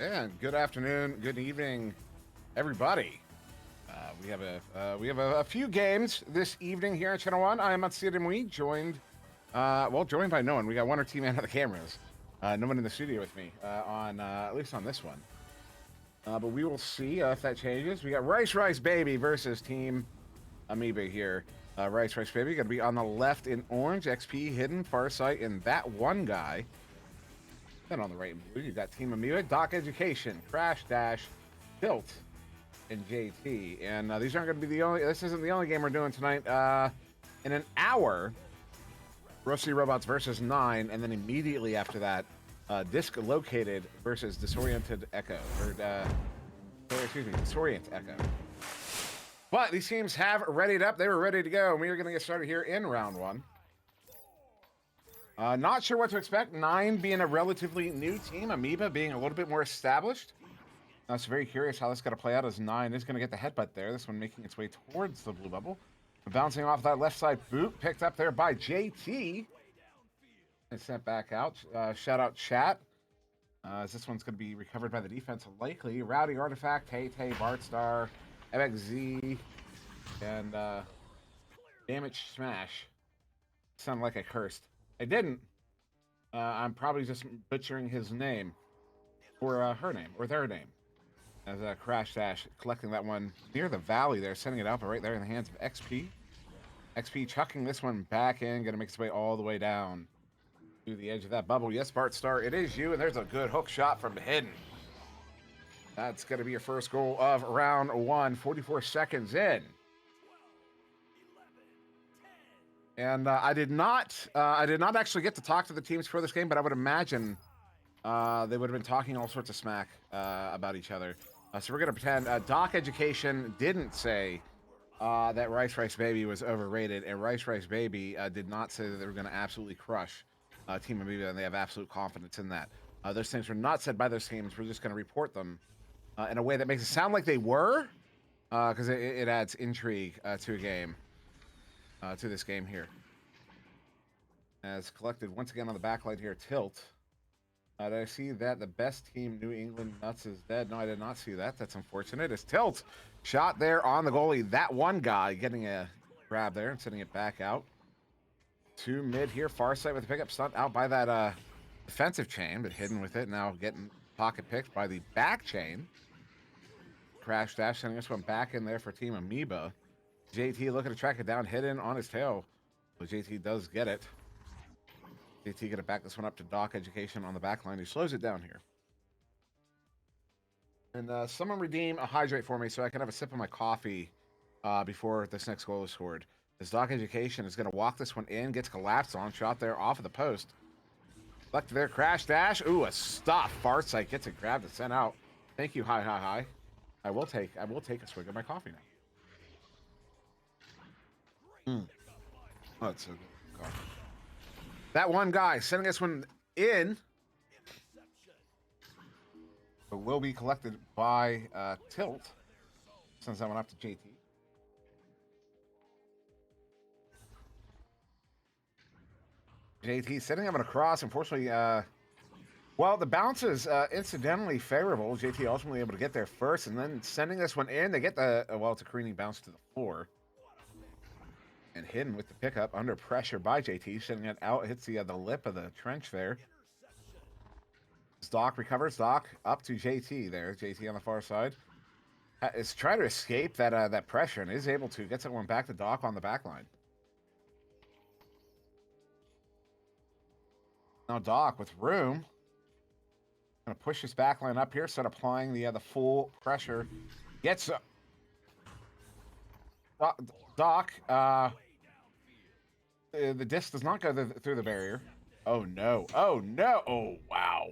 And good afternoon, good evening, everybody. We have a few games this evening here on Channel One. I am on SirDimwi, joined by no one. We got one or two man on the cameras. No one in the studio with me on at least on this one. But we will see if that changes. We got Rice Baby versus Team Amoeba here. Rice Baby going to be on the left in orange, XP hidden, Farsight, and that one guy. Then on the right in blue, you got Team Amoeba, Doc Education, Crash Dash, Tilt, and JT. And these aren't going to be the only. This isn't the only game we're doing tonight. In an hour, Rusty Robots versus 9, and then immediately after that, Disc Located versus Disoriented Echo, Disorient Echo. But these teams have readied up. They were ready to go, and we are going to get started here in round one. Not sure what to expect. 9 being a relatively new team, Amoeba being a little bit more established. I was very curious how this is going to play out as 9 is going to get the headbutt there. This one making its way towards the blue bubble. Bouncing off that left side boot, picked up there by JT. And sent back out. Shout out chat. As this one's going to be recovered by the defense, likely. Rowdy Artifact, Tay, Bartstar, MXZ, and Damage Smash. Sounded like I cursed. I didn't. I'm probably just butchering his name. Or her name, or their name. As Crash Dash collecting that one near the valley there, sending it out, but right there in the hands of XP. XP chucking this one back in, going to make its way all the way down to the edge of that bubble. Yes, Bartstar, it is you, and there's a good hook shot from Hidden. That's going to be your first goal of round one, 44 seconds in. And I did not actually get to talk to the teams for this game, but I would imagine they would have been talking all sorts of smack about each other. So we're going to pretend Doc Education didn't say that Rice Baby was overrated, and Rice Baby did not say that they were going to absolutely crush Team Amoeba, and they have absolute confidence in that. Those things were not said by those teams. We're just going to report them in a way that makes it sound like they were, because it adds intrigue to a game. To this game here. As collected once again on the backlight here, Tilt. Did I see that the best team, New England Nuts, is dead? No, I did not see that. That's unfortunate. It's Tilt. Shot there on the goalie. That one guy getting a grab there and sending it back out. To mid here. Farsight with the pickup stunt out by that defensive chain, but Hidden with it. Now getting pocket picked by the back chain. Crash Dash sending this one back in there for Team Amoeba. JT looking to track it down, Hidden on his tail. But JT does get it. JT going to back this one up to Doc Education on the back line. He slows it down here. And someone redeem a hydrate for me so I can have a sip of my coffee before this next goal is scored. This Doc Education is going to walk this one in, gets collapsed on, shot there off of the post. Left there, Crash Dash. Ooh, a stop. Farsight gets it grabbed and sent out. Thank you, hi. I will take a swig of my coffee now. Oh, that's so good. God. That one guy sending this one in, but will be collected by Tilt. Sends that one up to JT. JT sending him across. Unfortunately, well, the bounce is incidentally favorable. JT ultimately able to get there first, and then sending this one in. They get the it's a careening bounce to the floor. And Hidden with the pickup under pressure by JT, sending it out, hits the lip of the trench there. Doc recovers. Doc up to JT there. JT on the far side is trying to escape that pressure and is able to. Gets that one back to Doc on the back line. Now Doc with room. Gonna push his back line up here, start applying the full pressure. Gets Doc, the disc does not go through the barrier. Oh no! Oh wow!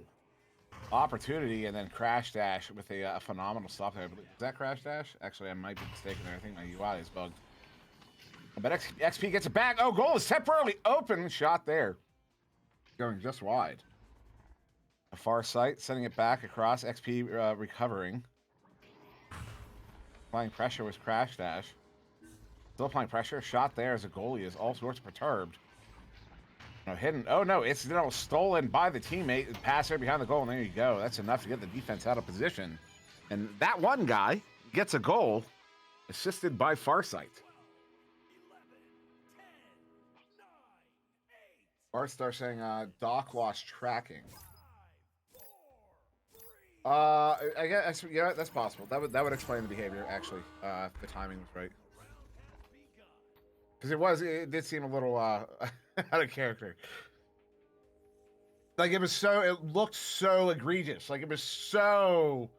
Opportunity and then Crash Dash with a phenomenal stop there. Is that Crash Dash? Actually, I might be mistaken there. I think my UI is bugged. But XP gets it back. Oh, goal is temporarily open. Shot there, going just wide. A Farsight sending it back across. XP recovering. Applying pressure was Crash Dash. Still applying pressure. Shot there as a goalie is all sorts perturbed. No, hidden. Oh no, it's stolen by the teammate. Pass right behind the goal, and there you go. That's enough to get the defense out of position. And that one guy gets a goal, assisted by Farsight. Barstar saying Doc lost tracking. I guess yeah, that's possible. That would explain the behavior actually. If the timing was right. Because it did seem a little out of character. Like it looked so egregious. Like it was so,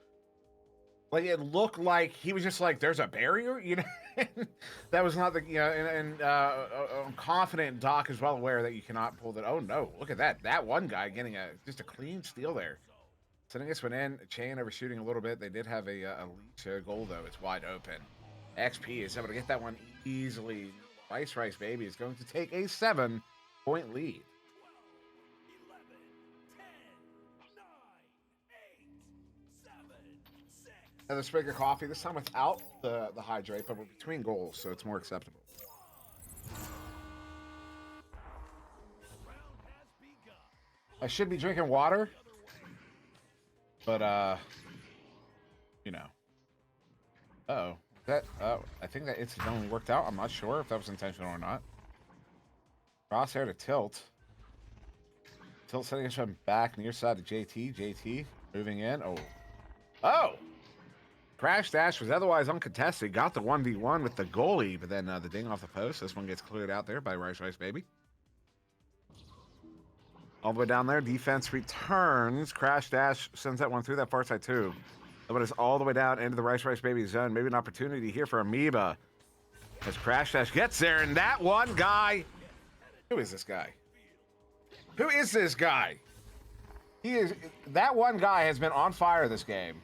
like it looked like he was just like, there's a barrier, you know. That was not the, you know, and I'm confident Doc is well aware that you cannot pull that. Oh no, look at that! That one guy getting just a clean steal there. Sending this one in, chain overshooting a little bit. They did have a leech goal though. It's wide open. XP is able to get that one easily. Rice Baby is going to take a 7-point lead. Another sprig of coffee, this time without the hydrate, but we're between goals, so it's more acceptable. I should be drinking water, but, you know. Uh-oh. I think that incidentally worked out. I'm not sure if that was intentional or not. Crosshair to Tilt. Tilt setting us back near side to JT. JT moving in. Oh! Crash Dash was otherwise uncontested. Got the 1v1 with the goalie, but then the ding off the post. This one gets cleared out there by Rice Baby. All the way down there. Defense returns. Crash Dash sends that one through that far side too. But it's all the way down into the Rice Baby zone. Maybe an opportunity here for Amoeba. As Crash Dash gets there, and that one guy. Who is this guy? Who is this guy? That one guy has been on fire this game.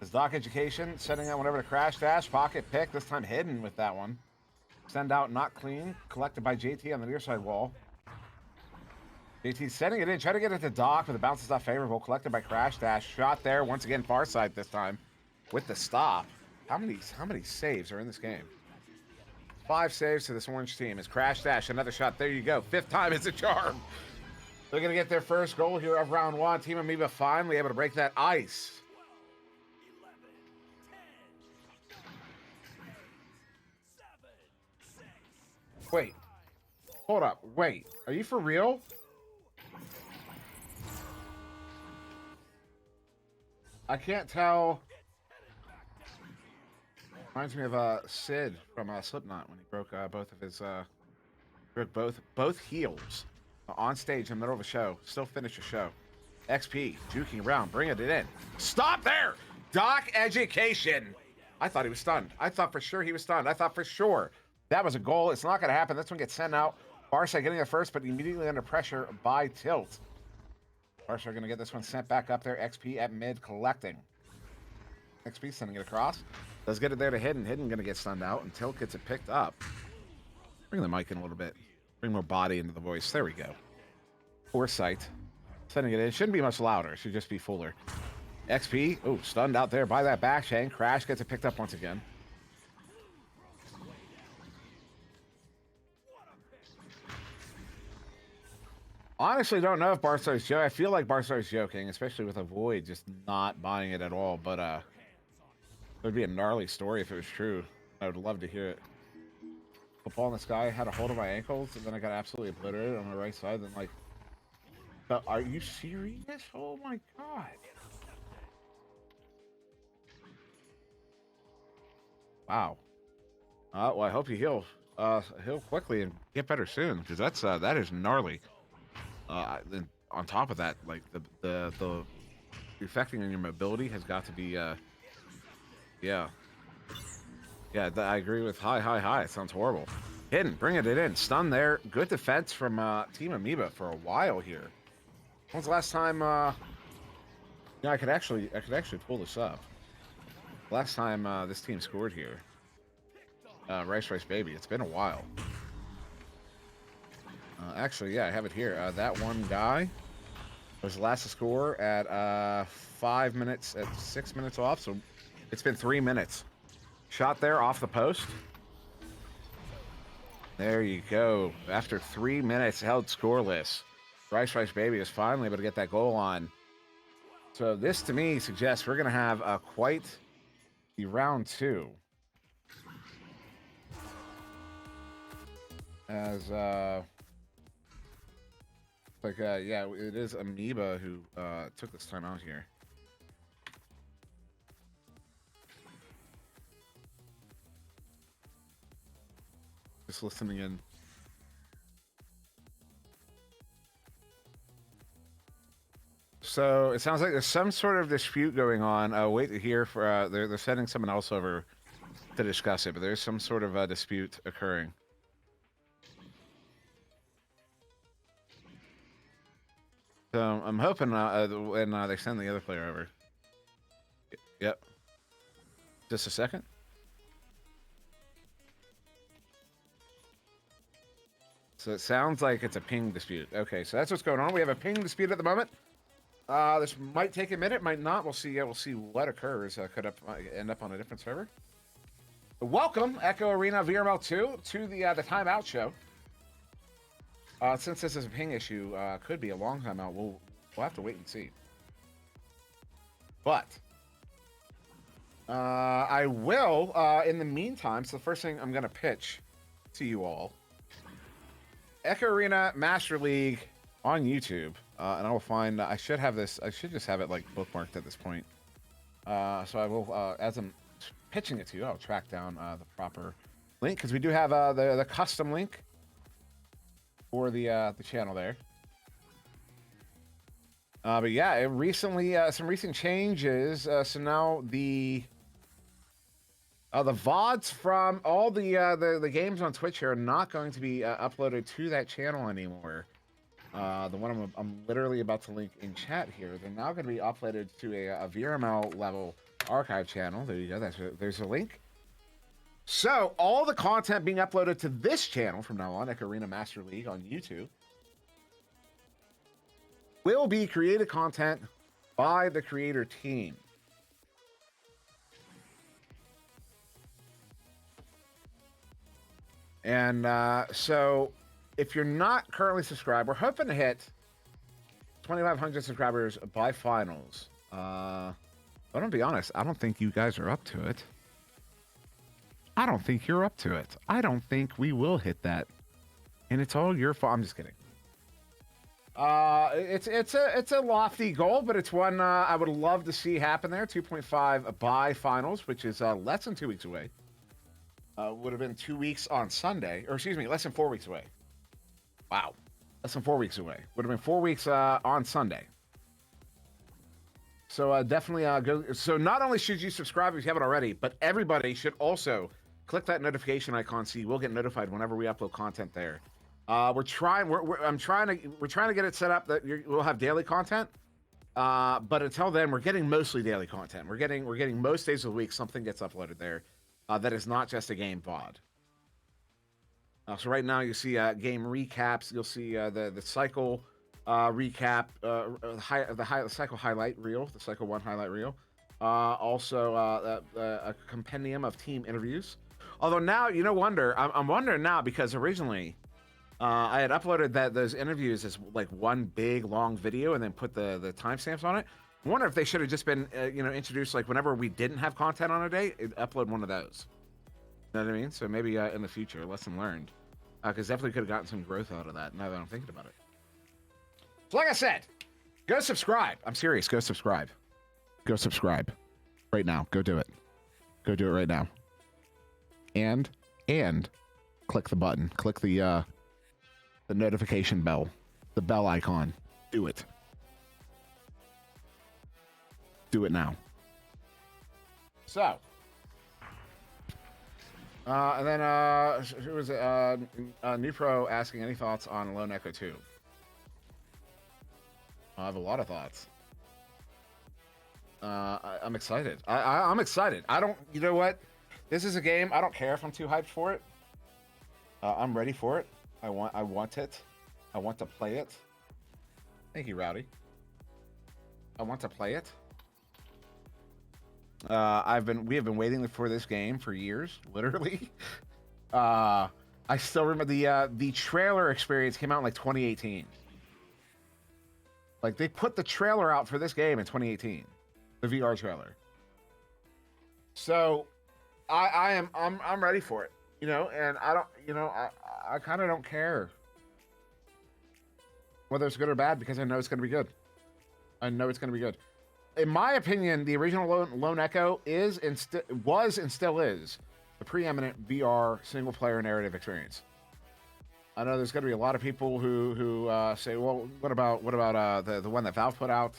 As Doc Education setting that one over to Crash Dash. Pocket pick, this time hidden with that one. Send out, not clean. Collected by JT on the near side wall. JT setting it in, try to get it to Doc, but the bounce is not favorable. Collected by Crash Dash. Shot there, once again, far side this time. With the stop. How many saves are in this game? 5 saves to this orange team. As Crash Dash, another shot. There you go. 5th time is a charm. They're going to get their first goal here of round 1. Team Amoeba finally able to break that ice. Wait. Hold up. Wait. Are you for real? I can't tell. Reminds me of Sid from Slipknot when he broke both of his both heels on stage in the middle of a show. Still finish a show. XP juking around, bringing it in. Stop there, Doc Education. I thought he was stunned. I thought for sure he was stunned. I thought for sure that was a goal. It's not going to happen. This one gets sent out. Barca getting it first, but immediately under pressure by Tilt. Barca are going to get this one sent back up there. XP at mid collecting. XP sending it across. Does get it there to Hidden. Hidden going to get stunned out, and Tilt gets it picked up. Bring the mic in a little bit. Bring more body into the voice. There we go. Foresight. Sending it in. Shouldn't be much louder. It should just be fuller. XP. Oh, stunned out there by that back chain. Crash gets it picked up once again. Honestly, don't know if Barstar's joking. I feel like Barstar's joking, especially with a Void just not buying it at all. But it would be a gnarly story if it was true. I would love to hear it. Football in the sky, had a hold of my ankles, and then I got absolutely obliterated on the right side. Then like, but are you serious? Oh my god! Wow. Well, I hope you heal quickly and get better soon, because that is gnarly. Then on top of that, like the affecting on your mobility has got to be yeah. I agree with high. It sounds horrible. Hidden, bringing it in, stun there. Good defense from Team Amoeba for a while here. When's the last time? Yeah, I could actually pull this up. Last time this team scored here, Rice Baby. It's been a while. Actually, yeah, I have it here. That one guy was the last to score at 5 minutes, at 6 minutes off. So it's been 3 minutes. Shot there off the post. There you go. After 3 minutes, held scoreless. Rice Baby is finally able to get that goal on. So this, to me, suggests we're going to have quite the round 2. As, yeah, it is Amoeba who took this time out here. Just listening in. So it sounds like there's some sort of dispute going on. Wait to hear for they're sending someone else over to discuss it, but there's some sort of dispute occurring. So I'm hoping when they send the other player over. Yep. Just a second. So it sounds like it's a ping dispute. Okay, so that's what's going on. We have a ping dispute at the moment. This might take a minute, might not. We'll see. We'll see what occurs. Could end up on a different server. Welcome, Echo Arena VRML 2 to the timeout show. Since this is a ping issue, could be a long timeout. We'll have to wait and see. But I will in the meantime. So the first thing I'm going to pitch to you all. Echo Arena Master League on YouTube, and I will find. I should have this. I should just have it like bookmarked at this point. So I will, as I'm pitching it to you, I'll track down the proper link because we do have the custom link for the channel there. But yeah, it recently some recent changes. So now the VODs from all the games on Twitch here are not going to be uploaded to that channel anymore. The one I'm literally about to link in chat here, they're now going to be uploaded to a VRML level archive channel. There you go. There's a link. So all the content being uploaded to this channel from now on, Echo Arena Master League on YouTube, will be created content by the creator team. And so if you're not currently subscribed, we're hoping to hit 2,500 subscribers by finals. But I'm gonna be honest, I don't think you guys are up to it. I don't think you're up to it. I don't think we will hit that. And it's all your fault. I'm just kidding. It's a lofty goal, but it's one I would love to see happen there. 2.5 by finals, which is less than 2 weeks away. Would have been 2 weeks on Sunday, or excuse me, less than 4 weeks away. Wow, less than 4 weeks away. Would have been 4 weeks on Sunday. So definitely go. So not only should you subscribe if you haven't already, but everybody should also click that notification icon so you will get notified whenever we upload content there. We're trying to get it set up that we'll have daily content. But until then, we're getting mostly daily content. We're getting most days of the week something gets uploaded there. That is not just a game VOD. So right now you see game recaps. You'll see the cycle recap, the cycle highlight reel, the cycle 1 highlight reel. Also a compendium of team interviews. Although now, I'm wondering now because originally I had uploaded those interviews as like one big long video and then put the timestamps on it. I wonder if they should have just been, introduced like whenever we didn't have content on a day, upload one of those. You know what I mean? So maybe in the future, lesson learned. Because definitely could have gotten some growth out of that now that I'm thinking about it. So like I said, go subscribe. I'm serious. Go subscribe. Go subscribe. Right now. Go do it. Go do it right now. And click the button. Click the notification bell. The bell icon. Do it. Do it now. So, and then it was New Pro asking any thoughts on Lone Echo 2. I have a lot of thoughts. I'm excited. I'm excited. You know what? This is a game. I don't care if I'm too hyped for it. I'm ready for it. I want it. I want to play it. Thank you, Rowdy. I want to play it. We have been waiting for this game for years, literally. I I still remember the trailer experience came out in like 2018. Like they put the trailer out for this game in 2018, the VR trailer. So I'm ready for it, you know, and I don't, you know, I kind of don't care whether it's good or bad because I know it's going to be good. I know it's going to be good. In my opinion, the original Lone Echo was and still is the preeminent VR single player narrative experience. I know there's going to be a lot of people who say, well, what about the one that Valve put out?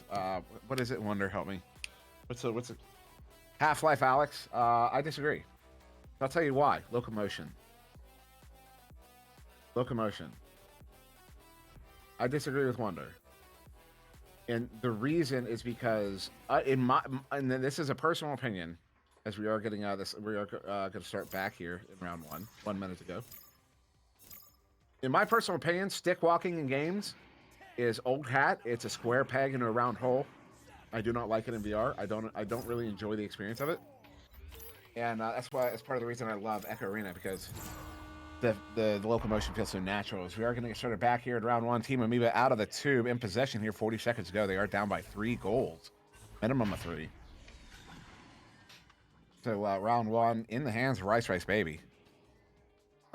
What is it? Wonder, help me. What's it? Half-Life Alyx. I disagree. I'll tell you why. Locomotion. I disagree with Wonder. And the reason is because and then this is a personal opinion, as we are getting we are going to start back here in round 1 minute to go. In my personal opinion, stick walking in games is old hat. It's a square peg into a round hole. I do not like it in VR. I don't really enjoy the experience of it, and that's part of the reason I love Echo Arena, because the locomotion feels so natural. As we are going to get started back here in round 1. Team Amoeba out of the tube in possession here. 40 seconds to go. They are down by 3 goals, minimum of 3. So round 1 in the hands of Rice Baby.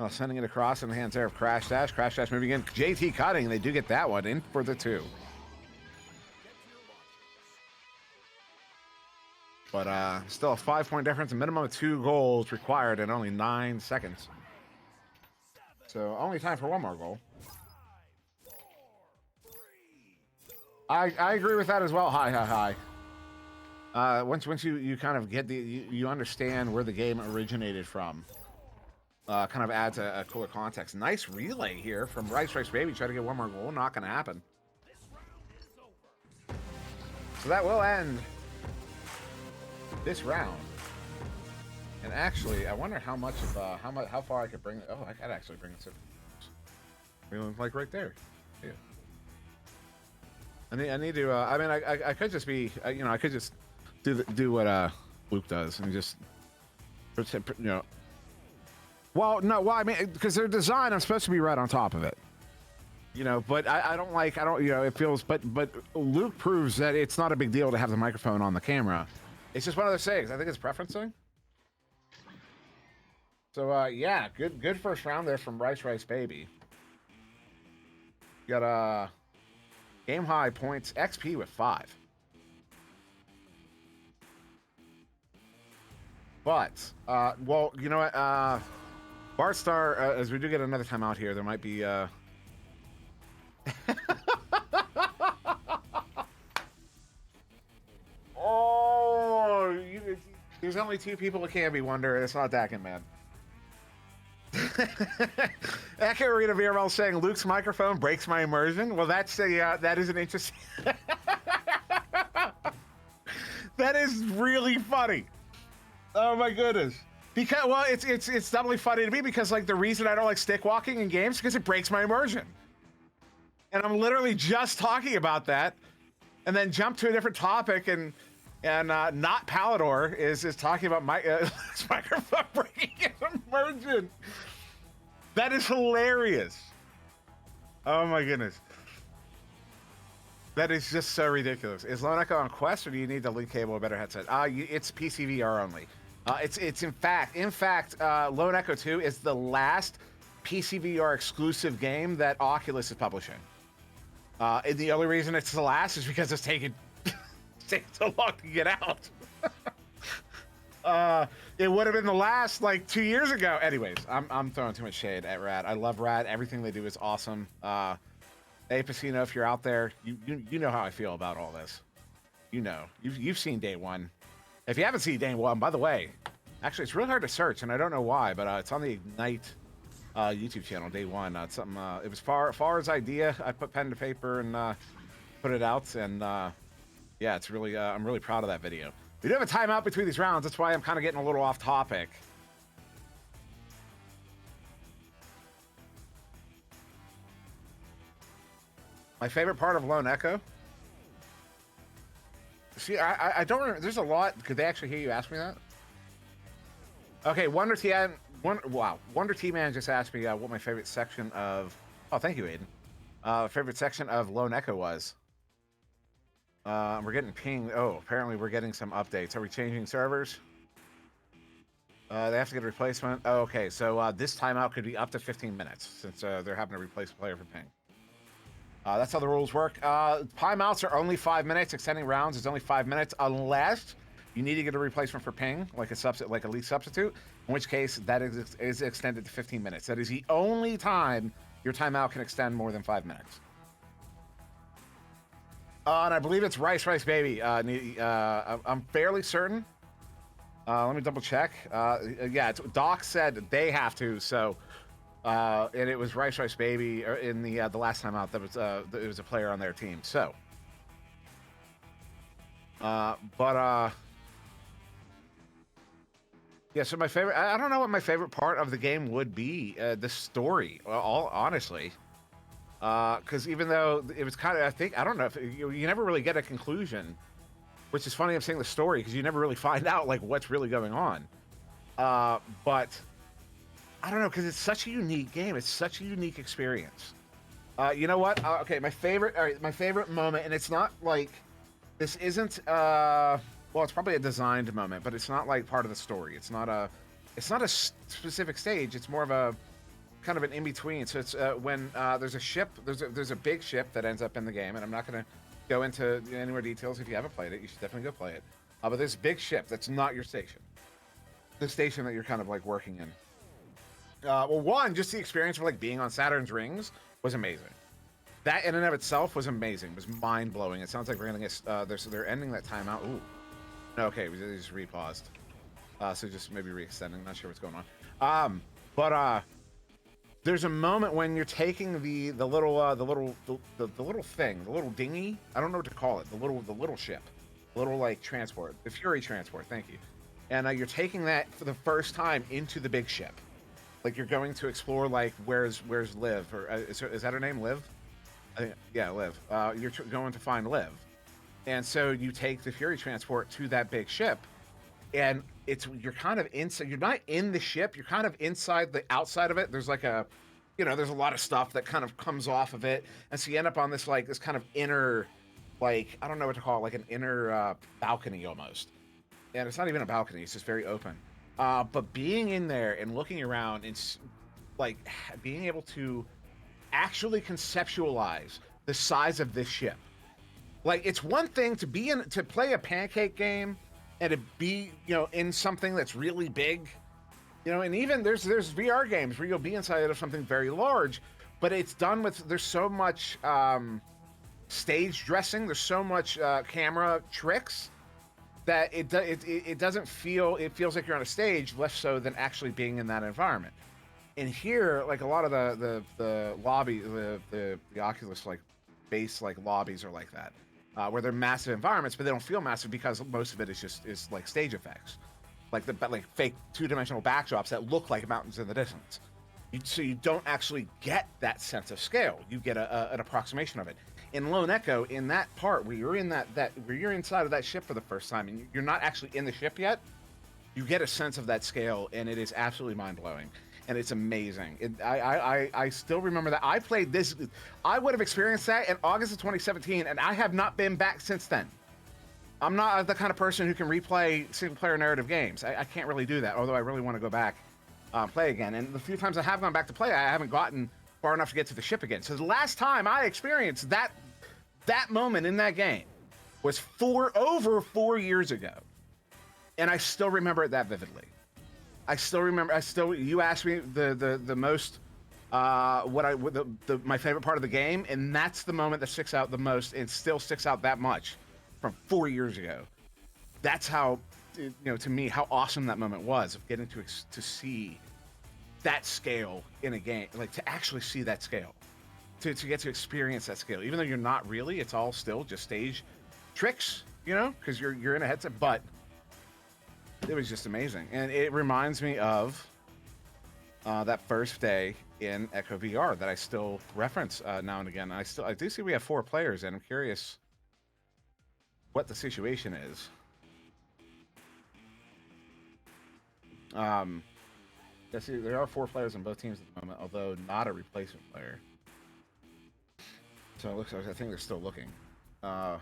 Sending it across in the hands there of Crash Dash. Crash Dash moving in. JT cutting, and they do get that one in for the 2. But still a 5-point difference. A minimum of 2 goals required in only 9 seconds. So only time for 1 more goal. I agree with that as well. Hi. Once you kind of get you understand where the game originated from. Kind of adds a cooler context. Nice relay here from Rice Baby. Try to get 1 more goal. Not going to happen. So that will end this round. And actually, I wonder how much of how far I could bring it. Oh, I could actually bring it to like right there. Yeah. I need to. I mean, I could just be. You know, I could just do what Luke does and just you know. Well, no, well, I mean, because their design, I'm supposed to be right on top of it. You know, but I don't, you know, it feels, but Luke proves that it's not a big deal to have the microphone on the camera. It's just one of those things. I think it's preferencing. So, yeah, good first round there from Rice Baby. Got game high points, XP with 5. But, well, you know what, Barstar, as we do get another time out here, there might be, oh, there's only 2 people that can be Wonder, and it's not Dakin, man. Echo Arena VRML saying Luke's microphone breaks my immersion. Well, that is an interesting. That is really funny. Oh my goodness. Because, well, it's doubly funny to me because, like, the reason I don't like stick walking in games is because it breaks my immersion. And I'm literally just talking about that, and then jump to a different topic, and not Palador is talking about my microphone breaking his immersion. That is hilarious. Oh my goodness. That is just so ridiculous. Is Lone Echo on Quest, or do you need the link cable or better headset? It's PCVR only. It's in fact, Lone Echo 2 is the last PCVR exclusive game that Oculus is publishing. And the only reason it's the last is because it's taken so long to get out. It would have been the last like 2 years ago. Anyways, I'm throwing too much shade at Rad. I love Rad. Everything they do is awesome. Hey, Pacino, if you're out there, you know how I feel about all this. You know, you've seen Day One. If you haven't seen Day One, by the way, actually, it's really hard to search, and I don't know why, but it's on the Ignite YouTube channel, Day One. It's something. It was Far's idea. I put pen to paper and put it out, and yeah, it's really. I'm really proud of that video. We do have a timeout between these rounds. That's why I'm kind of getting a little off topic. My favorite part of Lone Echo. See, I don't remember. There's a lot. Could they actually hear you ask me that? Okay, Wonder TN Wonder T-Man just asked me what my favorite section of... Oh, thank you, Aiden. Favorite section of Lone Echo was. We're getting pinged. Oh, apparently we're getting some updates. Are we changing servers? They have to get a replacement. Oh, okay, so this timeout could be up to 15 minutes since they're having to replace a player for ping. That's how the rules work. Timeouts are only 5 minutes. Extending rounds is only 5 minutes unless you need to get a replacement for ping, like a lead substitute, in which case that is extended to 15 minutes. That is the only time your timeout can extend more than 5 minutes. And I believe it's Rice Baby. I'm fairly certain. Let me double check. Yeah, Doc said they have to, so... and it was Rice Baby in the last time out. That was it was a player on their team. So, yeah. So my favorite. I don't know what my favorite part of the game would be. The story. All honestly, because even though it was kind of, I don't know if you never really get a conclusion, which is funny. I'm saying the story because you never really find out like what's really going on. But I don't know, because it's such a unique game. It's such a unique experience. You know what? Okay, my favorite moment, and it's not like this isn't. Well, it's probably a designed moment, but it's not like part of the story. It's not a specific stage. It's more of a kind of an in between. So it's when there's a ship. There's a big ship that ends up in the game, and I'm not going to go into any more details. If you haven't played it, you should definitely go play it. But there's a big ship that's not your station. The station that you're kind of like working in. Well, one, just the experience of like being on Saturn's rings was amazing. That in and of itself was amazing. It was mind blowing. It sounds like we're gonna get. They're ending that timeout. Ooh. Okay, we just repaused. So just maybe re-extending. Not sure what's going on. But there's a moment when you're taking the little thing, the little dinghy. I don't know what to call it. The little ship, little like transport, the Fury transport. Thank you. And you're taking that for the first time into the big ship. Like you're going to explore like where's Liv, or is that her name, Liv? I think, yeah, Liv. You're going to find Liv, and so you take the Fury transport to that big ship, and you're kind of inside. You're not in the ship. You're kind of inside the outside of it. There's like there's a lot of stuff that kind of comes off of it, and so you end up on this kind of inner, like I don't know what to call it, like an inner balcony almost, and it's not even a balcony. It's just very open. But being in there and looking around and like being able to actually conceptualize the size of this ship. Like it's one thing to play a pancake game and to be, in something that's really big, and even there's VR games where you'll be inside of something very large, but it's done with, there's so much stage dressing, there's so much camera tricks that it doesn't feel, it feels like you're on a stage less so than actually being in that environment. And here, like a lot of the lobby, the Oculus like base like lobbies are like that, where they're massive environments, but they don't feel massive because most of it is like stage effects, like fake two-dimensional backdrops that look like mountains in the distance. So you don't actually get that sense of scale. You get an approximation of it. In Lone Echo, in that part where you're in where you're inside of that ship for the first time and you're not actually in the ship yet, you get a sense of that scale, and it is absolutely mind-blowing, and it's amazing. I still remember that. I played this. I would have experienced that in August of 2017, and I have not been back since then. I'm not the kind of person who can replay single-player narrative games. I can't really do that, although I really want to go back play again. And the few times I have gone back to play, I haven't gotten far enough to get to the ship again. So the last time I experienced that moment in that game was over 4 years ago, and I still remember it that vividly. You asked me the most my favorite part of the game, and that's the moment that sticks out the most, and still sticks out that much from 4 years ago. That's how, to me, how awesome that moment was, of getting to see that scale in a game, like to actually see that scale, to get to experience that scale, even though you're not really, it's all still just stage tricks, because you're in a headset, but it was just amazing. And it reminds me of that first day in Echo VR that I still reference now and again. I do see we have 4 players, and I'm curious what the situation is. Yeah, see, there are 4 players on both teams at the moment, although not a replacement player. So it looks like I think they're still looking. Yeah,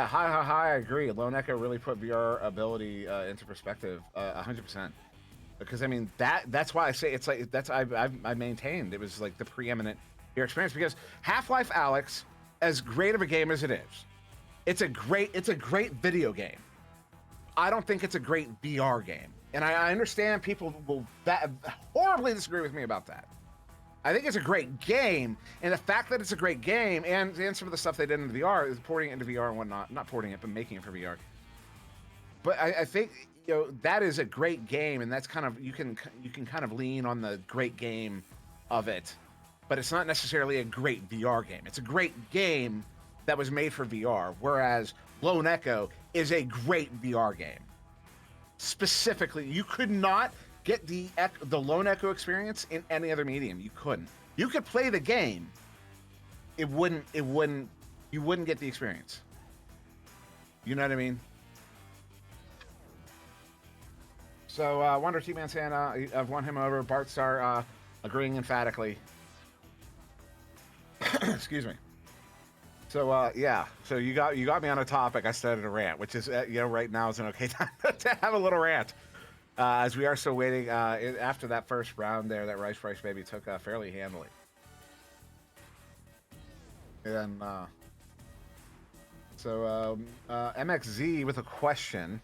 hi. I agree. Lone Echo really put VR ability into perspective, 100%. Because I mean that's why I say it's like that's I maintained it was like the preeminent VR experience because Half-Life Alyx, as great of a game as it is, it's a great video game. I don't think it's a great VR game, and I understand people will horribly disagree with me about that. I think it's a great game, and the fact that it's a great game, and some of the stuff they did in VR is porting it into VR and whatnot. Not porting it, but making it for VR. But I think that is a great game, and that's kind of you can kind of lean on the great game of it, but it's not necessarily a great VR game. It's a great game that was made for VR, whereas Lone Echo is a great VR game. Specifically, you could not get the Lone Echo experience in any other medium. You couldn't. You could play the game. You wouldn't get the experience. You know what I mean? So Wonder T-Man saying I've won him over. Bart Star agreeing emphatically. Excuse me. So yeah, so you got me on a topic. I started a rant, which is right now is an okay time to have a little rant. As we are still waiting after that first round there, that Rice Baby took fairly handily. And so MXZ with a question.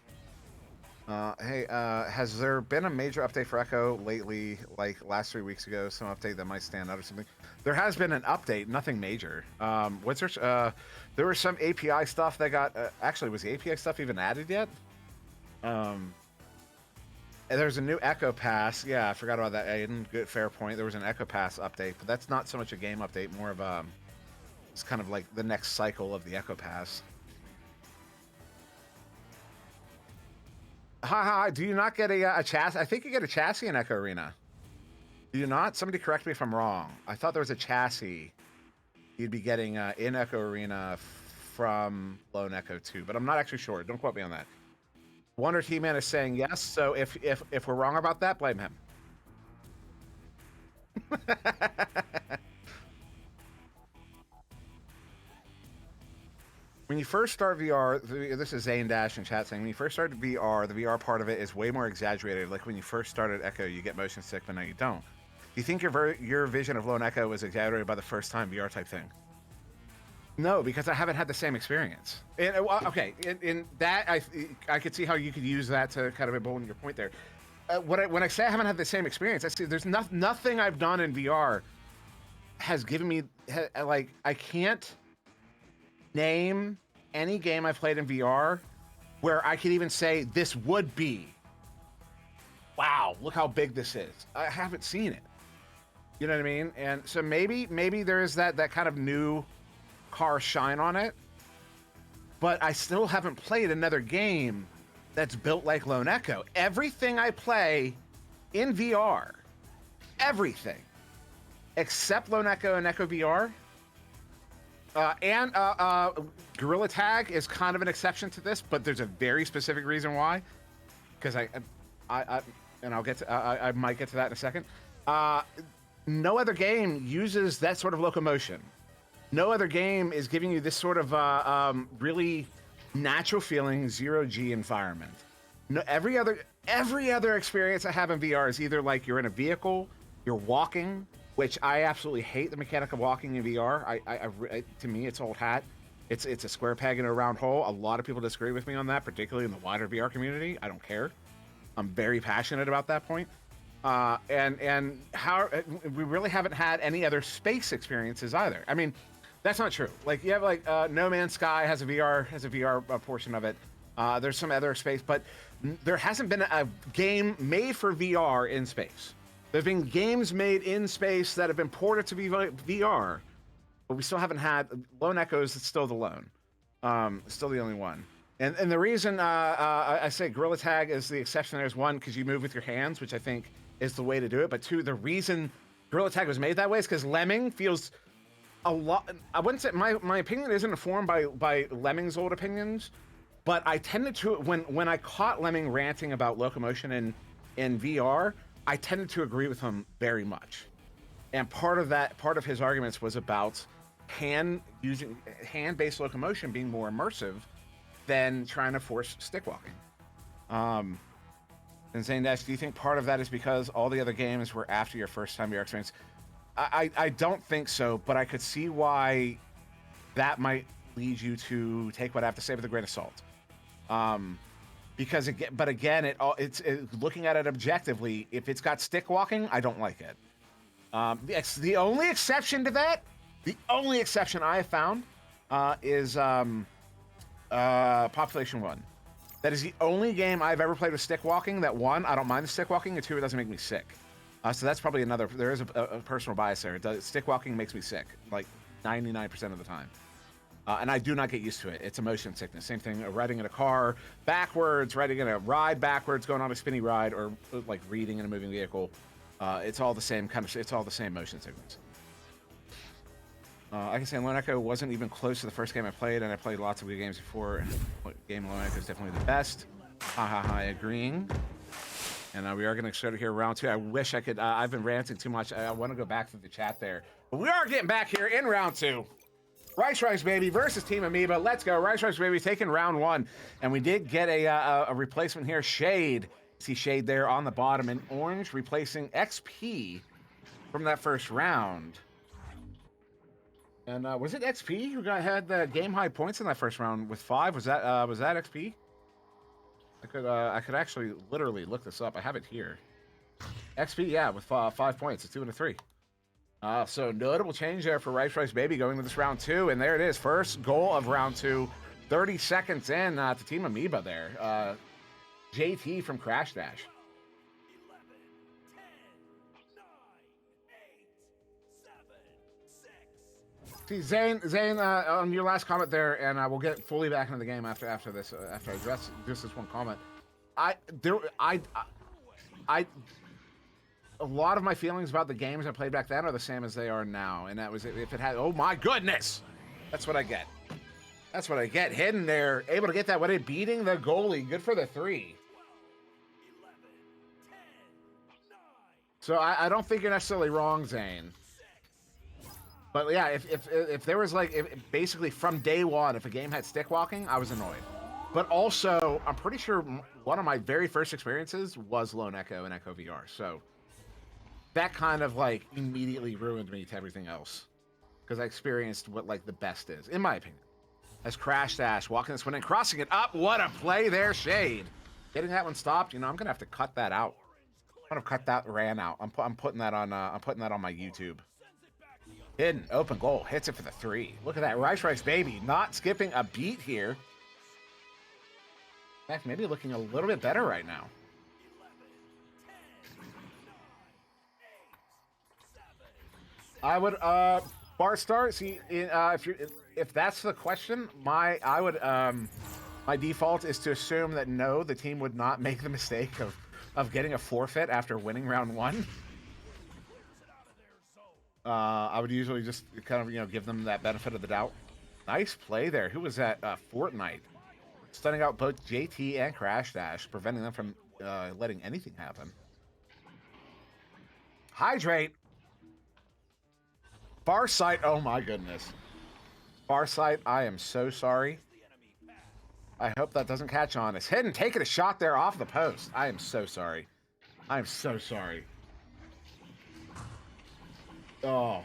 Hey, has there been a major update for Echo lately, like last 3 weeks ago? Some update that might stand out or something? There has been an update, nothing major. What's there? There was some API stuff that got. Actually, was the API stuff even added yet? There's a new Echo Pass. Yeah, I forgot about that. Good, fair point. There was an Echo Pass update, but that's not so much a game update, more of it's kind of like the next cycle of the Echo Pass. Hi. Do you not get a chassis? I think you get a chassis in Echo Arena. Do you not? Somebody correct me if I'm wrong. I thought there was a chassis you'd be getting in Echo Arena from Lone Echo 2, but I'm not actually sure. Don't quote me on that. Wonder T-Man is saying yes, so if we're wrong about that, blame him. When you first start VR, this is Zane Dash in chat saying, when you first started VR, the VR part of it is way more exaggerated. Like when you first started Echo, you get motion sick, but now you don't. Do you think your vision of Lone Echo was exaggerated by the first time VR type thing? No, because I haven't had the same experience. And, okay, in that, I could see how you could use that to kind of embolden your point there. When I say I haven't had the same experience, I see there's nothing I've done in VR has given me, like, I can't name any game I've played in VR where I could even say this would be, wow, look how big this is. I haven't seen it. You know what I mean? And so maybe there is that kind of new car shine on it, but I still haven't played another game that's built like Lone Echo. Everything I play in VR, everything except Lone Echo and Echo VR, and Gorilla Tag is kind of an exception to this, but there's a very specific reason why. Because I might get to that in a second. No other game uses that sort of locomotion. No other game is giving you this sort of really natural feeling 0G environment. No, every other experience I have in VR is either like you're in a vehicle, you're walking, which I absolutely hate the mechanic of walking in VR. To me, it's old hat. It's a square peg in a round hole. A lot of people disagree with me on that, particularly in the wider VR community. I don't care. I'm very passionate about that point. And how we really haven't had any other space experiences either. I mean, that's not true. Like you have like No Man's Sky has a VR portion of it. There's some other space, but there hasn't been a game made for VR in space. There's been games made in space that have been ported to VR, but we still haven't had Lone Echoes. Still the lone, still the only one. And the reason I say Gorilla Tag is the exception there is one, because you move with your hands, which I think is the way to do it. But two, the reason Gorilla Tag was made that way is because Lemming feels a lot. I wouldn't say my opinion isn't informed by Lemming's old opinions, but I tended to when I caught Lemming ranting about locomotion in VR, I tended to agree with him very much. And part of his arguments was about hand-based locomotion being more immersive than trying to force stick walking. And saying that, do you think part of that is because all the other games were after your first time VR experience? I don't think so, but I could see why that might lead you to take what I have to say with a grain of salt. Because again, it's looking at it objectively. If it's got stick walking, I don't like it. The only exception to that, the only exception I have found, is Population 1. That is the only game I've ever played with stick walking that, one, I don't mind the stick walking, and two, it doesn't make me sick. So that's probably another. There is a personal bias there. Stick walking makes me sick, like 99% of the time. And I do not get used to it. It's a motion sickness. Same thing, riding in a car backwards, riding in a ride backwards, going on a spinny ride, or like reading in a moving vehicle. It's all the same it's all the same motion sickness. I can say Lone Echo wasn't even close to the first game I played, and I played lots of good games before. And game Lone Echo is definitely the best. Agreeing. And we are going to start here round 2. I wish I could. I've been ranting too much. I want to go back to the chat there. But we are getting back here in round 2. Rice Baby versus Team Amoeba. Let's go. Rice Baby taking round 1. And we did get a replacement here. Shade. See Shade there on the bottom in orange, replacing XP from that first round. And was it XP who had the game high points in that first round with 5? Was that XP? I could actually literally look this up. I have it here. XP, yeah, with 5 points. It's 2 and a 3. So notable change there for Rice Baby going to this round 2, and there it is. First goal of round 2. 30 seconds in to Team Amoeba there. JT from Crash Dash. 11, 10, 9, 8, 7, 6. See, Zane, on your last comment there, and we'll get fully back into the game after this. After I address just this one comment, a lot of my feelings about the games I played back then are the same as they are now, and that was if it had. Oh my goodness, that's what I get. That's what I get. Hidden there, able to get that. What it beating the goalie. Good for the 3. So I don't think you're necessarily wrong, Zane. But yeah, if there was basically from day one, if a game had stick walking, I was annoyed. But also, I'm pretty sure one of my very first experiences was Lone Echo and Echo VR. So that kind of immediately ruined me to everything else, because I experienced what the best is, in my opinion. As Crash Dash walking this one in, crossing it up. What a play there, Shade. Getting that one stopped. You know, I'm gonna have to cut that out. I'm gonna cut that ran out. I'm putting that on my YouTube. Hidden, open goal, hits it for the 3. Look at that, Rice Baby, not skipping a beat here. In fact, maybe looking a little bit better right now. 11, 10, 9, 8, 7, I would, Bar Star, see, if that's the question, my default is to assume that no, the team would not make the mistake of getting a forfeit after winning round 1. I would usually just kind of, give them that benefit of the doubt. Nice play there. Who was that? Fortnite. Stunning out both JT and Crash Dash, preventing them from letting anything happen. Hydrate. Farsight. Oh my goodness. Farsight, I am so sorry. I hope that doesn't catch on. It's hidden, taking a shot there off the post. I am so sorry. I am so sorry. Oh.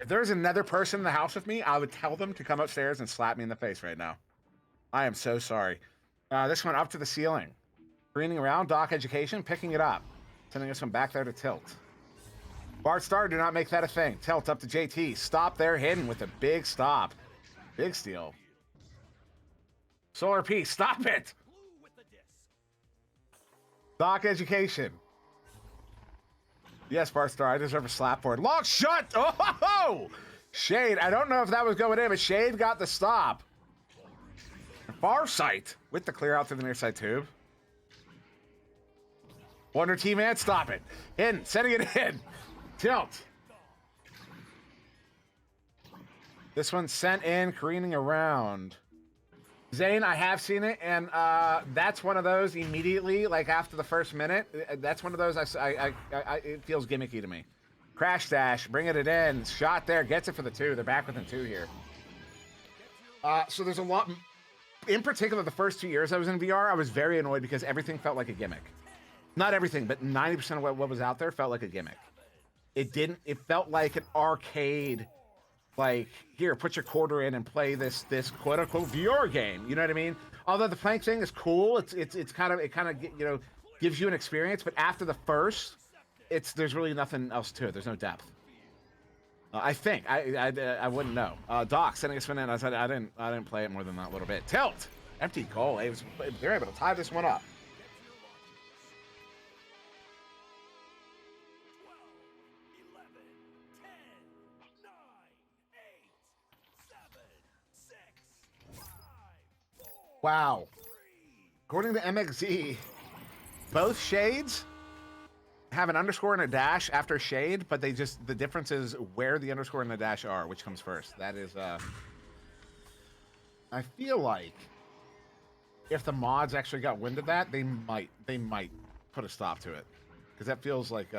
If there's another person in the house with me, I would tell them to come upstairs and slap me in the face right now. I am so sorry. This one up to the ceiling. Greening around, Doc Education, picking it up. Sending us one back there to Tilt. Bart Star, do not make that a thing. Tilt up to JT. Stop there, hidden with a big stop. Big steal. Solar P, stop it! Doc Education. Yes, Bart Star, I deserve a slap for it. Long shot! Oh! Shade, I don't know if that was going in, but Shade got the stop. Farsight with the clear out to the near side tube. Wonder T-Man, stop it. In, setting it in. Tilt. This one sent in, careening around. Zane, I have seen it, and that's one of those immediately, like after the first minute. That's one of those it feels gimmicky to me. Crash dash, bring it in, shot there, gets it for the 2. They're back within 2 here. So there's a lot. In particular, the first 2 years I was in VR, I was very annoyed because everything felt like a gimmick. Not everything, but 90% of what was out there felt like a gimmick. It didn't. It felt like an arcade. Like, here, put your quarter in and play this quote unquote VR game. You know what I mean? Although the plank thing is cool, it kind of gives you an experience. But after the first, there's really nothing else to it. There's no depth. I think I wouldn't know. Doc sending a spin in. I said I didn't play it more than that little bit. Tilt, empty goal. They're able to tie this one up. 12, 11, 10, 9, 8, 7, 6, 5, 4, Wow. 3. According to MXZ, both shades have an underscore and a dash after shade, but the difference is where the underscore and the dash are, which comes first. That is, I feel like if the mods actually got wind of that, they might put a stop to it, because that feels like,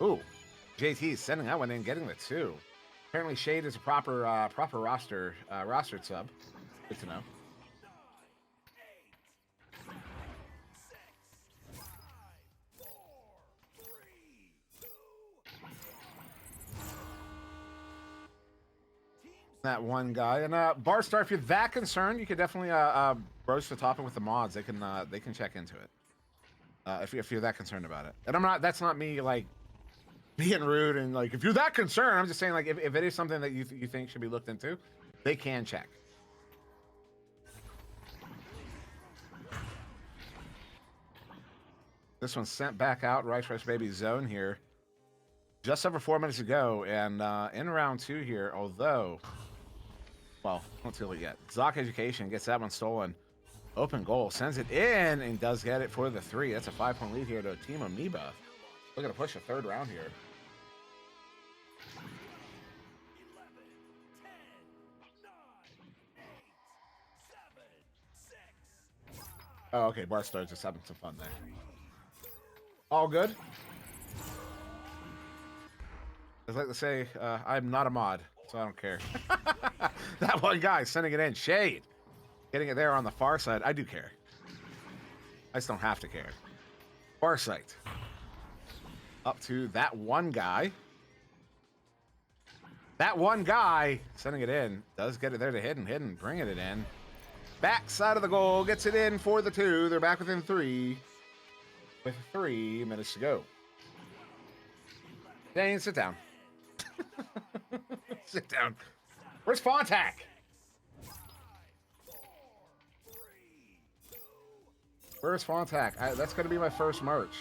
ooh, JT sending that one in, getting the 2. Apparently, shade is a proper rostered sub. Good to know. That one guy. And Barstar, if you're that concerned, you could definitely broach the topic with the mods. They can check into it. If you're that concerned about it. And that's not me like being rude and like, if you're that concerned, I'm just saying, like, if it is something that you think should be looked into, they can check. This one's sent back out, Rice Baby zone here. Just over 4 minutes ago, and in round 2 here, although, well, don't feel it yet. Zoc Education gets that one stolen. Open goal, sends it in, and does get it for the 3. That's a 5-point lead here to Team Amoeba. Looking to push a 3rd round here. 11, 10, 9, 8, 7, 6, 5. Oh, okay, Barstar's just having some fun there. All good? I'd like to say, I'm not a mod, so I don't care. That one guy sending it in. Shade. Getting it there on the far side. I do care. I just don't have to care. Far sight. Up to that one guy. That one guy sending it in. Does get it there to hidden. Bringing it in. Back side of the goal. Gets it in for the 2. They're back within 3. With 3 minutes to go. Dane, sit down. Sit down. Where's Fontac? Where's Fontac? That's going to be my first merch.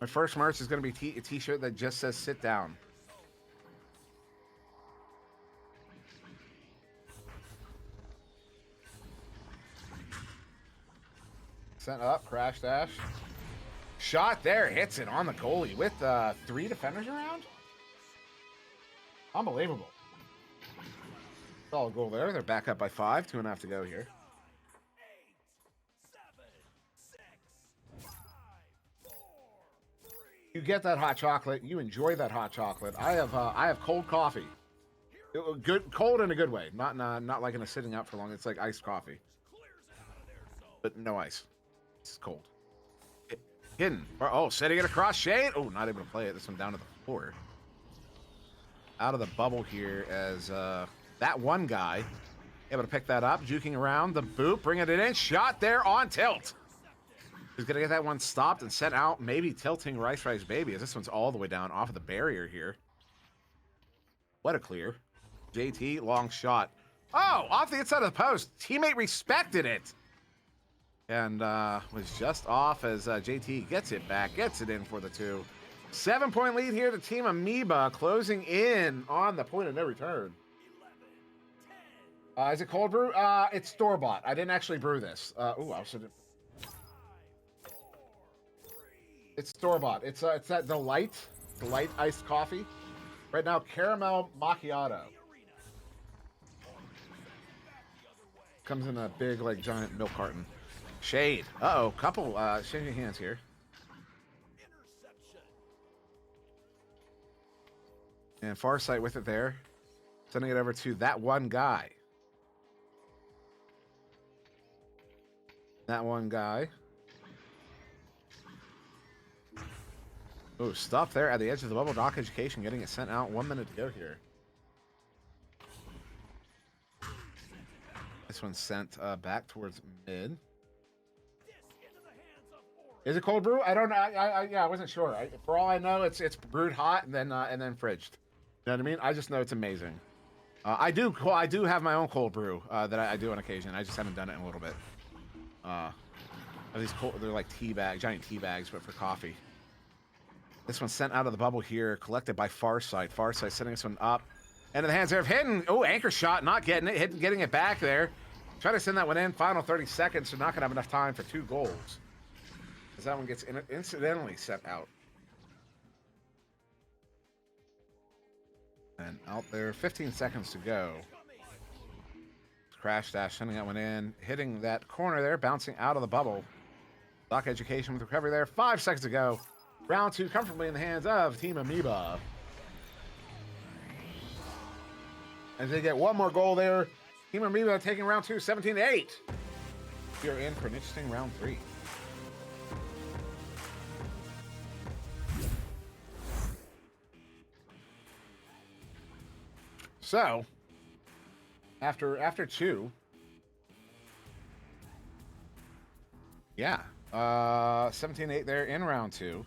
My first merch is going to be a t-shirt that just says sit down. Sent up, crash dash. Shot there, hits it on the goalie with 3 defenders around. Unbelievable. Solid goal there. They're back up by 5. 2.5 to go here. 8, 7, 6, 5, 4, 3. You get that hot chocolate. You enjoy that hot chocolate. I have cold coffee. Good, cold in a good way. Not like in a sitting out for long. It's like iced coffee, but no ice. It's cold. Hidden. Oh, setting it across shade. Oh, not able to play it. This one down to the floor. Out of the bubble here as that one guy able to pick that up, juking around the boot, bringing it in. Shot there on tilt. He's gonna get that one stopped and sent out. Maybe tilting Rice Baby as this one's all the way down off of the barrier here. What a clear. JT, long shot. Oh, off the inside of the post. Teammate respected it. And was just off as JT gets it back, gets it in for the 2. 7-point lead here to Team Amoeba, closing in on the point of no return. 11, 10, Is it cold brew? It's store-bought. I didn't actually brew this. Ooh, I also didn't. 5, 4, 3. It's store-bought. It's that delight iced coffee. Right now, caramel macchiato. Comes in a big, like, giant milk carton. Shade. Uh-oh. Couple changing hands here. Interception. And Farsight with it there. Sending it over to that one guy. That one guy. Oh, stuff there at the edge of the bubble. Doc Education getting it sent out. 1 minute to go here. This one's sent back towards mid. This into the hands of Orange. Is it cold brew? I don't know. Yeah, I wasn't sure. For all I know, it's brewed hot and then fridged. You know what I mean? I just know it's amazing. I do have my own cold brew that I do on occasion. I just haven't done it in a little bit. These cold, they're like tea bags, giant tea bags, but for coffee. This one's sent out of the bubble here, collected by Farsight. Farsight setting this one up. Into the hands there of Hidden. Oh, anchor shot, not getting it. Hidden getting it back there. Try to send that one in. Final 30 seconds, so not going to have enough time for 2 goals. As that one gets incidentally sent out. And out there, 15 seconds to go. Crash Dash sending that one in. Hitting that corner there, bouncing out of the bubble. Doc Education with recovery there. 5 seconds to go. Round 2 comfortably in the hands of Team Amoeba. As they get one more goal there. Team Amoeba taking round 2, 17-8. We are in for an interesting round 3. So, after 2, yeah, 17-8 there in round 2.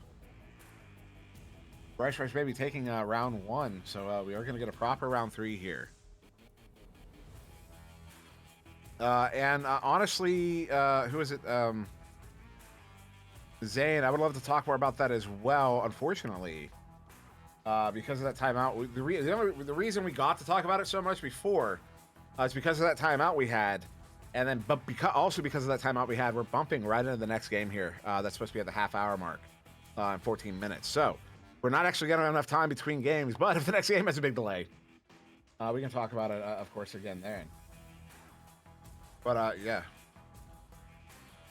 Rice Baby taking round 1, so we are going to get a proper round 3 here. Honestly, who is it? Zane, I would love to talk more about that as well. Unfortunately, because of that timeout, the reason we got to talk about it so much before is because of that timeout we had, and then also because of that timeout we had, we're bumping right into the next game here. That's supposed to be at the half-hour mark, in 14 minutes. So we're not actually getting enough time between games. But if the next game has a big delay, we can talk about it, of course, again then. But yeah.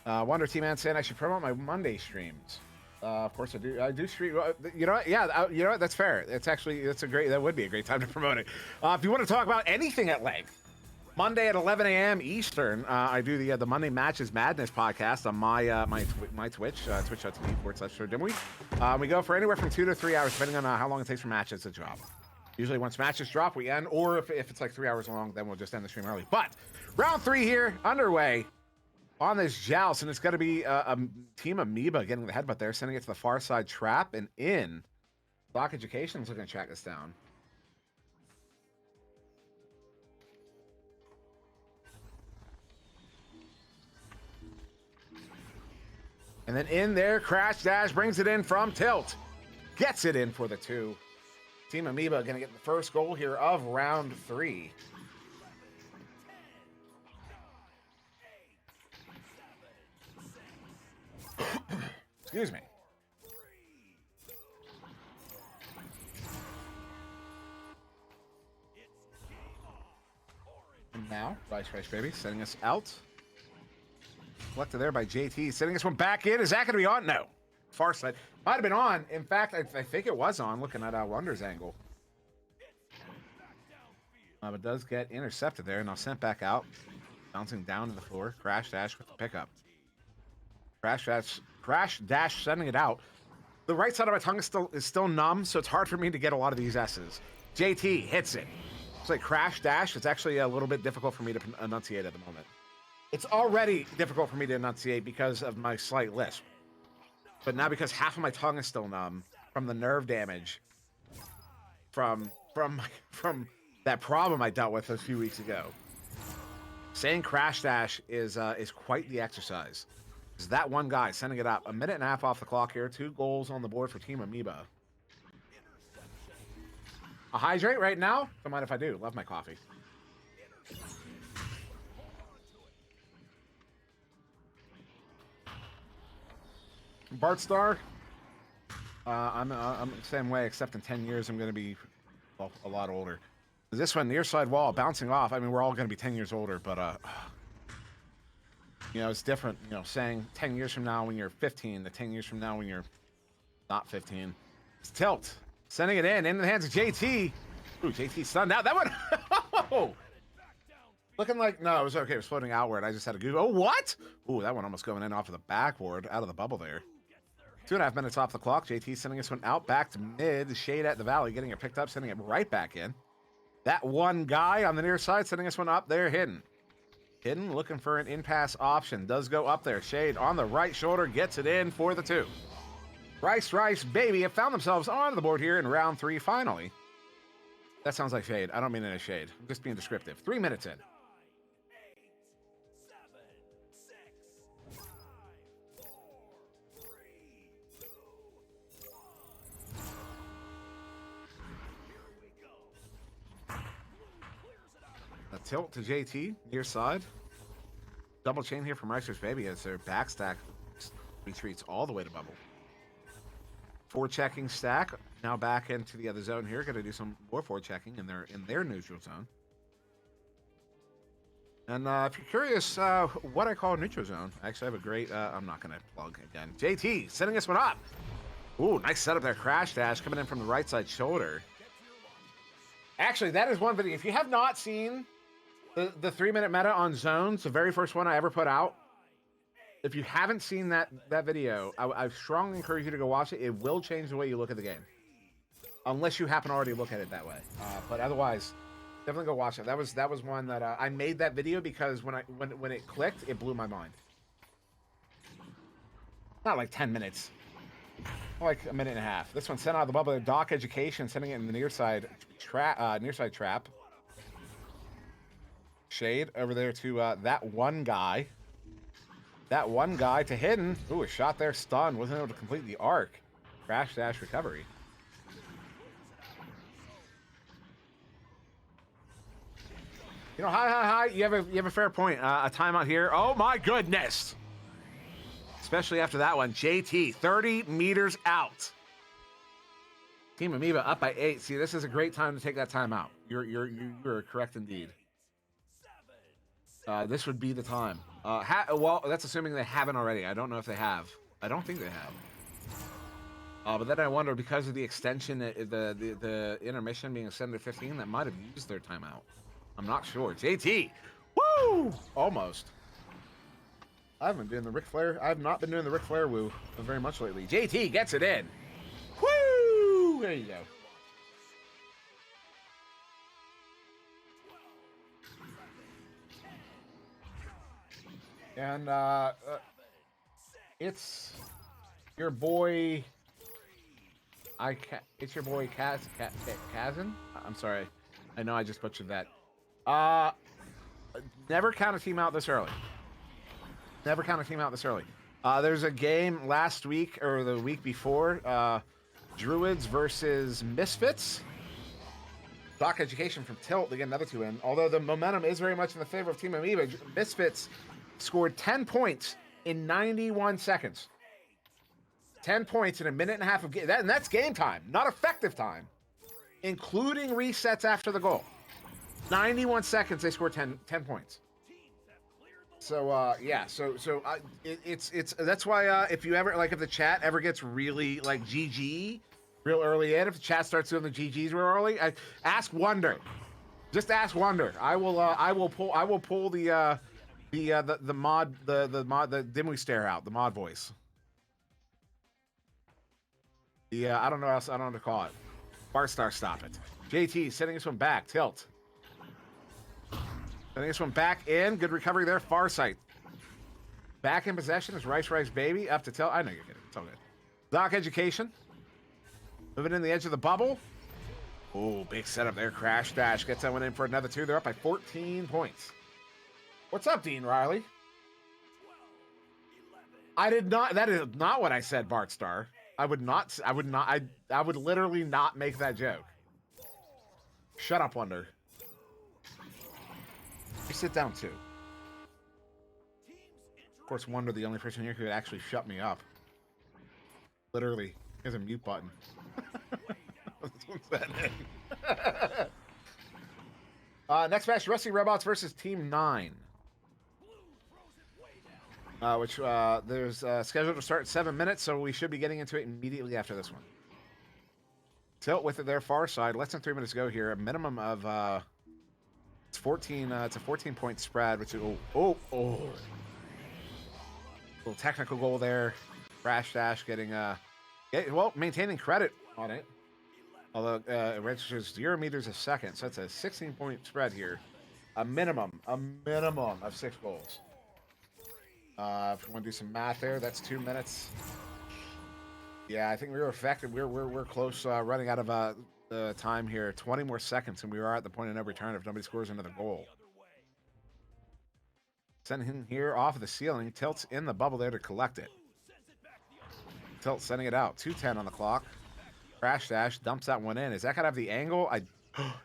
Wonder T-Man saying I should promote my Monday streams. Of course I do. I do stream. You know what? Yeah, you know what? That's fair. That would be a great time to promote it. If you want to talk about anything at length, Monday at 11 a.m. Eastern, I do the Monday Matches Madness podcast on my Twitch, twitch.tv/SirDimwi. We go for anywhere from 2 to 3 hours, depending on how long it takes for matches to drop. Usually once matches drop, we end, or if it's like 3 hours long, then we'll just end the stream early. But round 3 here, underway on this joust, and it's going to be a Team Amoeba getting the headbutt there, sending it to the far side trap and in. Doc Education is looking to track this down. And then in there, Crash Dash brings it in from tilt. Gets it in for the 2. Team Amoeba going to get the first goal here of round 3. Excuse me. And now, Rice Baby sending us out. Collected there by JT, sending this one back in. Is that going to be on? No. Far side. Might have been on. In fact, I think it was on, looking at Wonder's angle. But does get intercepted there, and now sent back out. Bouncing down to the floor. Crash Dash with the pickup. Crash Dash sending it out. The right side of my tongue is still numb, so it's hard for me to get a lot of these S's. JT hits it. It's like Crash Dash. It's actually a little bit difficult for me to enunciate at the moment. It's already difficult for me to enunciate because of my slight lisp. But now because half of my tongue is still numb from the nerve damage from that problem I dealt with a few weeks ago. Saying Crash Dash is quite the exercise. Is that one guy sending it up? A minute and a half off the clock here. 2 goals on the board for Team Amoeba. A hydrate right now? Don't mind if I do. Love my coffee. Bart Star. I'm the same way, except in 10 years I'm going to be a lot older. This one, near side wall, bouncing off. I mean, we're all going to be 10 years older, but You know, it's different, you know, saying 10 years from now when you're 15, the 10 years from now when you're not 15. It's Tilt. Sending it in the hands of JT. Ooh, JT stunned out. That one. Oh, looking like, no, it was okay. It was floating outward. I just had to go. Oh, what? Ooh, that one almost going in off of the backboard, out of the bubble there. 2.5 minutes off the clock. JT sending this one out back to mid. Shade at the valley, getting it picked up, sending it right back in. That one guy on the near side sending this one up there, hidden. Hidden, looking for an in-pass option. Does go up there. Shade on the right shoulder, gets it in for the 2. Rice, baby, have found themselves on the board here in round 3, finally. That sounds like shade. I don't mean it as shade. I'm just being descriptive. 3 minutes in. 8, 7, 6, 5, 4, 3, 2, 1. Here we go. Blue clears it out. A tilt to JT, near side. Double chain here from Ricer's Baby as their backstack retreats all the way to bubble. 4 checking stack. Now back into the other zone here. Going to do some more 4 checking in their neutral zone. And if you're curious what I call neutral zone, I actually have a great, I'm not going to plug again. JT setting this one up. Ooh, nice setup there. Crash dash coming in from the right side shoulder. Actually, that is one video. If you have not seen the 3-minute meta on zones, the very first one I ever put out, if you haven't seen that video, I strongly encourage you to go watch it. It will change the way you look at the game. Unless you happen to already look at it that way. But otherwise, definitely go watch it. That was one that I made that video because when it clicked, it blew my mind. Not like 10 minutes. Like a minute and a half. This one sent out of the bubble. Doc Education sending it in the near side trap. Shade over there to that one guy. That one guy to hidden. Ooh, a shot there, stun. Wasn't able to complete the arc. Crash dash recovery. You know, hi. You have a fair point. A timeout here. Oh my goodness. Especially after that one. JT, 30 meters out. Team Amoeba up by 8. See, this is a great time to take that timeout. You're correct indeed. This would be the time. Well, that's assuming they haven't already. I don't know if they have. I don't think they have. But then I wonder, because of the extension, the intermission being extended to 15, that might have used their timeout. I'm not sure. JT, woo! Almost. I have not been doing the Ric Flair woo very much lately. JT gets it in. Woo! There you go. And it's your boy. It's your boy Kazan. I'm sorry. I know I just butchered that. Never count a team out this early. Never count a team out this early. There's a game last week or the week before. Druids versus Misfits. Doc Education from Tilt to get another 2 in. Although the momentum is very much in the favor of Team Amoeba, Misfits scored 10 points in 91 seconds. 10 points in a minute and a half of game. And that's game time, not effective time, including resets after the goal. 91 seconds, they scored 10 points. So yeah, it's that's why if you ever if the chat ever gets really like GG real early in, if the chat starts doing the GGs real early, ask Wonder. Just ask Wonder. I will pull the Dimwi stare out, the mod voice. I don't know else. I don't know what to call it. Barstar, stop it. JT sending this one back. Tilt. Sending this one back in. Good recovery there. Far sight. Back in possession is Rice Baby. Up to Tilt. I know you're kidding. It's all good. Doc Education. Moving in the edge of the bubble. Oh, big setup there. Crash dash. Gets that one in for another 2. They're up by 14 points. What's up, Dean Riley? I did not. That is not what I said, Bart Star. I would literally not make that joke. Shut up, Wonder. You sit down too. Of course, Wonder, the only person here who could actually shut me up. Literally, there's a mute button. Next match, Rusty Robots versus Team 9. which there's scheduled to start in 7 minutes, so we should be getting into it immediately after this one. Tilt with it there, far side. Less than 3 minutes to go here. A minimum of it's 14. It's a 14-point spread, which is little technical goal there. Crash dash getting maintaining credit on it. Although it registers 0 meters a second, so it's a 16-point spread here. A minimum of 6 goals. If you want to do some math there, that's 2 minutes. Yeah, I think we were affected. We're close, running out of the time here. 20 more seconds, and we are at the point of no return if nobody scores another goal. Sending him here off of the ceiling. Tilt's in the bubble there to collect it. Tilt sending it out. 2:10 on the clock. Crash dash dumps that one in. Is that gonna have the angle?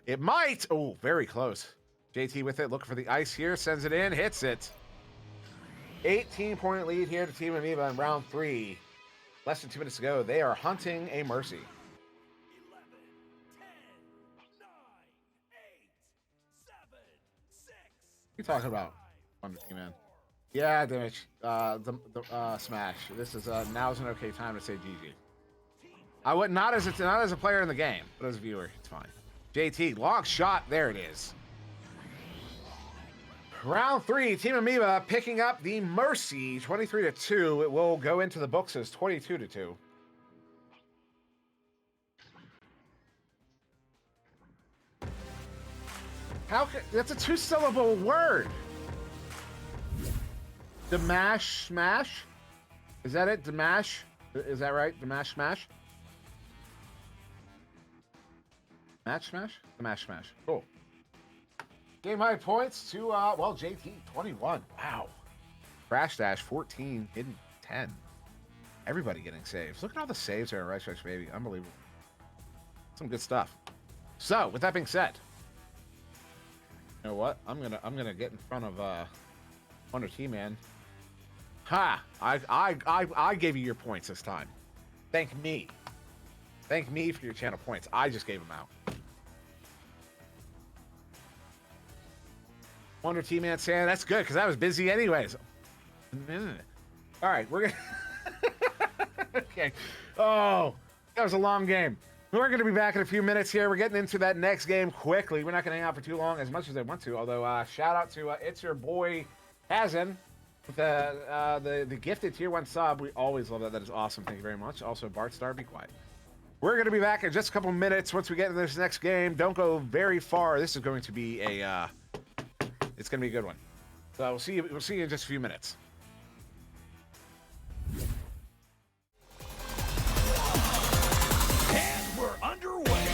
It might. Oh, very close. JT with it, looking for the ice here. Sends it in, hits it. 18-point lead here to Team Amoeba in round 3. Less than 2 minutes to go. They are hunting a mercy. 11, 10, 9, 8, 7, 6. What are you talking about? Wonder Team Man. Yeah, damage. The smash. This is now's an okay time to say GG. I would not as a player in the game, but as a viewer, it's fine. JT, long shot. There it is. Round 3, Team Amoeba picking up the mercy, 23-2. It will go into the books as 22-2. That's a 2-syllable word. Damash smash? Is that it? Damash? Is that right? Damash smash? Match smash? Damash smash. Cool. Game high points to, JT, 21. Wow. Crash dash, 14. Hidden, 10. Everybody getting saves. Look at all the saves there, right, Stretch Baby. Unbelievable. Some good stuff. So, with that being said, you know what? I'm gonna get in front of Wonder T-Man. Ha! I gave you your points this time. Thank me. Thank me for your channel points. I just gave them out. Wonder T-Man saying that's good because I was busy anyways. All right, we're gonna. Okay. Oh, that was a long game. We're going to be back in a few minutes here. We're getting into that next game quickly. We're not going to hang out for too long as much as I want to. Although, shout out to it's your boy Hazen with the gifted tier 1 sub. We always love that. That is awesome. Thank you very much. Also, Bart Star, be quiet. We're going to be back in just a couple minutes once we get into this next game. Don't go very far. This is going to be a. It's going to be a good one. So we'll see you. We'll see you in just a few minutes. And we're underway.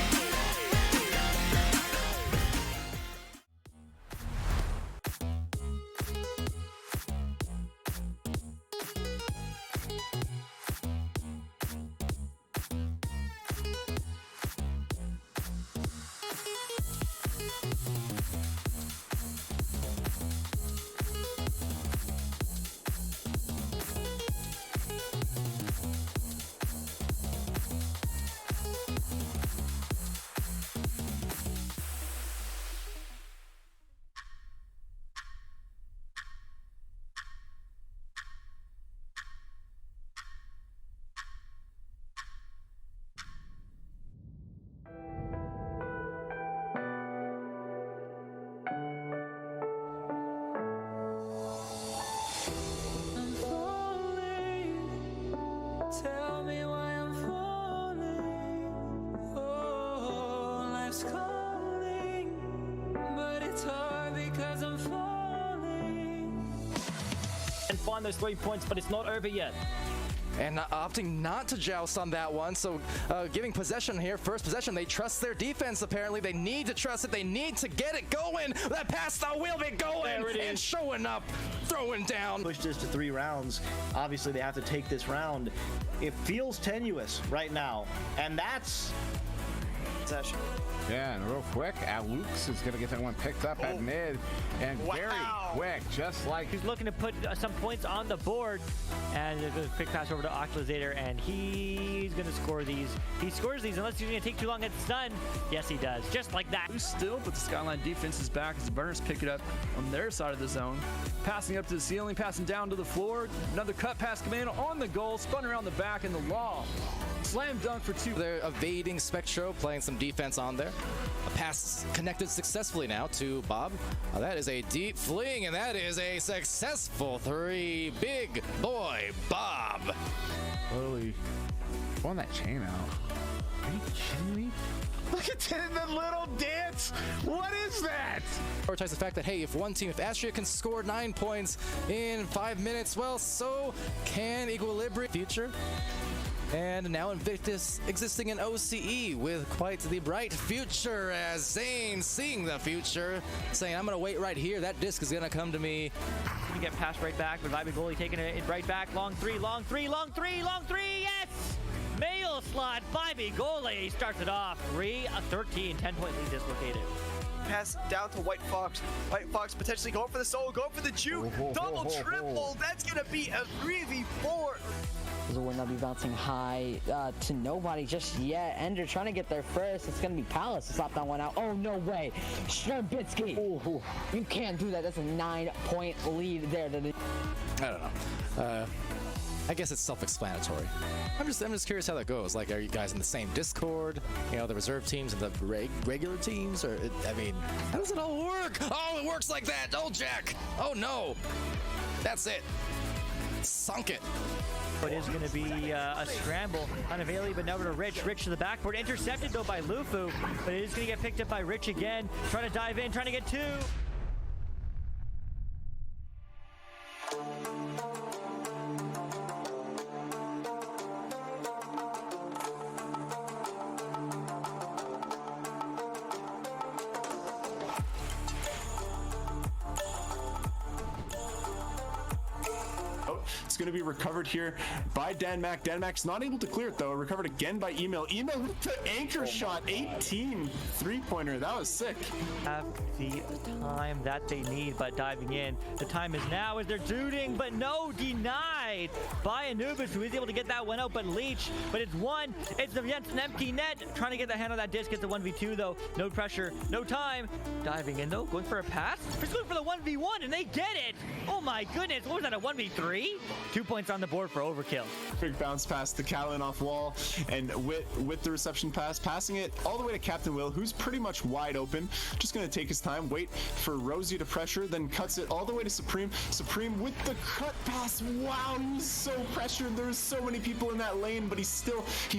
Tell me why I'm falling. Oh, life's calling, but it's hard because I'm falling. And find those 3 points, but it's not over yet. And opting not to joust on that one, so giving possession here, first possession. They trust their defense, apparently. They need to trust it. They need to get it going. That pass though will be going and showing up, throwing down. Push this to 3 rounds. Obviously, they have to take this round. It feels tenuous right now, and that's possession. Yeah, and real quick, Alux is going to get that one picked up at mid, and very quick, just like... He's looking to put some points on the board, and there's a quick pass over to Octualizator, and he he's going to score these. He scores these unless he's going to take too long at stun. Yes, he does. Just like that. Loose still, but the Skyline defense is back as the Burners pick it up on their side of the zone. Passing up to the ceiling, passing down to the floor. Another cut pass command on the goal, spun around the back in the wall. Slam dunk for 2. They're evading Spectro, playing some defense on there. A pass connected successfully now to Bob. That is a deep fling, and that is a successful 3. Big boy Bob. Totally pulling that chain out. Are you kidding me? Look at the little dance. What is that? Prioritize the fact that, hey, if Astria can score 9 points in 5 minutes, well, so can Equilibrium. Future. And now Invictus existing in OCE with quite the bright future, as Zane seeing the future, saying, I'm going to wait right here. That disc is going to come to me. We get passed right back with Vibe goalie taking it right back. Long three, long three, long three, long three. Yes! Mail slot, Vibe goalie starts it off. 3-13, 10-point lead dislocated. Pass down to White Fox. White Fox potentially going for the solo, going for the juke. Double, triple. That's going to be a 3v4. So we're not be bouncing high to nobody just yet. Ender trying to get there first. It's going to be Palace to stop that one out. Oh, no way. Sherbitsky. Ooh, you can't do that. That's a 9-point lead there. I don't know. I guess it's self-explanatory. I'm just curious how that goes. Like, are you guys in the same Discord? You know, the reserve teams and the regular teams? Or, I mean, how does it all work? Oh, it works like that. Oh, Jack. Oh, no. That's it. Sunk it. It is going to be a scramble on Availi, but now to Rich. Rich to the backboard. Intercepted, though, by Lufu. But it is going to get picked up by Rich again. Trying to dive in, trying to get 2. It's going to be recovered here by Danmac. Danmac's not able to clear it, though. Recovered again by Email. Email with the anchor shot. 18 3-pointer. That was sick. Have the time that they need, but diving in. The time is now as they're shooting, but no, denied by Anubis, who is able to get that one out, but Leech. But it's one. It's against an empty net. Trying to get the hand on that disc. Gets a 1v2, though. No pressure. No time. Diving in, though. Going for a pass. He's going for the 1v1, and they get it. Oh, my goodness. What was that, a 1v3? 2 points on the board for overkill. Big bounce pass to Callan off wall, and with the reception pass, passing it all the way to Captain Will, who's pretty much wide open. Just going to take his time, wait for Rosie to pressure, then cuts it all the way to Supreme. Supreme with the cut pass. Wow, he was so pressured. There's so many people in that lane, but he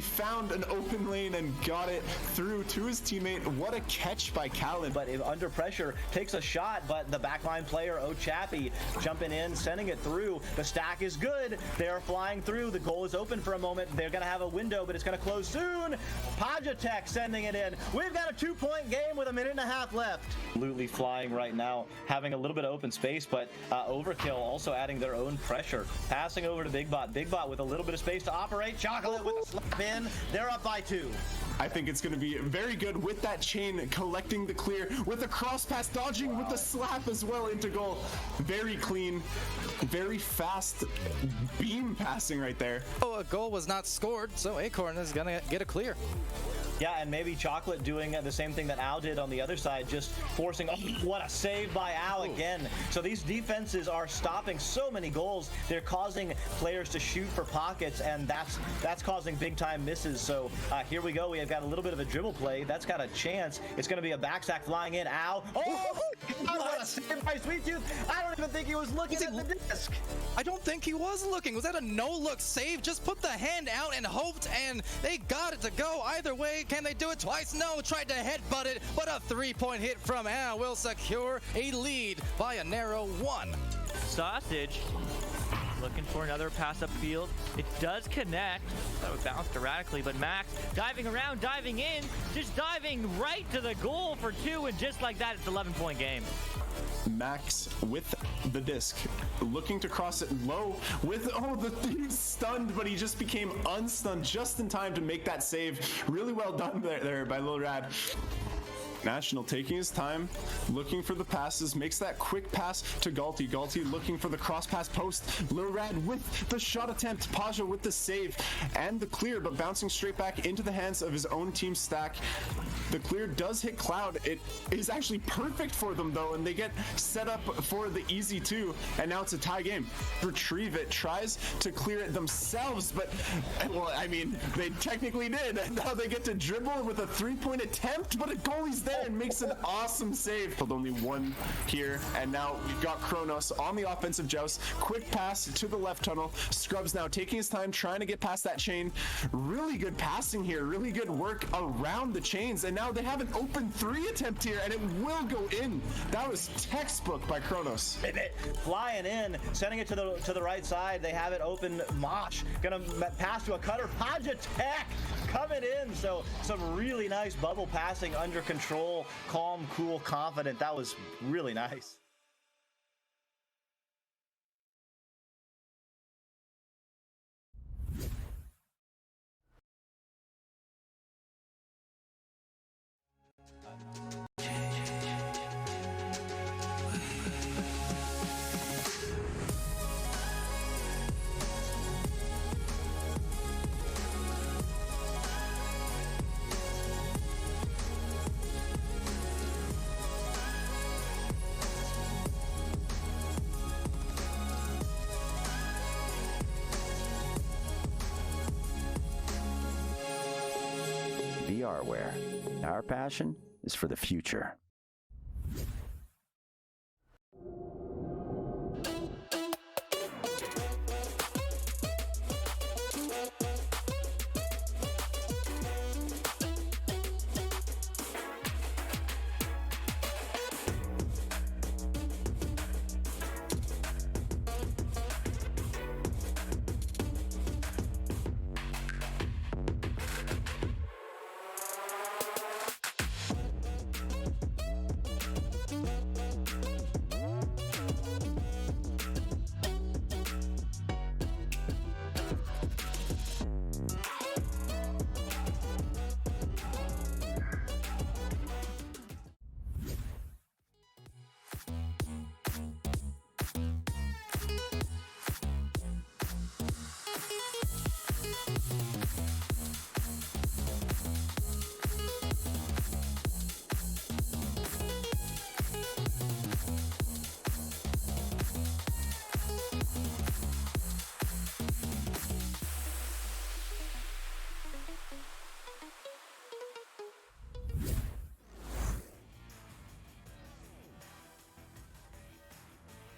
found an open lane and got it through to his teammate. What a catch by Callan. But if under pressure, takes a shot, but the backline player, O'Chappie, jumping in, sending it through. The stack is good. They're flying through. The goal is open for a moment. They're going to have a window, but it's going to close soon. Pajatek sending it in. We've got a 2-point game with a 1.5 minutes left. Absolutely flying right now, having a little bit of open space, but Overkill also adding their own pressure. Passing over to Big Bot. Big Bot with a little bit of space to operate. Chocolate with a slap in. They're up by 2. I think it's going to be very good with that chain, collecting the clear, with a cross pass, dodging with the slap as well into goal. Very clean, very fast beam passing right there. Oh, a goal was not scored, so Acorn is going to get a clear. Yeah, and maybe Chocolate doing the same thing that Al did on the other side, just forcing, oh, what a save by Al again. So these defenses are stopping so many goals. They're causing players to shoot for pockets, and that's causing big time misses. So here we go. We have got a little bit of a dribble play. That's got a chance. It's going to be a backstack flying in. Al. Oh, what a save by Sweet Tooth. I don't even think he was looking at the disc. I don't think he was looking. Was that a no-look save? Just put the hand out and hoped, and they got it to go either way. Can they do it twice? No, tried to headbutt it, but a 3-point hit from Al will secure a lead by a narrow 1. Sausage looking for another pass upfield. It does connect. That was bounced erratically, but Max diving around, diving in, just diving right to the goal for 2, and just like that, it's an 11-point game. Max with the disc, looking to cross it low with, the thing's stunned, but he just became unstunned just in time to make that save. Really well done there by Lil Rad. National taking his time, looking for the passes, makes that quick pass to Galti. Galti looking for the cross pass post. Lil Rad with the shot attempt. Paja with the save and the clear, but bouncing straight back into the hands of his own team stack. The clear does hit Cloud. It is actually perfect for them though, and they get set up for the easy 2, and now it's a tie game. Retrieve it, tries to clear it themselves, but well, I mean, they technically did, and now they get to dribble with a 3-point attempt, but a goalie's there and makes an awesome save. But only one here, and now we've got Kronos on the offensive joust. Quick pass to the left tunnel. Scrubs now taking his time, trying to get past that chain. Really good passing here, really good work around the chains, and now they have an open 3 attempt here, and it will go in. That was textbook by Kronos. Flying in, sending it to the right side. They have it open. Mosh gonna pass to a cutter. Paja Tech coming in. So some really nice bubble passing, under control, calm, cool, confident. That was really nice. VRware. Our passion is for the future.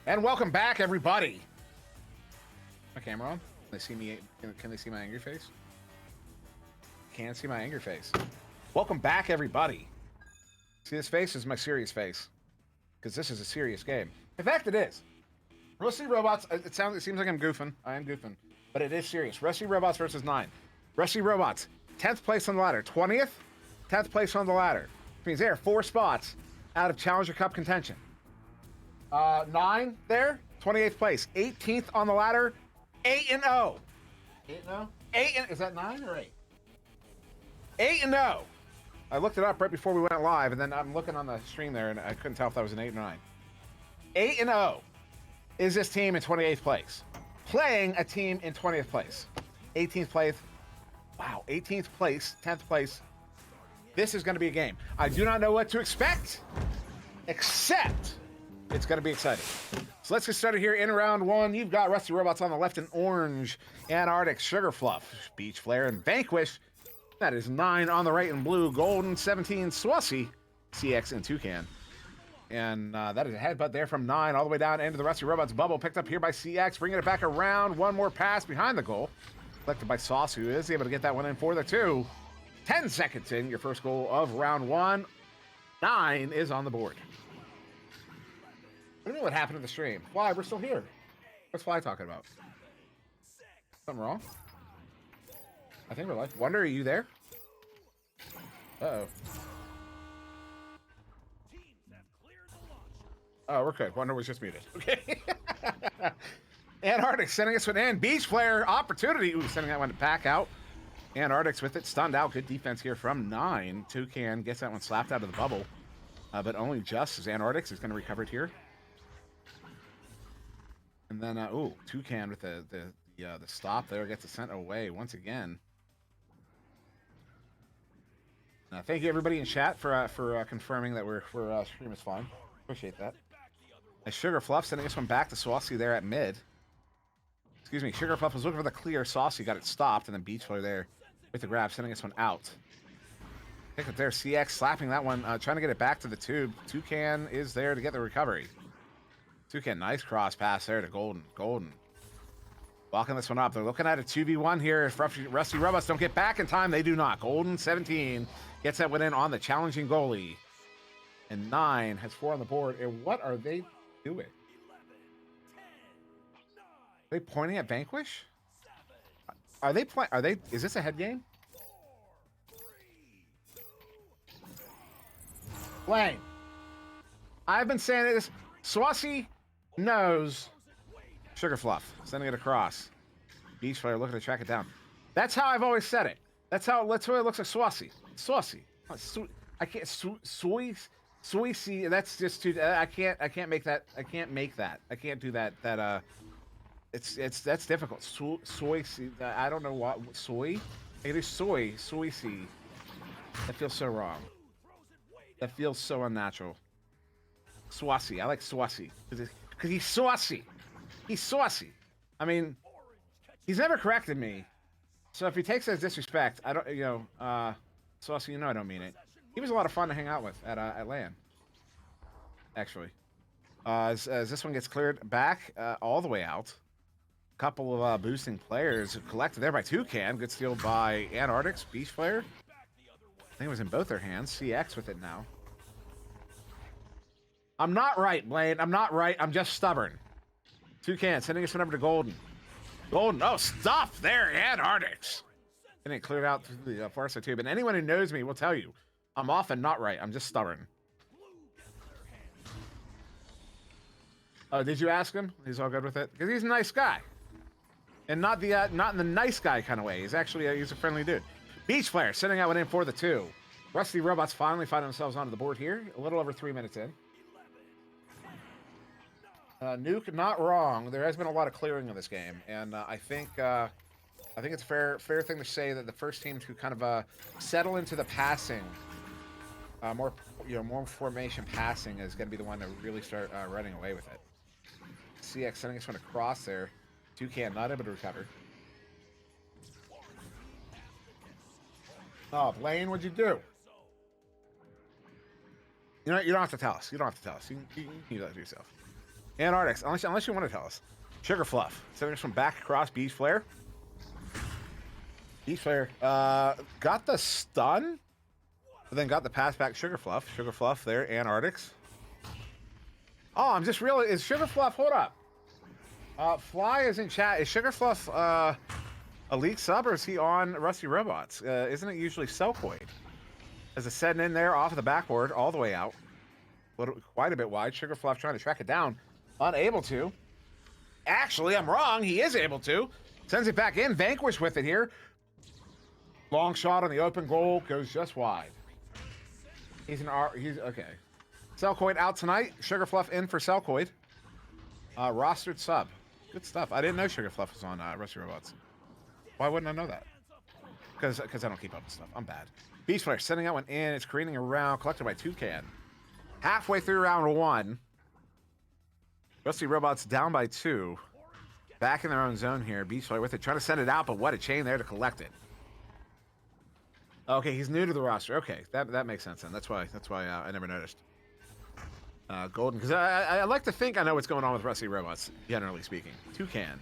And welcome back, everybody. My camera on? Can they see me? Can they see my angry face? Can't see my angry face. Welcome back, everybody. See, this face is my serious face, because this is a serious game. In fact, it is. Rusty Robots. It seems like I'm goofing. I am goofing, but it is serious. Rusty Robots versus 9. Rusty Robots, 10th place on the ladder. 20th, 10th place on the ladder. Which means they're 4 spots out of Challenger Cup contention. 9 there, 28th place. 18th on the ladder, 8-0. 8-0? 8 and is that 9 or 8? 8-0. I looked it up right before we went live, and then I'm looking on the stream there, and I couldn't tell if that was an 8 or 9. 8-0 is this team in 28th place, playing a team in 20th place. 18th place. Wow, 18th place, 10th place. This is going to be a game. I do not know what to expect, except it's going to be exciting. So let's get started here in round 1. You've got Rusty Robots on the left in orange, Antarctic, Sugar Fluff, Beach Flare, and Vanquish. That is 9 on the right in blue, Golden, 17, Swassy, CX, and Toucan. And that is a headbutt there from 9 all the way down into the Rusty Robots bubble, picked up here by CX, bringing it back around. One more pass behind the goal, collected by Sauce, who is able to get that one in for the 2. 10 seconds in, your first goal of round 1. 9 is on the board. I don't know what happened to the stream. Fly, we're still here. What's Fly talking about? Something wrong? I think we're live. Wonder, are you there? Uh-oh. Oh, we're good. Wonder was just muted. Okay. Antarctic sending us one in. Beach Player opportunity. Ooh, sending that one to pack out. Antarctic's with it. Stunned out. Good defense here from 9. Toucan gets that one slapped out of the bubble. but only just as Antarctics is going to recover it here. And then, ooh, Toucan with the stop there gets it sent away once again. Thank you everybody in chat for confirming that we're stream is fine. Appreciate that. And Sugar Fluff sending this one back to Saucy there at mid. Excuse me, Sugar Fluff was looking for the clear. Saucy got it stopped, and then Beach Flare there with the grab, sending this one out. Pick up there, CX slapping that one, trying to get it back to the tube. Toucan is there to get the recovery. Toucan, nice cross pass there to Golden. Golden walking this one up. They're looking at a 2v1 here. If Rusty Robots don't get back in time, they do not. Golden 17 gets that one in on the challenging goalie. And 9 has 4 on the board. And what are they doing? Are they pointing at Vanquish? Are they playing? Are they? Is this a head game? Lane. I've been saying this. Swasey knows. Sugar Fluff sending it across. Beach Flare looking to track it down. That's how I've always said it. That's how it looks like Swasey. Swasey. I can't. Swasey. That's just too. I can't make that. I can't make that. I can't do that. That's difficult. Soy. I don't know what soy. It is soy. Soy. That feels so wrong. That feels so unnatural. Swasey. I like Swasey because he's saucy. He's saucy. I mean, he's never corrected me. So if he takes that as disrespect, I don't. Saucy. I don't mean it. He was a lot of fun to hang out with at LAN. Actually, as this one gets cleared back all the way out. Couple of boosting players collected there by Toucan. Good steal by Antarctics. Beach Flare. I think it was in both their hands. CX with it now. I'm not right, Blaine. I'm not right. I'm just stubborn. Toucan sending us one over to Golden. Golden. Oh, stuff there. Antarctics. And it cleared out through the far side tube. And anyone who knows me will tell you, I'm often not right. I'm just stubborn. Oh, did you ask him? He's all good with it? Because he's a nice guy. And not in the nice guy kind of way. He's actually he's a friendly dude. Beach Flare sending out one in for the 2. Rusty Robots finally find themselves onto the board here. A little over 3 minutes in. Nuke, not wrong. There has been a lot of clearing of this game, and I think it's a fair thing to say that the first team to kind of settle into the passing, more formation passing is going to be the one to really start running away with it. CX sending this one across there. Toucan not able to recover. Oh, Blaine, what'd you do? You don't have to tell us. You don't have to tell us. You can do that to yourself. Antarctics, unless you want to tell us. Sugar Fluff sending us from back across. Beach Flare. Beach Flare got the stun, but then got the pass back. Sugar Fluff. Sugar Fluff there. Antarctics. Oh, I'm just really. Is Sugar Fluff? Hold up. Fly is in chat. Is Sugar Fluff a league sub or is he on Rusty Robots? Isn't it usually Selkoid? As a setting in there off of the backboard all the way out. Quite a bit wide. Sugar Fluff trying to track it down. Unable to. Actually, I'm wrong. He is able to. Sends it back in. Vanquish with it here. Long shot on the open goal. Goes just wide. He's okay. Selkoid out tonight. Sugar Fluff in for Selkoid. Rostered sub. Good stuff. I didn't know Sugar Fluff was on Rusty Robots. Why wouldn't I know that? Because I don't keep up with stuff. I'm bad. Beast Flare sending that one in. It's careening around. Collected by Toucan. Halfway through round 1. Rusty Robots down by 2. Back in their own zone here. Beast Flare with it. Trying to send it out, but what a chain there to collect it. Okay, he's new to the roster. Okay, that makes sense then. That's why I never noticed. Golden, because I like to think I know what's going on with Rusty Robots, generally speaking. Toucan.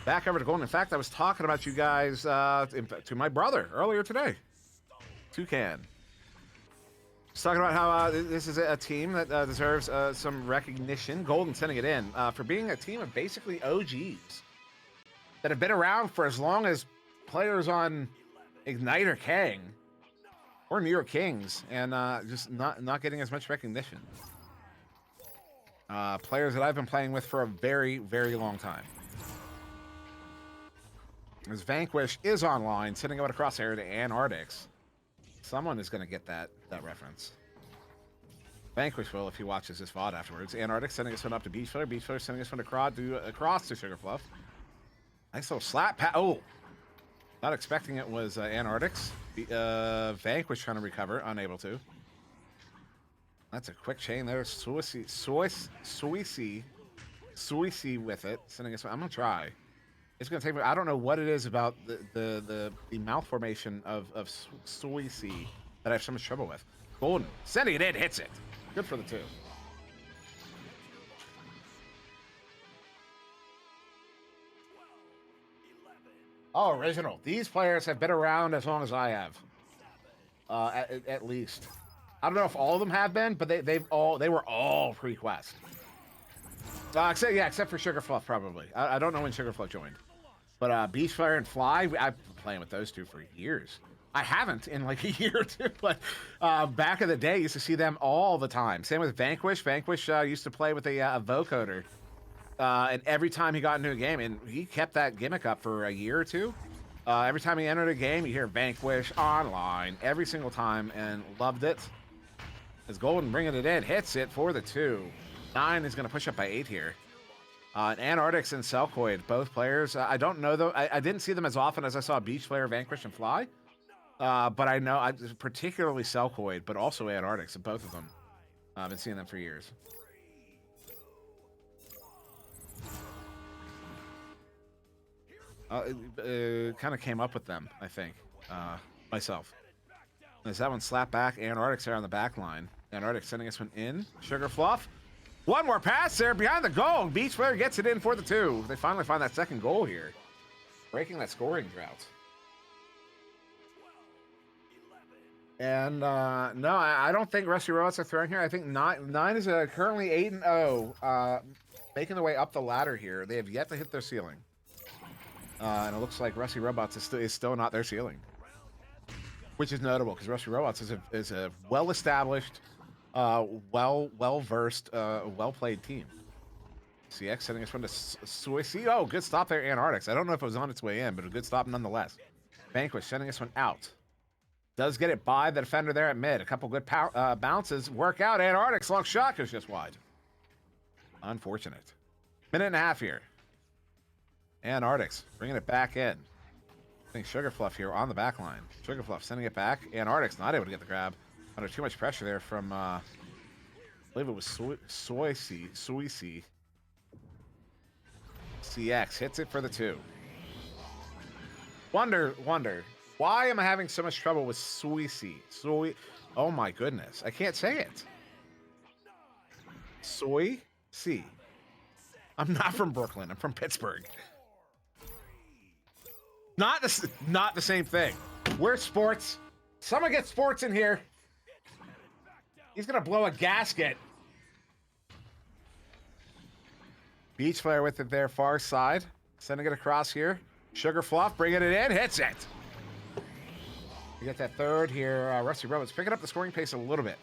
Back over to Golden. In fact, I was talking about you guys to my brother earlier today. Toucan. Just talking about how this is a team that deserves some recognition. Golden sending it in for being a team of basically OGs that have been around for as long as players on Ignite or Kang. Or New York Kings, and just not getting as much recognition. Players that I've been playing with for a very, very long time. As Vanquish is online, sending out across here to Antarctics. Someone is going to get that reference. Vanquish will if he watches this VOD afterwards. Antarctic sending us one up to Beach Flare. Beach Flare sending us one across to Sugar Fluff. Nice little slap. Oh, not expecting it was Antarctic's. Vanquish trying to recover, unable to. That's a quick chain there. Suisi with it. Sending us. I'm gonna try. It's gonna take me. I don't know what it is about the mouth formation of Suisi that I have so much trouble with. Golden sending it in, hits it. Good for the 2. Oh, original. These players have been around as long as I have. At least. I don't know if all of them have been, but they were all pre-quest. Except for Sugar Fluff, probably. I don't know when Sugar Fluff joined. But Beach Flare and Fly, I've been playing with those 2 for years. I haven't in like a year or 2, but back in the day, used to see them all the time. Same with Vanquish. Vanquish used to play with a vocoder. And every time he got into a game, and he kept that gimmick up for a year or 2. Every time he entered a game, you hear Vanquish online every single time, and loved it. As Golden bringing it in, hits it for the 2. 9 is going to push up by 8 here. And Antarctics and Selkoid, both players. I don't know though. I didn't see them as often as I saw Beach Flare, Vanquish, and Fly. But I know, particularly Selkoid, but also Antarctics, both of them. I've been seeing them for years. Kind of came up with them, I think, myself. As that one slapped back, Antarctics there on the back line. Antarctics sending us one in. Sugar Fluff. One more pass there behind the goal. Beach Flare gets it in for the 2. They finally find that second goal here. Breaking that scoring drought. And no, I don't think Rusty Robots are throwing here. I think 9 is currently 8-0, making their way up the ladder here. They have yet to hit their ceiling. And it looks like Rusty Robots is still not their ceiling, which is notable because Rusty Robots is a well-established, well-versed, well-played team. CX sending us one to Suisi. Oh, good stop there, Antarctics. I don't know if it was on its way in, but a good stop nonetheless. Vanquish sending us one out. Does get it by the defender there at mid. A couple good bounces work out. Antarctic's long shot goes just wide. Unfortunate. Minute and a half here. Antarctic's bringing it back in. I think Sugar Fluff here on the back line. Sugar Fluff sending it back. Antarctic's not able to get the grab. Under too much pressure there from, I believe it was Suisi. CX hits it for the 2. Wonder. Why am I having so much trouble with Suisi? Oh my goodness. I can't say it. Suisi. I'm not from Brooklyn. I'm from Pittsburgh. Not the same thing. We're sports. Someone get sports in here. He's gonna blow a gasket. Beach Flare with it there, far side. Sending it across here. Sugar Fluff bringing it in, hits it. We got that third here. Rusty Robots picking up the scoring pace a little bit,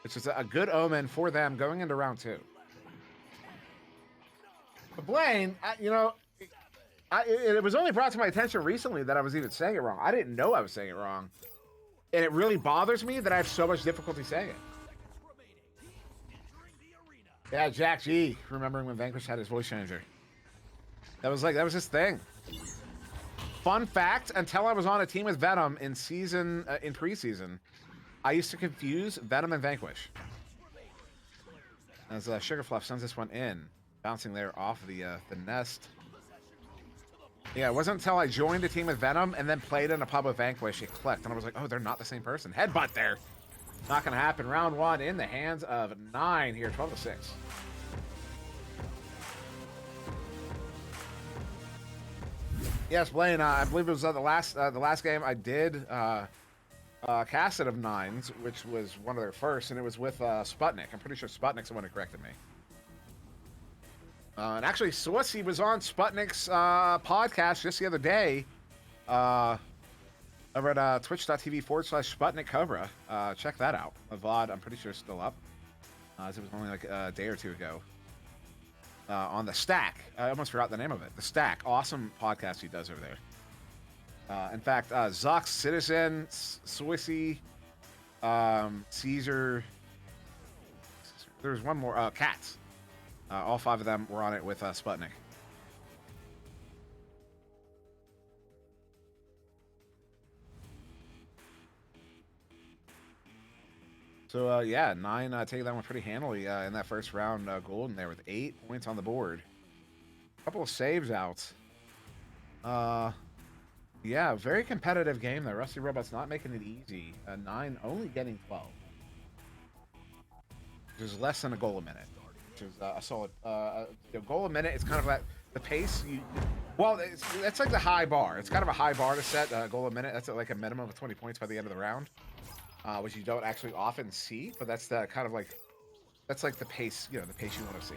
which is a good omen for them going into round 2. But Blaine, it was only brought to my attention recently that I was even saying it wrong. I didn't know I was saying it wrong. And it really bothers me that I have so much difficulty saying it. Yeah, Jack G, remembering when Vanquish had his voice changer. That was his thing. Fun fact, until I was on a team with Venom in preseason, I used to confuse Venom and Vanquish. As Sugar Fluff sends this one in, bouncing there off the nest. Yeah, it wasn't until I joined a team with Venom and then played in a pub with Vanquish, it clicked, and I was like, oh, they're not the same person. Headbutt there. Not going to happen. Round 1 in the hands of 9 here, 12-6. Yes, Blaine, I believe it was the last game I did cast it of 9s, which was one of their first, and it was with Sputnik. I'm pretty sure Sputnik's the one who corrected me. And actually, Suisi was on Sputnik's podcast just the other day over at twitch.tv/Sputnik Cobra. Check that out. The VOD, I'm pretty sure, is still up. As it was only like a day or 2 ago. On The Stack. I almost forgot the name of it. The Stack. Awesome podcast he does over there. In fact, Zux, Citizen, Suisi, Caesar, There's one more. Cats. All 5 of them were on it with Sputnik. So, yeah, 9 taking that one pretty handily in that first round. Golden there with 8 points on the board. A couple of saves out. Yeah, very competitive game there. Rusty Robot's not making it easy. 9 only getting 12. Which is less than a goal a minute. Which is a solid goal a minute. It's kind of like the pace. Well, that's like the high bar. It's kind of a high bar to set goal a minute. That's like a minimum of 20 points by the end of the round. Which you don't actually often see, but that's the kind of like, that's like the pace, the pace you want to see.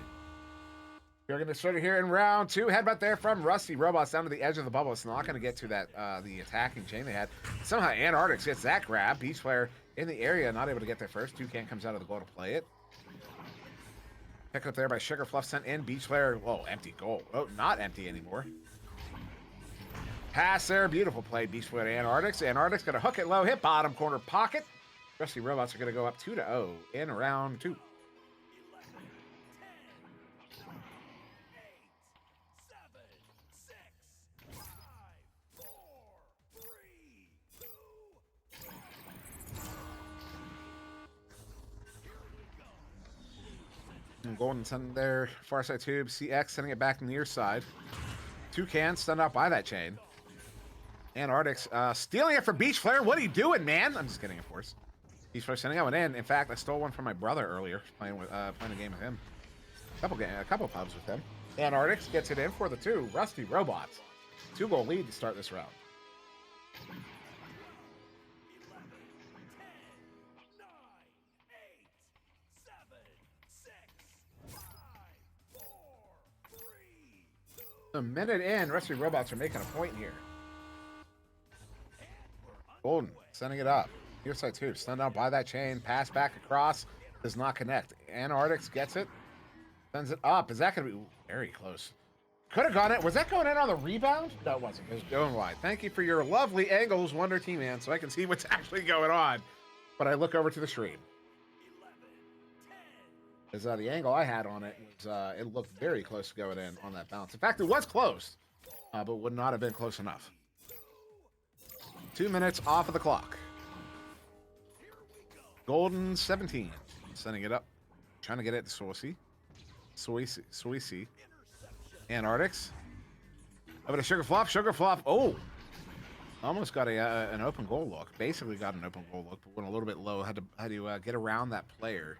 You're going to start it here in round 2. Headbutt there from Rusty Robots down to the edge of the bubble. It's not going to get to that, the attacking chain they had. Somehow Antarctics gets that grab. Beach player in the area, not able to get there first. Toucan comes out of the goal to play it. Picked up there by Sugar Fluff, sent in. Beach player, whoa, empty goal. Oh, not empty anymore. Pass there, beautiful play. Beach player to Antarctics. Antarctics going to hook it low, hit bottom corner pocket. Rusty Robots are going to go up 2-0 in round 2. Golden sending there, far side tube. CX sending it back near side. Toucan stunned out by that chain. Antarctics stealing it from Beach Flare. What are you doing, man? I'm just kidding, of course. Beach Flare sending that one in. In fact, I stole one from my brother earlier, playing a game with him. A couple pubs with him. Antarctics gets it in for the 2. Rusty Robots. 2-goal lead to start this round. A minute in, Rusty Robots are making a point here. Golden sending it up. Near side 2, stunned out by that chain. Pass back across. Does not connect. Antarctics gets it. Sends it up. Is that going to be very close? Could have gone it. Was that going in on the rebound? No, it wasn't. It was going wide. Thank you for your lovely angles, Wonder Team Man, so I can see what's actually going on. But I look over to the stream. Because the angle I had on it was, it looked very close to going in on that bounce. In fact, it was close, but would not have been close enough. 2 minutes off of the clock. Golden 17. Sending it up. Trying to get it to Soisi. Antarctics. Over to Sugar Fluff. Sugar Fluff. Oh! Almost got an open goal look. Basically got an open goal look, but went a little bit low. Had to get around that player.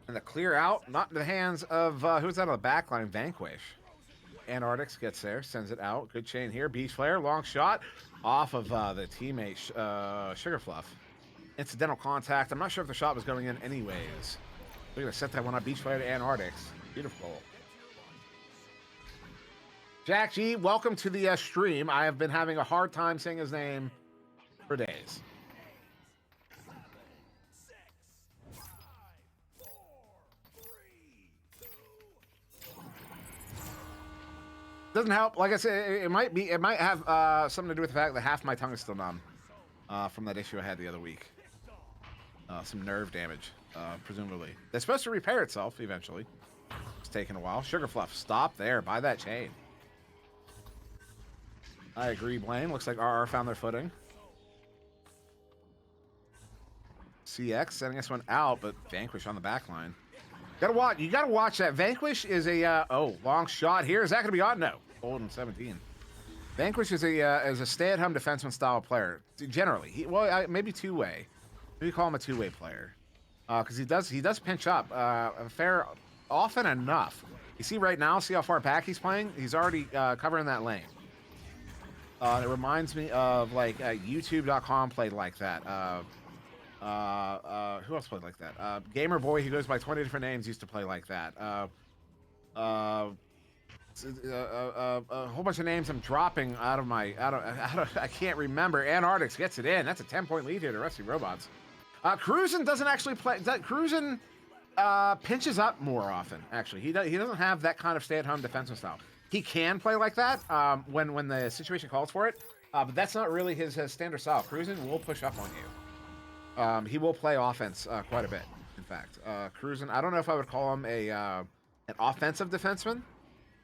And the clear out, not in the hands of, who's out on the back line? Vanquish. Antarctics gets there, sends it out. Good chain here. Beach Flare, long shot off of the teammate, Sugar Fluff. Incidental contact. I'm not sure if the shot was going in anyways. We're going to set that one up. Beach Flare to Antarctics. Beautiful. Jack G, welcome to the stream. I have been having a hard time saying his name for days. Doesn't help. Like I said, it might have something to do with the fact that half my tongue is still numb from that issue I had the other week. Some nerve damage, presumably. It's supposed to repair itself eventually. It's taking a while. Sugar Fluff, stop there by that chain. I agree, Blaine. Looks like RR found their footing. CX sending this one out, but Vanquish on the back line. You gotta watch that. Vanquish is a long shot here. Is that gonna be on? No. Golden 17. Vanquish is a stay-at-home defenseman style player. Generally, maybe two-way. Maybe call him a two-way player, because he does pinch up often enough. You see right now, see how far back he's playing? He's already covering that lane. It reminds me of like YouTube.com played like that. Who else played like that? Gamer Boy, who goes by 20 different names, used to play like that. A whole bunch of names I'm dropping out of I can't remember. Antarctics gets it in. That's a 10-point lead here to Rusty Robots. Cruisin doesn't actually play. Cruisin pinches up more often. Actually, he doesn't have that kind of stay-at-home defensive style. He can play like that when the situation calls for it, but that's not really his standard style. Cruisin will push up on you. He will play offense quite a bit, in fact. Cruising. I don't know if I would call him a an offensive defenseman,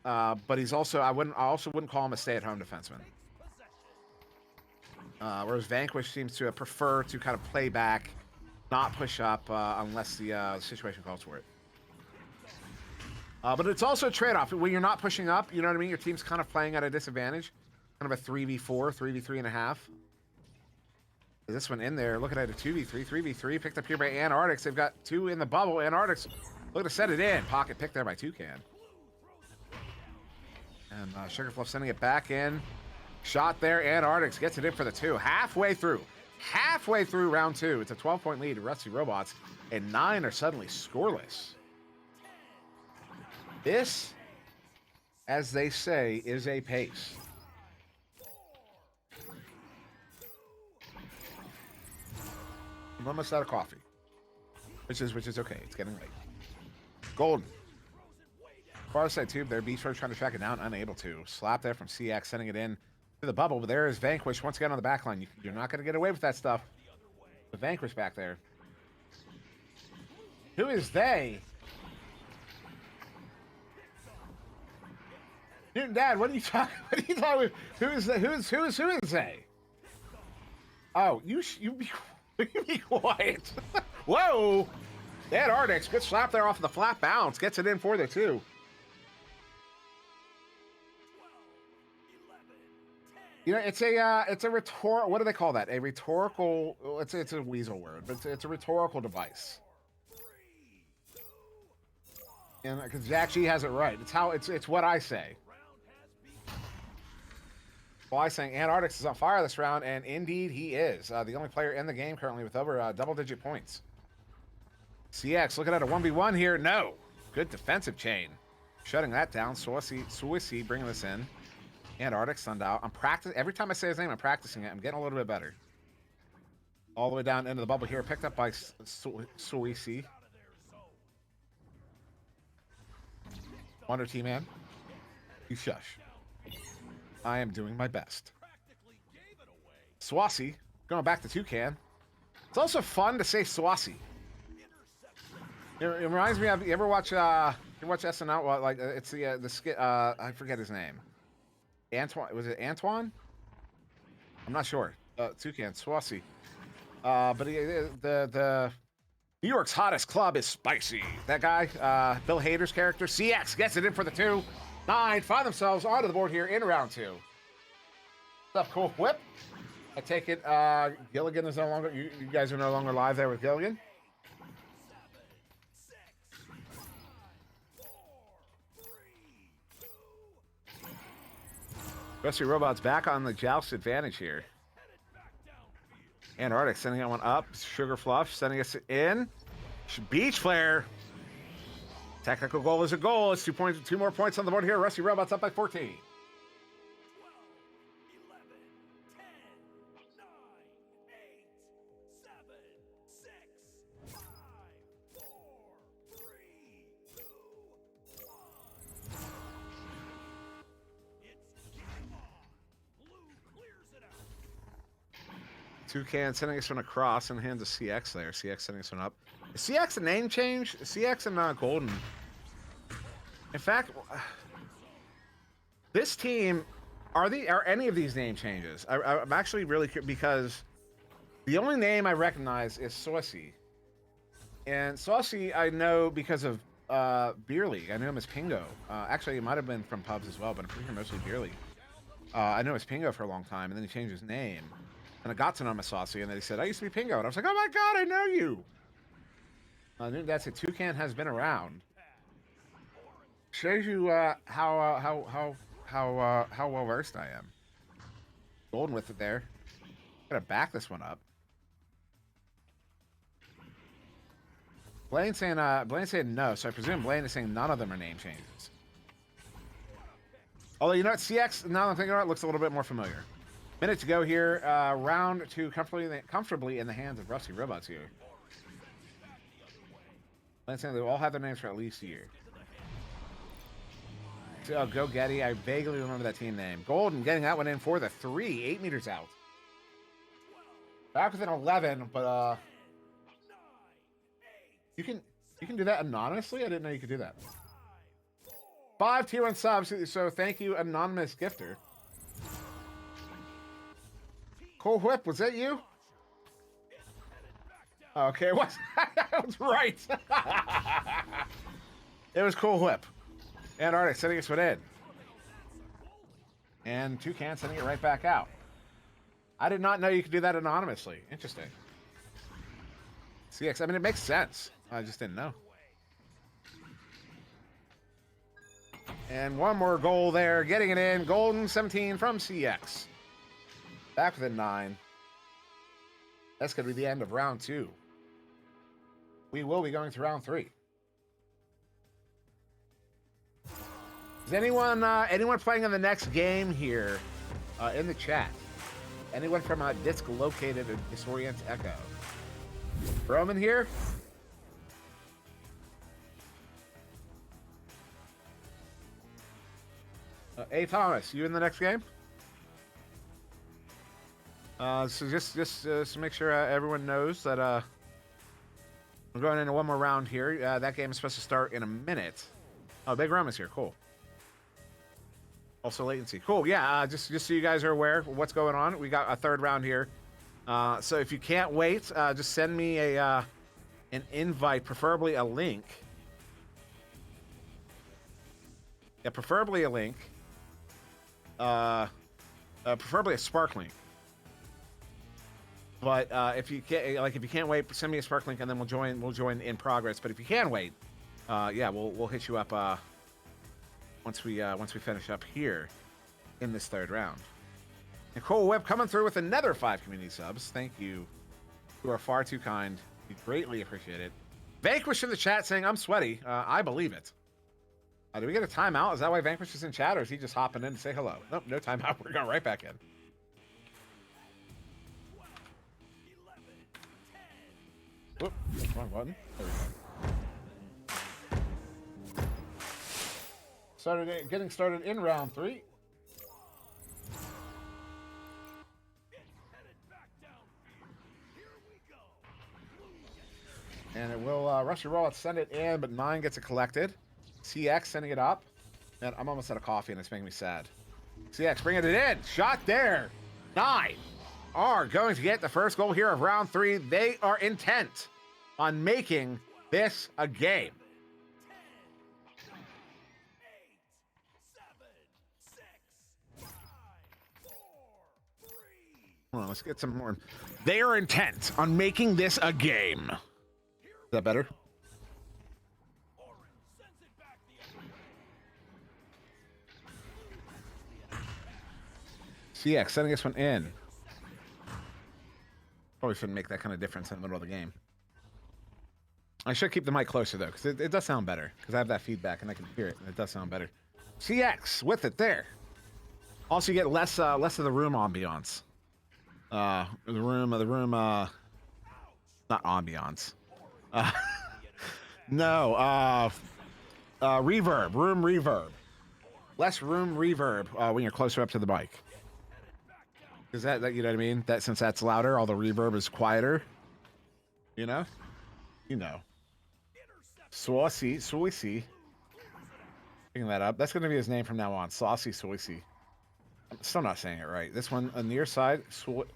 but he's also I also wouldn't call him a stay-at-home defenseman. Whereas Vanquish seems to prefer to kind of play back, not push up unless the situation calls for it. But it's also a trade-off. When you're not pushing up, you know what I mean? Your team's kind of playing at a disadvantage. Kind of a 3v4, 3v3.5. This one in there, looking at a 2v3, 3v3, picked up here by Antarctics. They've got 2 in the bubble. Antarctics looking to set it in. Pocket picked there by Toucan. And Sugarfluff sending it back in. Shot there. Antarctics gets it in for the 2. Halfway through round 2. It's a 12-point lead to Rusty Robots, and 9 are suddenly scoreless. This, as they say, is a pace. I'm almost out of coffee, which is okay. It's getting late. Golden. Far side tube there. Beach Road trying to track it down, unable to. Slap there from CX, sending it in to the bubble. But there is Vanquish once again on the back line. You're not going to get away with that stuff. The Vanquish back there. Who is they? Newton Dad, what are you talking? What are you talking? Who is they? Oh, you be quiet. Whoa! Antarctics, good slap there off of the flat bounce. Gets it in for the 2. You know, it's a rhetorical. What do they call that? A rhetorical. It's a weasel word, but it's a rhetorical device. And because Jack G has it right. It's what I say. Well, I saying Antarctics is on fire this round, and indeed he is. The only player in the game currently with over double-digit points. CX looking at a 1v1 here. No. Good defensive chain. Shutting that down. Swissy bringing this in. Antarctic Sundial. I'm practicing. Every time I say his name, I'm practicing it. I'm getting a little bit better. All the way down into the bubble here. Picked up by Swissy. Wonder T-Man. You shush. I am doing my best. Swassi, going back to Toucan. It's also fun to say Swassi. It reminds me of, you ever watch SNL? Well, like it's the skit. I forget his name. Antoine, was it Antoine? I'm not sure. Toucan, Swassi. But the New York's hottest club is spicy. That guy, Bill Hader's character, CX gets it in for the 2. 9 find themselves onto the board here in round 2. Stuff cool whip. I take it Gilligan is no longer. You guys are no longer live there with Gilligan. Rusty Robots back on the joust advantage here. Antarctic sending that one up. Sugar Fluff sending us in. Beach Flare. Technical goal is a goal. It's 2 points. 2 more points on the board here. Rusty Robots up by 14. 2 cans sending us one across and hands a CX there. CX sending us one up. Is CX a name change? CX and Golden. In fact, this team, are any of these name changes? I'm actually really curious because the only name I recognize is Saucy. And Saucy I know because of Beer League. I knew him as Pingo. Actually, it might have been from pubs as well, but I'm pretty sure mostly Beer League. I know him as Pingo for a long time, and then he changed his name. And I got to know him as Saucy, and then he said, I used to be Pingo. And I was like, oh my God, I know you. That's it. Toucan has been around. Shows you how well versed I am. Golden with it there. Gotta back this one up. Blaine saying no, so I presume Blaine is saying none of them are name changes. Although, you know what, CX, now that I'm thinking about it, looks a little bit more familiar. Minute to go here. Round 2 comfortably in the hands of Rusty Robots here. Blaine saying they all have their names for at least a year. So, go Getty. I vaguely remember that team name. Golden getting that one in for the 3. 8 meters out. Back within 11, but You can do that anonymously? I didn't know you could do that. 5 tier 1 subs, so thank you, anonymous gifter. Cool Whip, was that you? Okay, it was. That was right. It was Cool Whip. Antarctic sending us one in. And Toucan sending it right back out. I did not know you could do that anonymously. Interesting. CX, I mean, it makes sense. I just didn't know. And one more goal there, getting it in. Golden 17 from CX. Back within 9. That's going to be the end of round 2. We will be going to round 3. Is anyone playing in the next game here in the chat? Anyone from Disc Located or Disorient Echo? Roman here? Hey Thomas, you in the next game? So just to make sure everyone knows that we're going into one more round here. That game is supposed to start in a minute. Oh, Big Rum is here. Cool. Also latency. Cool. Yeah. Just so you guys are aware of what's going on. We got a third round here. So if you can't wait, just send me an invite, preferably a link. Yeah, preferably a link. Preferably a Spark link. But if you can't wait, send me a Spark link and then we'll join in progress. But if you can wait, yeah, we'll hit you up once we finish up here in this third round. Nicole Webb coming through with another 5 community subs. Thank you. You are far too kind. We greatly appreciate it. Vanquish in the chat saying I'm sweaty. I believe it. Do we get a timeout? Is that why Vanquish is in chat, or is he just hopping in to say hello? Nope, no timeout. We're going right back in. Whoop, wrong button. There we go. Getting started in round 3. And it will Rushy Roll it, send it in, but 9 gets it collected. CX sending it up. And I'm almost out of coffee and it's making me sad. CX bringing it in. Shot there. 9 are going to get the first goal here of round 3. They are intent on making this a game. Hold on, let's get some more. They are intent on making this a game. Is that better? CX sending this one in. Probably shouldn't make that kind of difference in the middle of the game. I should keep the mic closer though, because it does sound better. Because I have that feedback and I can hear it, and it does sound better. CX with it there. Also, you get less of the room ambiance. The room, not ambiance. No, reverb, room reverb. Less room reverb when you're closer up to the mic. Is that you know what I mean? That since that's louder, all the reverb is quieter. You know? You know. Saucy. Picking that up. That's going to be his name from now on. Saucy. I'm still not saying it right. This one on the near side.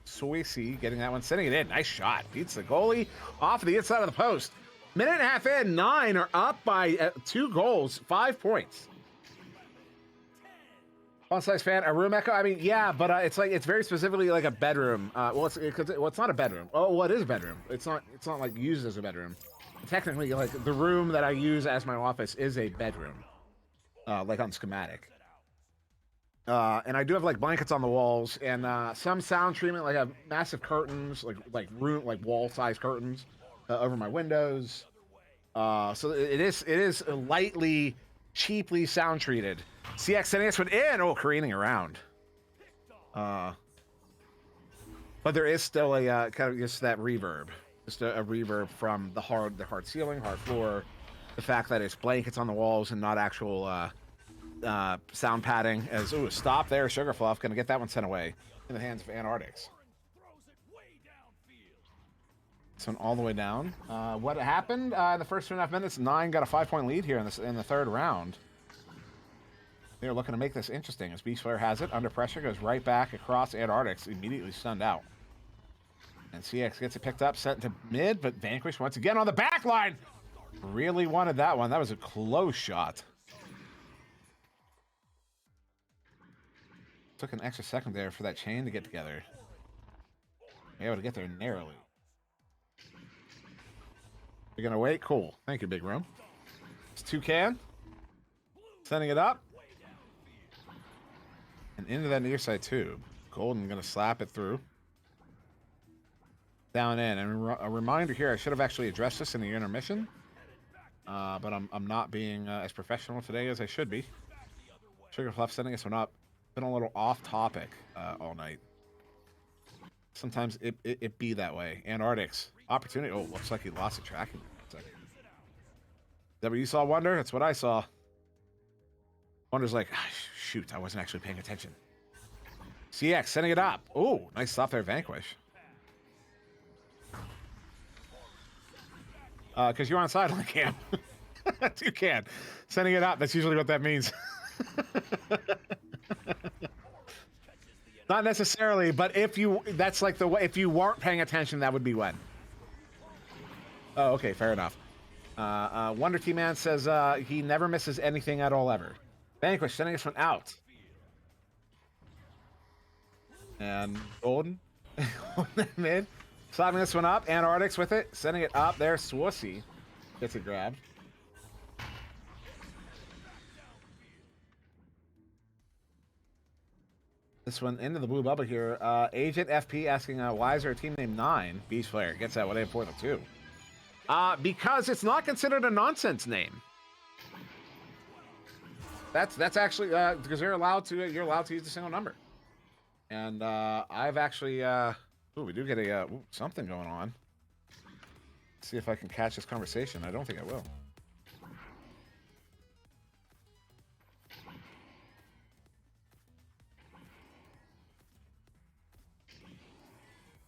Saucy. Getting that one. Sending it in. Nice shot. Beats the goalie off of the inside of the post. Minute and a half in. 9 are up by 2 goals. 5 points. Fun size fan, a room echo. I mean, yeah, but it's very specifically like a bedroom. Well, it's not a bedroom. Oh, well, it is a bedroom. It's not like used as a bedroom. Technically, like the room that I use as my office is a bedroom, like on schematic. And I do have like blankets on the walls and some sound treatment. Like I have massive curtains, like wall size curtains over my windows. So it is lightly, cheaply sound treated. CX sending this one in. Oh, careening around. But there is still a kind of just that reverb, just a reverb from the hard ceiling, hard floor, the fact that it's blankets on the walls and not actual sound padding. As stop there, Sugarfluff gonna get that one sent away in the hands of Antarctics. This one all the way down. What happened in the first 2.5 minutes? 9 got a 5-point lead here in the third round. They're looking to make this interesting as Beast Slayer has it. Under pressure, goes right back across Antarctics, immediately stunned out. And CX gets it picked up, sent to mid, but Vanquish once again on the back line. Really wanted that one. That was a close shot. Took an extra second there for that chain to get together. Able to get there narrowly. You're gonna wait? Cool. Thank you, Big Room. It's Toucan. Sending it up. And into that near side tube. Golden gonna slap it through. Down in. And a reminder here, I should have actually addressed this in the intermission. But I'm not being as professional today as I should be. Sugarfluff sending this one up. Been a little off topic all night. Sometimes it be that way. Antarctics. Opportunity. Oh, looks like he lost the tracking. Is that what you saw, Wonder? That's what I saw. Wonder's like, ah, shoot, I wasn't actually paying attention. CX sending it up. Oh, nice stop there, Vanquish. Because you're on sideline cam. Toucan sending it up. That's usually what that means. Not necessarily, but that's like the way, if you weren't paying attention, that would be when. Oh, okay, fair enough. Wonder T-Man says he never misses anything at all ever. Vanquish sending us one out. And Golden mid. Slapping this one up. Antarctics with it. Sending it up there. Swussy gets it grabbed. This one into the blue bubble here. Agent FP asking, why is there a team named 9? Beast Flare gets that. What they have for them too. Because it's not considered a nonsense name. That's actually because you're allowed to use a single number. And I've actually we do get a something going on. Let's see if I can catch this conversation. I don't think I will.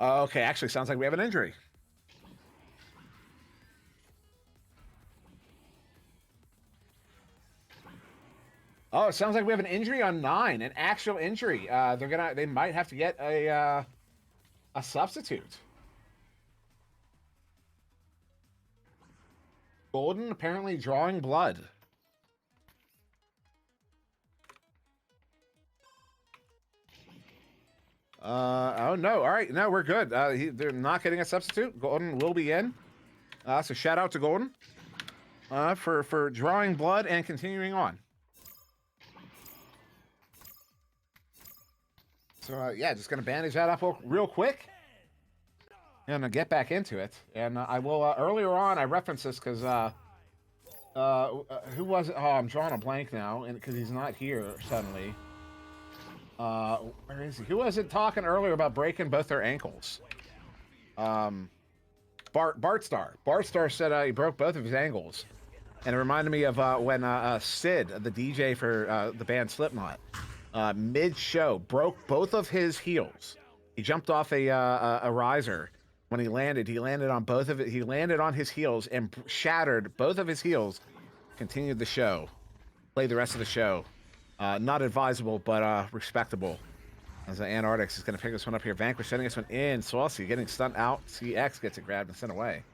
Okay, actually sounds like we have an injury. Oh, it sounds like we have an injury on 9, an actual injury. They might have to get a substitute. Golden apparently drawing blood. Oh no! All right, no, we're good. They're not getting a substitute. Golden will be in. So shout out to Golden for drawing blood and continuing on. So yeah, just gonna bandage that up real quick, and get back into it. And I will. Earlier on, I referenced this because who was it? Oh, I'm drawing a blank now, and because he's not here suddenly. Where is he? Who was it talking earlier about breaking both their ankles? Bartstar. Bartstar said he broke both of his ankles, and it reminded me of when Sid, the DJ for the band Slipknot, mid-show broke both of his heels. He jumped off a riser. When he landed on both of it. He landed on his heels and shattered both of his heels. Continued the show. Played the rest of the show. Not advisable, but respectable. As the Antarctics is going to pick this one up here. Vanquish sending this one in. Saucy getting stunned out. CX gets it grabbed and sent away.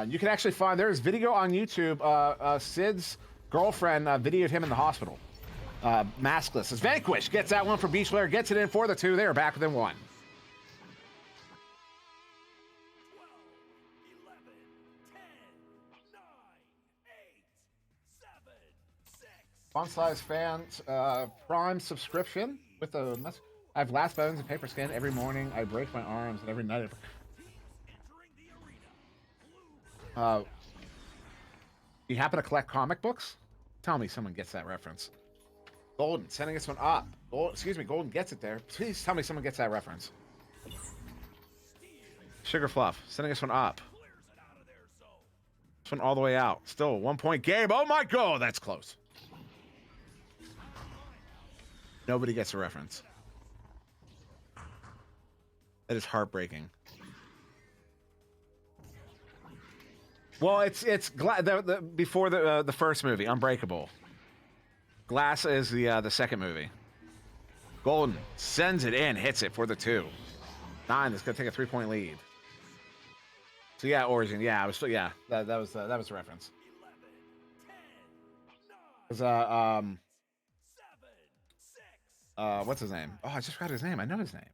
You can actually find, there's video on YouTube. Sid's girlfriend videoed him in the hospital. Maskless as Vanquish gets that one for Beast Slayer. Gets it in for the 2. They are back within 1. Font Size Fans Prime subscription with a message. I have last bones and paper skin every morning. I break my arms and every night. You happen to collect comic books? Tell me someone gets that reference. Golden sending this one up. Golden gets it there. Please tell me someone gets that reference. Sugar Fluff sending this one up. This one all the way out. Still a 1-point game. Oh my god, that's close. Nobody gets a reference. That is heartbreaking. Well, it's before the first movie, Unbreakable. Glass is the second movie. Golden sends it in, hits it for the 2. 9 is gonna take a 3-point lead. So yeah, Origin. Yeah, I was still that was the reference. What's his name? Oh, I just forgot his name. I know his name.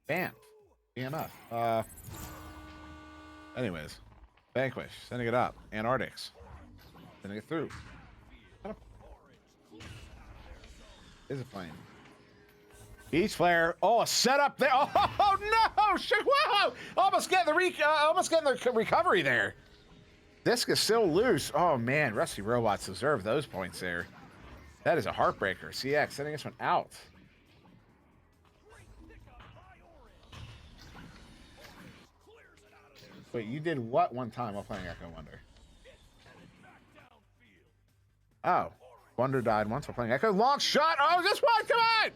Bam. BMF. Anyways, Vanquish sending it up. Antarctics sending it through. Is it playing? Beach flare. Oh, a setup there. Oh no! Whoa! Almost getting the recovery there. Disc is still loose. Oh man, Rusty Robots deserve those points there. That is a heartbreaker. CX sending this one out. Wait, you did what one time while playing Echo Wonder? Oh, Wonder died once while playing Echo. Long shot. Oh, just one. Come on.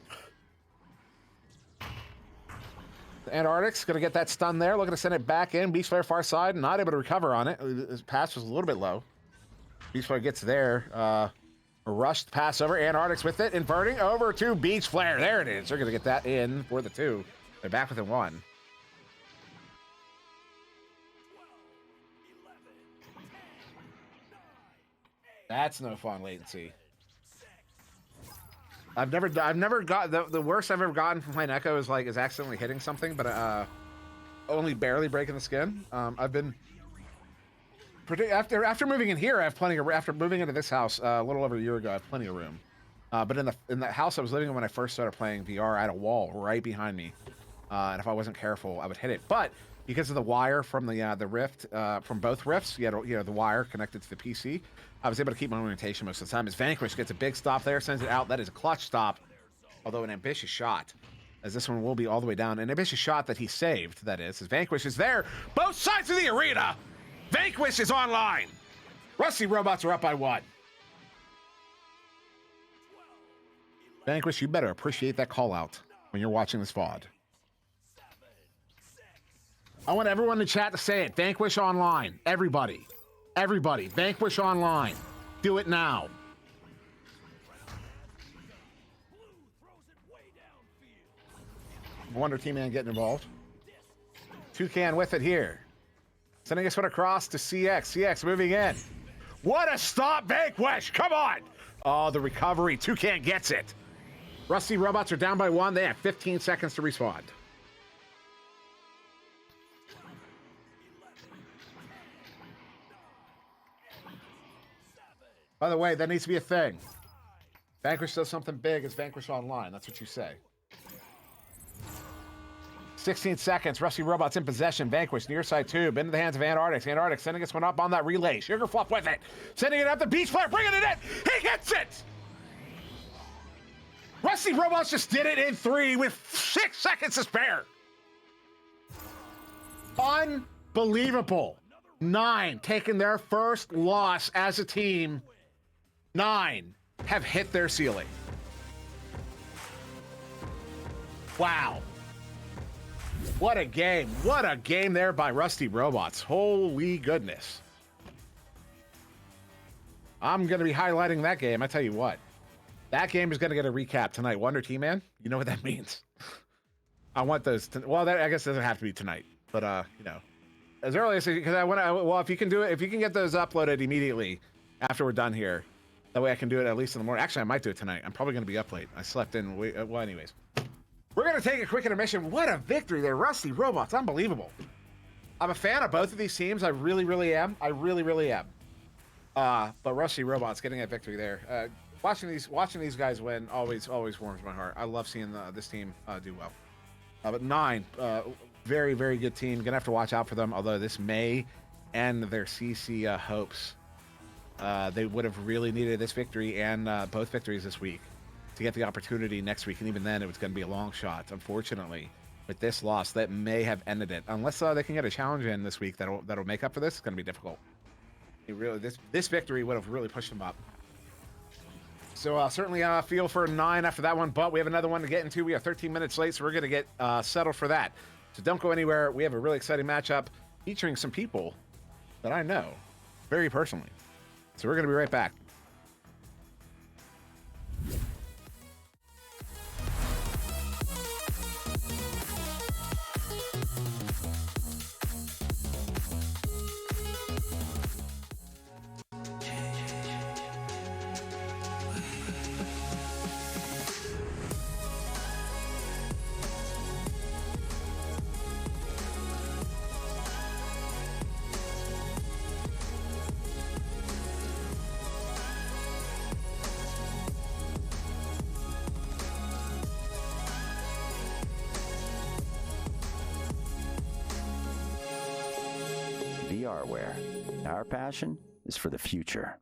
The Antarctic's going to get that stun there. Looking to send it back in. Beast Flare far side. Not able to recover on it. His pass was a little bit low. Beast Flare gets there. A rushed pass over. Antarctic's with it. Inverting over to Beach Flare. There it is. They're going to get that in for the 2. They're back within 1. That's no fun latency. I've never got the worst I've ever gotten from playing Echo is accidentally hitting something, but only barely breaking the skin. I've been after moving in here, I have plenty of after moving into this house a little over a year ago, I have plenty of room. But in the house I was living in when I first started playing VR, I had a wall right behind me, and if I wasn't careful, I would hit it. But because of the wire from the rift, from both rifts, you know the wire connected to the PC, I was able to keep my orientation most of the time. As Vanquish gets a big stop there, sends it out. That is a clutch stop, although an ambitious shot, as this one will be all the way down. An ambitious shot that he saved, that is. As Vanquish is there, both sides of the arena. Vanquish is online. Rusty Robots are up by 1. Vanquish, you better appreciate that call out when you're watching this VOD. I want everyone in chat to say it. Vanquish online. Everybody. Everybody. Vanquish online. Do it now. Wonder Team Man getting involved. Toucan with it here. Sending us one across to CX. CX moving in. What a stop, Vanquish! Come on! Oh, the recovery. Toucan gets it. Rusty Robots are down by 1. They have 15 seconds to respond. By the way, that needs to be a thing. Vanquish does something big. It's Vanquish online. That's what you say. 16 seconds. Rusty Robots in possession. Vanquish near side tube into the hands of Antarctic. Antarctic sending us one up on that relay. Sugarfluff with it. Sending it up the Beach Flare. Bringing it in. He gets it. Rusty Robots just did it in 3 with 6 seconds to spare. Unbelievable. 9 taking their first loss as a team. 9 have hit their ceiling. Wow. What a game. What a game there by Rusty Robots. Holy goodness. I'm going to be highlighting that game. I tell you what. That game is going to get a recap tonight. Wonder Team Man, you know what that means. I want those. Well, that I guess doesn't have to be tonight. But, you know, as early as, because I want to, well, if you can do it, if you can get those uploaded immediately after we're done here, that way I can do it at least in the morning. Actually, I might do it tonight. I'm probably going to be up late. I slept in. Well, anyways. We're going to take a quick intermission. What a victory there. Rusty Robots. Unbelievable. I'm a fan of both of these teams. I really, really am. I really, really am. But Rusty Robots getting a victory there. Watching these guys win always warms my heart. I love seeing this team do well. But 9, very, very good team. Going to have to watch out for them, although this may end their CC hopes. They would have really needed this victory and both victories this week to get the opportunity next week, and even then it was going to be a long shot. Unfortunately, with this loss, that may have ended it. Unless they can get a challenge in this week that'll make up for this, it's going to be difficult. This victory would have really pushed them up. So certainly feel for 9 after that one, but we have another one to get into. We are 13 minutes late, so we're going to get settled for that. So don't go anywhere. We have a really exciting matchup featuring some people that I know very personally. So we're going to be right back. VRware. Our passion is for the future.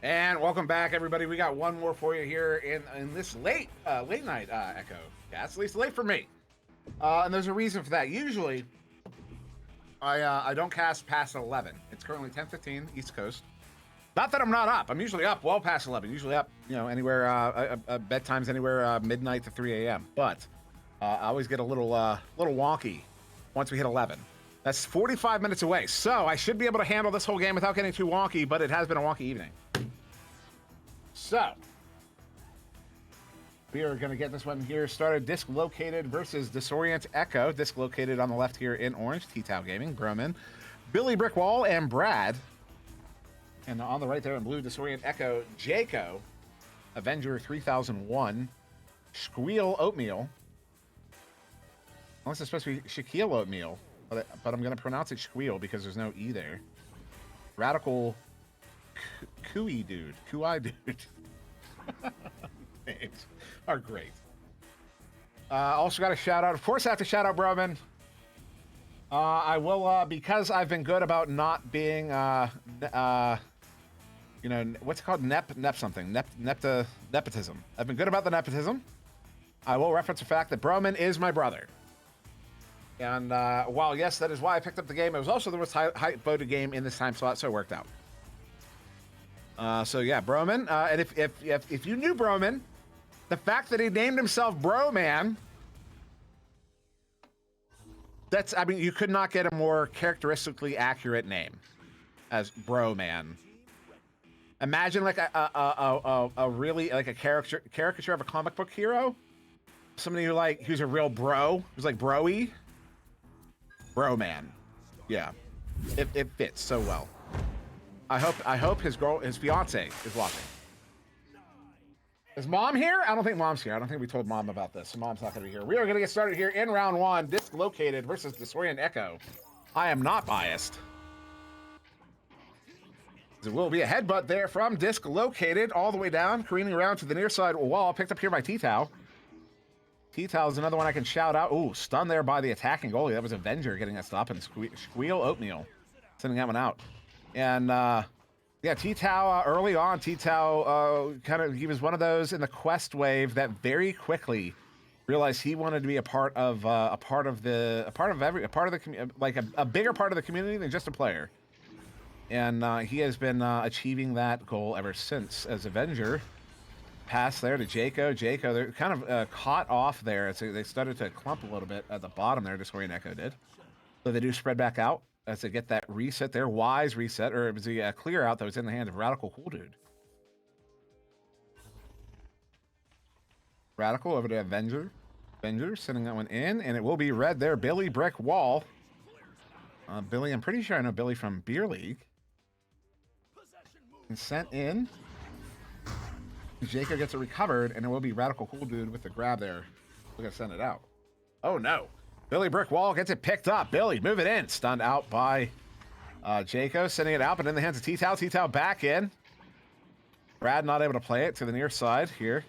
And welcome back, everybody. We got one more for you here in this late night Echo. Yeah, it's at least late for me. And there's a reason for that. Usually, I don't cast past 11. It's currently 10:15 East Coast. Not that I'm not up. I'm usually up well past 11. Usually up, anywhere bedtime's anywhere midnight to 3 a.m. But I always get a little wonky once we hit 11. That's 45 minutes away. So I should be able to handle this whole game without getting too wonky, but it has been a wonky evening. So we are going to get this one here started. Disc Located versus Disorient Echo. Disc Located on the left here in orange. T-Tau Gaming, Broman, Billy Brickwall, and Brad. And on the right there in blue, Disorient Echo, Jaco, Avenger 3001, Squeal Oatmeal. Unless it's supposed to be Shaquille Oatmeal, but I'm going to pronounce it Squeal because there's no E there. Radical Kui Dude. Names are great. Also got a shout out. Of course, I have to shout out Broman. I will, because I've been good about not being, what's it called? Nepotism. I've been good about the nepotism. I will reference the fact that Broman is my brother. And while, yes, that is why I picked up the game, it was also the most high voted game in this time slot, so it worked out. So yeah, Broman. And if you knew Broman, the fact that he named himself Broman, you could not get a more characteristically accurate name as Broman. Imagine like a really like a caricature of a comic book hero, somebody who's a real bro, who's like broy. Broman. Yeah, it fits so well. I hope his fiance is watching. Is Mom here? I don't think Mom's here. I don't think we told Mom about this, so Mom's not going to be here. We are going to get started here in round one. Disc Located versus Disorient Echo. I am not biased. There will be a headbutt there from Disc Located all the way down, careening around to the near side wall. Picked up here by T-Tau. T-Tau is another one I can shout out. Ooh, stunned there by the attacking goalie. That was Avenger getting that stop, and Squeal Oatmeal sending that one out. And yeah, T-Tau early on, T-Tau he was one of those in the quest wave that very quickly realized he wanted to be a part of the a bigger part of the community than just a player. And he has been achieving that goal ever since, as Avenger pass there to Jaco. Jaco, they're kind of caught off there. So they started to clump a little bit at the bottom there, Disorian Echo did. So they do spread back out as they get that reset there. Wise reset, or it was the clear out that was in the hands of Radical Cool Dude. Radical over to Avenger. Avenger sending that one in, and it will be red there. Billy Brick Wall. Billy, I'm pretty sure I know Billy from Beer League. And sent in. Jacob gets it recovered, and it will be Radical Cool Dude with the grab there. We're gonna send it out. Oh no. Billy Brick Wall gets it picked up. Billy, move it in. Stunned out by Jaco, sending it out, but in the hands of T-Tao. T-Tao back in. Brad not able to play it to the near side here.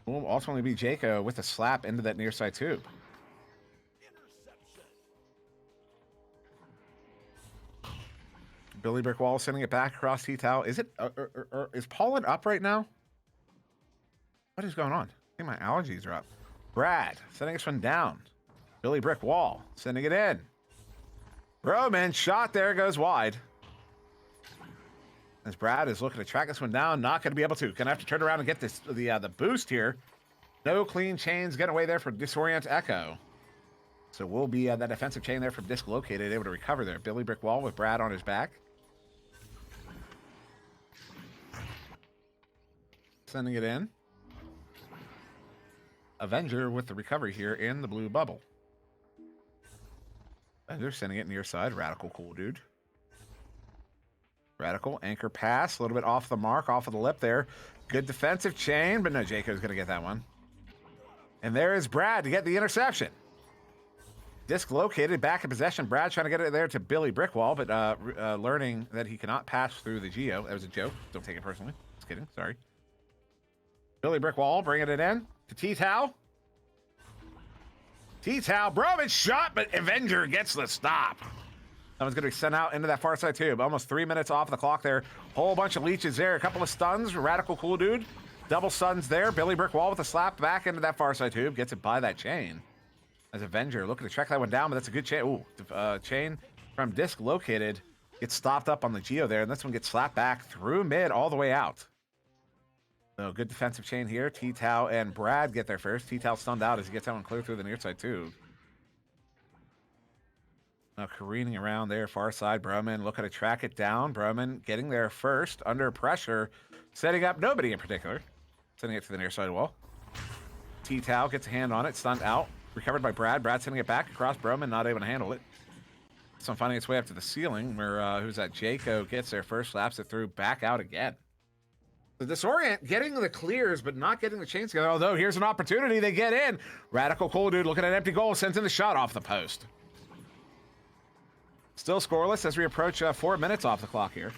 Will ultimately be Jaco with a slap into that near side tube. Billy Brick Wall sending it back across T-Tao. Is it? Is Paulin up right now? What is going on? I think my allergies are up. Brad sending this one down. Billy Brick Wall sending it in. Roman shot there, goes wide. As Brad is looking to track this one down, not going to be able to. Gonna have to turn around and get this the boost here. No clean chains getting away there for Disorient Echo. So we'll be that defensive chain there from Dislocated, able to recover there. Billy Brick Wall with Brad on his back. Sending it in. Avenger with the recovery here in the blue bubble. Avenger sending it near side. Radical Cool Dude. Radical anchor pass. A little bit off the mark, off of the lip there. Good defensive chain, but no, Jaco's going to get that one. And there is Brad to get the interception. Disc located, back in possession. Brad trying to get it there to Billy Brickwall, but learning that he cannot pass through the Geo. That was a joke. Don't take it personally. Just kidding. Sorry. Billy Brickwall bringing it in to T-Tao. T-Tao, Broman shot, but Avenger gets the stop. That one's going to be sent out into that far side tube. Almost 3 minutes off the clock there. Whole bunch of leeches there. A couple of stuns. Radical Cool Dude. Double stuns there. Billy Brickwall with a slap back into that far side tube. Gets it by that chain. As Avenger looking to track that one down, but that's a good chain. Ooh, chain from Disc located. Gets stopped up on the Geo there, and this one gets slapped back through mid all the way out. So good defensive chain here. T-Tao and Brad get there first. T-Tao stunned out as he gets that one clear through the near side too. Now careening around there, far side. Broman looking to track it down. Broman getting there first, under pressure, setting up nobody in particular. Sending it to the near side wall. T-Tao gets a hand on it, stunned out. Recovered by Brad. Brad sending it back across. Broman not able to handle it. So I'm finding its way up to the ceiling where, who's that? Jaco gets there first, slaps it through, back out again. The Disorient getting the clears, but not getting the chains together. Although here's an opportunity. They get in. Radical Cool Dude looking at an empty goal. Sends in the shot off the post. Still scoreless as we approach 4 minutes off the clock here.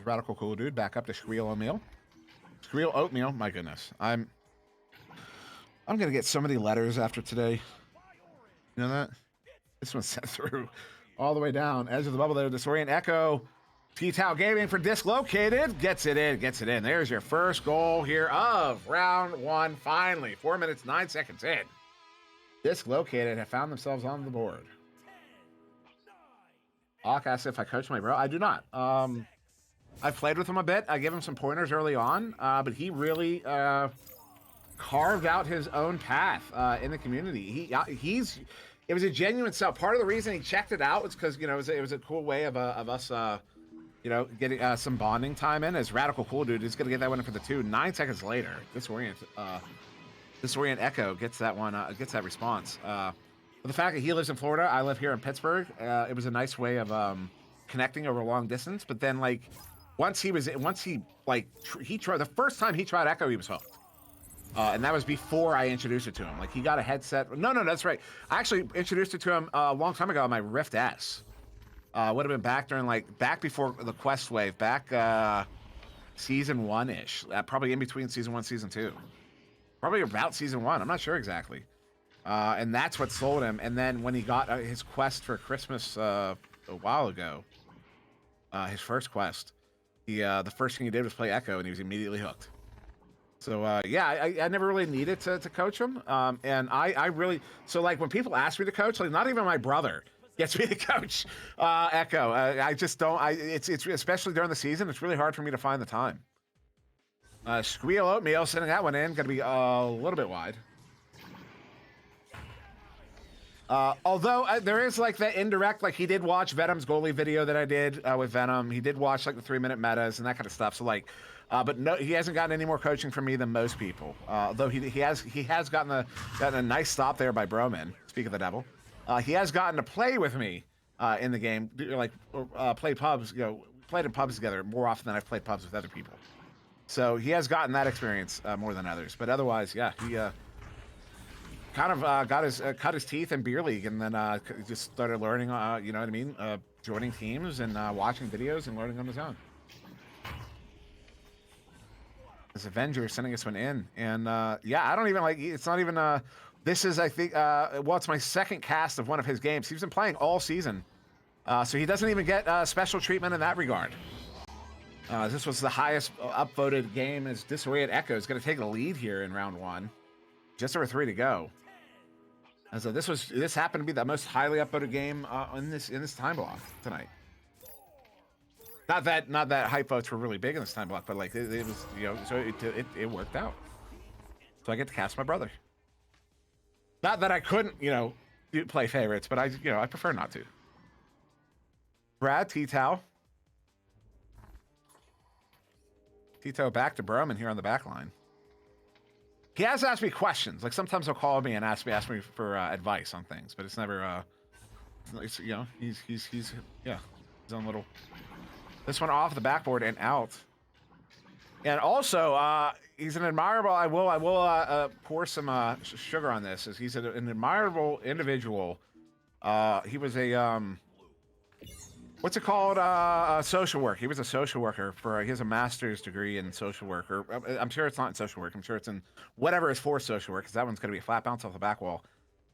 Radical Cool Dude back up to Skreel Oatmeal. Skreel Oatmeal. My goodness. I'm going to get so many letters after today. You know that? This one's sent through all the way down. Edge of the bubble there. Disorient Echo. T-Tao Gaming for Dislocated. Gets it in. Gets it in. There's your first goal here of round one. Finally. 4 minutes, 9 seconds in. Dislocated have found themselves on the board. Hawk asks if I coach my bro. I do not. I've played with him a bit. I gave him some pointers early on, but he really carved out his own path in the community. It was a genuine self. Part of the reason he checked it out was because, you know, it was a cool way of us, you know, getting some bonding time in. As Radical Cool Dude is going to get that one in for the 2. 9 seconds later, Disorient Echo gets that one, gets that response. But the fact that he lives in Florida, I live here in Pittsburgh, it was a nice way of connecting over a long distance. But then, like, the first time he tried Echo, he was hooked. And that was before I introduced it to him. Like, he got a headset. No, that's right. I actually introduced it to him a long time ago on my Rift S. Would have been back during, back before the Quest Wave, back season 1-ish. Probably in between season 1 and season 2. Probably about season 1. I'm not sure exactly. And that's what sold him. And then when he got his quest for Christmas a while ago, his first quest, the first thing he did was play Echo, and he was immediately hooked. So, yeah, I never really needed to coach him. And I really... So, like, when people ask me to coach, like, not even my brother. gets to be the coach. Echo. I just don't. It's especially during the season. It's really hard for me to find the time. Squeal Oatmeal sending that one in. Going to be a little bit wide. Although there is like that indirect, like he did watch Venom's goalie video that I did with Venom. He did watch like the 3-minute metas and that kind of stuff. So like, but no, he hasn't gotten any more coaching from me than most people. Though he has gotten a nice stop there by Broman. Speak of the devil, he has gotten to play with me in the game, like play pubs. You know, played in pubs together more often than I've played pubs with other people. So he has gotten that experience more than others. But otherwise, yeah, he. Kind of cut his teeth in beer league, and then just started learning. You know what I mean? Joining teams and watching videos and learning on his own. This Avenger sending us one in, and yeah, I don't even like. It's not even. This is, I think, well, it's my second cast of one of his games. He's been playing all season, so he doesn't even get special treatment in that regard. This was the highest upvoted game. As Disoriented Echo is going to take the lead here in round 1. Just over 3 to go. And so this happened to be the most highly upvoted game in this time block tonight. Not that hype votes were really big in this time block, but like it was, you know, so it worked out. So I get to cast my brother. Not that I couldn't, you know, play favorites, but I prefer not to. Brad Tito back to Broman here on the back line. He has asked me questions. Like sometimes he'll call me and ask me for advice on things, but it's never. It's, you know, he's his own little. This one off the backboard and out. And also, he's an admirable. I will pour some sugar on this. As he's an admirable individual. He was a what's it called? Social work. He was a social worker for. He has a master's degree in social work. Or I'm sure it's not in social work. I'm sure it's in whatever is for social work. Because that one's going to be a flat bounce off the back wall.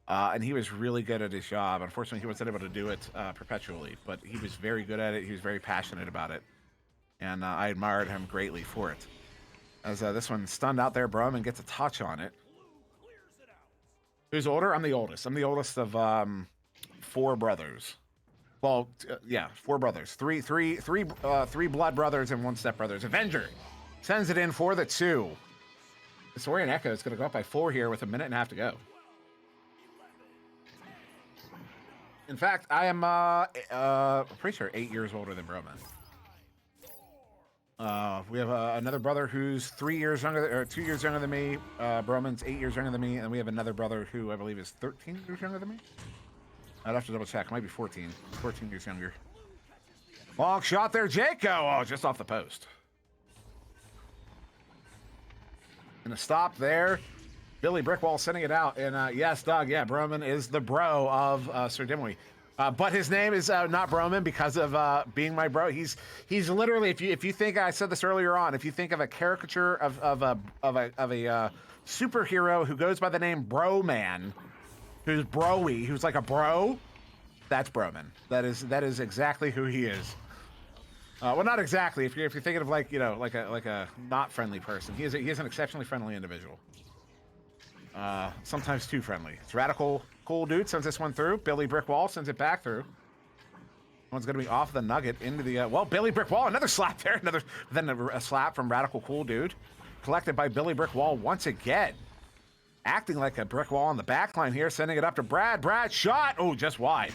And he was really good at his job. Unfortunately, he wasn't able to do it perpetually. But he was very good at it. He was very passionate about it. And I admired him greatly for it. As this one stunned out there, Broman gets a touch on it. Who's older? I'm the oldest. I'm the oldest of 4 brothers. Well, yeah, 4 brothers. Three blood brothers and 1 step brothers. Avenger sends it in for the 2. Disoriented Echo is going to go up by 4 here with a minute and a half to go. In fact, I am pretty sure 8 years older than Broman. We have another brother who's 3 years younger, or 2 years younger than me. Broman's 8 years younger than me, and we have another brother who I believe is 13 years younger than me. I'd have to double check. It might be 14 years younger. Long shot there, Jaco. Oh, just off the post. And a stop there. Billy Brickwall sending it out. And yes, Doug, yeah, Broman is the bro of SirDimwi. But his name is not Broman because of being my bro. He's literally, if you think, I said this earlier on, if you think of a caricature of a superhero who goes by the name Broman, who's broy, who's like a bro, that's Broman. That is exactly who he is. Well, not exactly. If you're thinking of like, you know, like a not friendly person, he is an exceptionally friendly individual. Sometimes too friendly. It's Radical Cool Dude sends this one through. Billy Brickwall sends it back through. One's going to be off the nugget into the well, Billy Brickwall, another slap there, then a slap from Radical Cool Dude, collected by Billy Brickwall once again. Acting like a brick wall on the back line here, sending it up to Brad. Brad shot. Oh, just wide.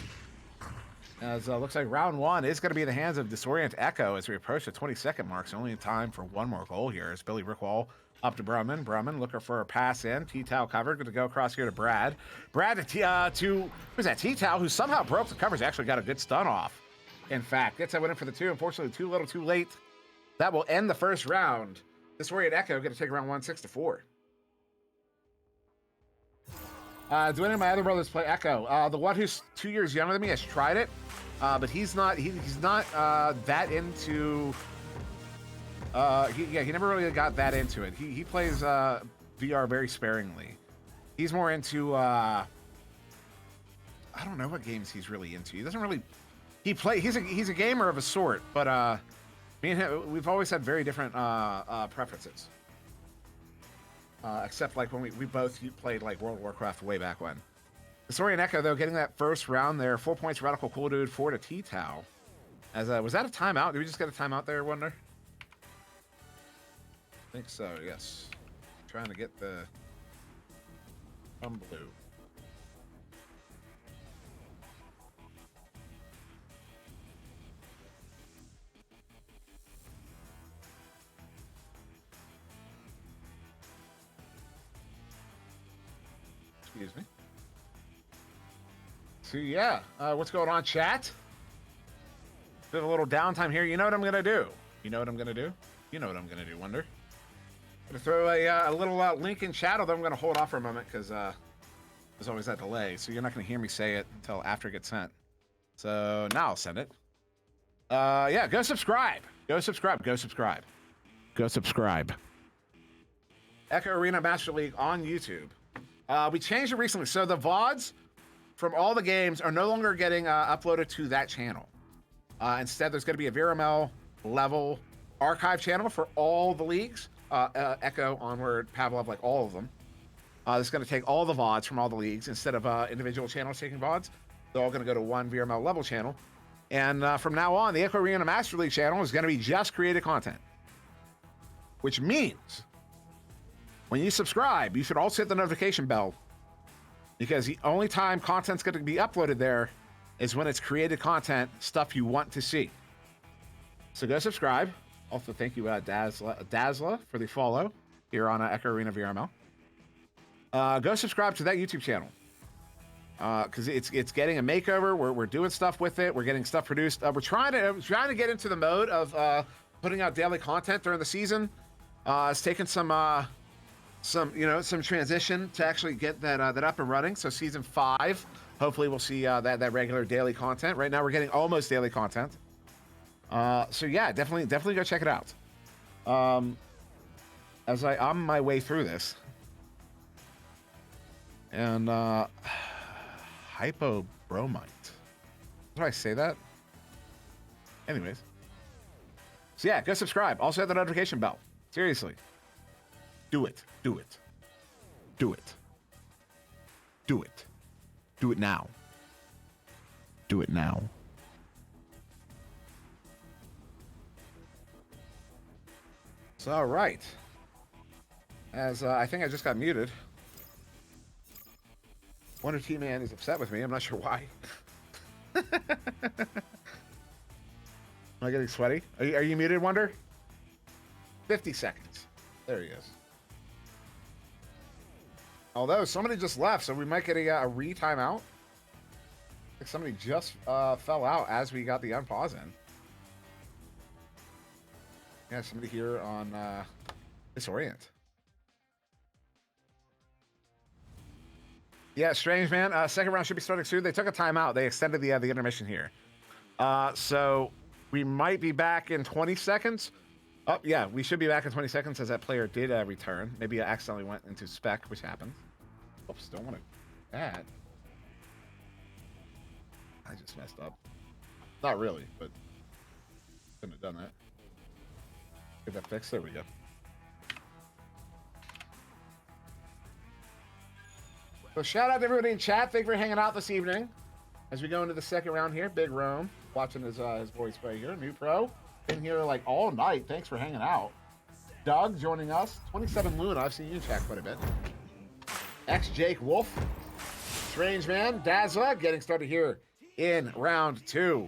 As looks like round 1 is going to be in the hands of Disoriented Echo as we approach the 20-second mark. So only time for 1 more goal here. As Billy Brickwall up to Broman. Broman looking for a pass in. T-Towel covered. Going to go across here to Brad. Brad to who's that? T-Towel, who somehow broke the covers. Actually got a good stun off. In fact, gets that one in for the 2. Unfortunately, too little, too late. That will end the first round. Disoriented Echo going to take round 1 6-4. Do any of my other brothers play Echo? The one who's 2 years younger than me has tried it, but he's not that into. He never really got that into it. He plays VR very sparingly. He's more into. I don't know what games he's really into. He doesn't really. He's a gamer of a sort, but me and him, we've always had very different preferences. Except like when we both played like World of Warcraft way back when. Story and Echo, though, getting that first round there. 4 points, Radical Cool Dude, 4 to T-Tau. As was that a timeout? Did we just get a timeout there, Wonder? I think so, yes. Trying to get the blue. Excuse me. So yeah, what's going on, chat? Bit of a little downtime here. You know what I'm gonna do? You know what I'm gonna do? You know what I'm gonna do, Wonder. I'm gonna throw a little link in chat, although I'm gonna hold off for a moment because there's always that delay, so you're not gonna hear me say it until after it gets sent. So now I'll send it. Yeah, go subscribe. Go subscribe. Go subscribe. Go subscribe. Echo Arena Master League on YouTube. We changed it recently, so the VODs from all the games are no longer getting uploaded to that channel. Instead, there's going to be a VRML level archive channel for all the leagues. Echo, Onward, Pavlov, like all of them. It's going to take all the VODs from all the leagues instead of individual channels taking VODs. They're all going to go to one VRML level channel. And from now on, the Echo Arena Master League channel is going to be just created content. Which means when you subscribe, you should also hit the notification bell, because the only time content's going to be uploaded there is when it's created content, stuff you want to see. So go subscribe. Also, thank you, Dazzla, for the follow here on Echo Arena VRML. Go subscribe to that YouTube channel, because it's getting a makeover. We're doing stuff with it. We're getting stuff produced. We're trying to get into the mode of putting out daily content during the season. It's taken some transition to actually get that up and running. So season 5, hopefully we'll see that regular daily content. Right now we're getting almost daily content. So yeah, definitely go check it out. As I'm my way through this, and hypobromite. Did I say that? Anyways, so yeah, go subscribe. Also hit the notification bell. Seriously. Do it. Do it. Do it. Do it. Do it now. Do it now. So, all right. As I think I just got muted. Wonder T-Man is upset with me. I'm not sure why. Am I getting sweaty? Are you muted, Wonder? 50 seconds. There he is. Although somebody just left, so we might get a re-timeout. Like somebody just fell out as we got the unpause in. Yeah, somebody here on Disorient. Yeah, Strange Man. Second round should be starting soon. They took a timeout. They extended the intermission here. So we might be back in 20 seconds. Oh, yeah, we should be back in 20 seconds as that player did return. Maybe I accidentally went into spec, which happened. Oops, don't want to add. I just messed up. Not really, but couldn't have done that. Get that fixed. There we go. So shout out to everybody in chat. Thank you for hanging out this evening. As we go into the second round here, Big Rome watching his voice right here. New pro. Been here like all night. Thanks for hanging out. Doug joining us. 27 Luna. I've seen you in chat quite a bit. X Jake Wolf. Strange Man. Dazzla getting started here in round 2.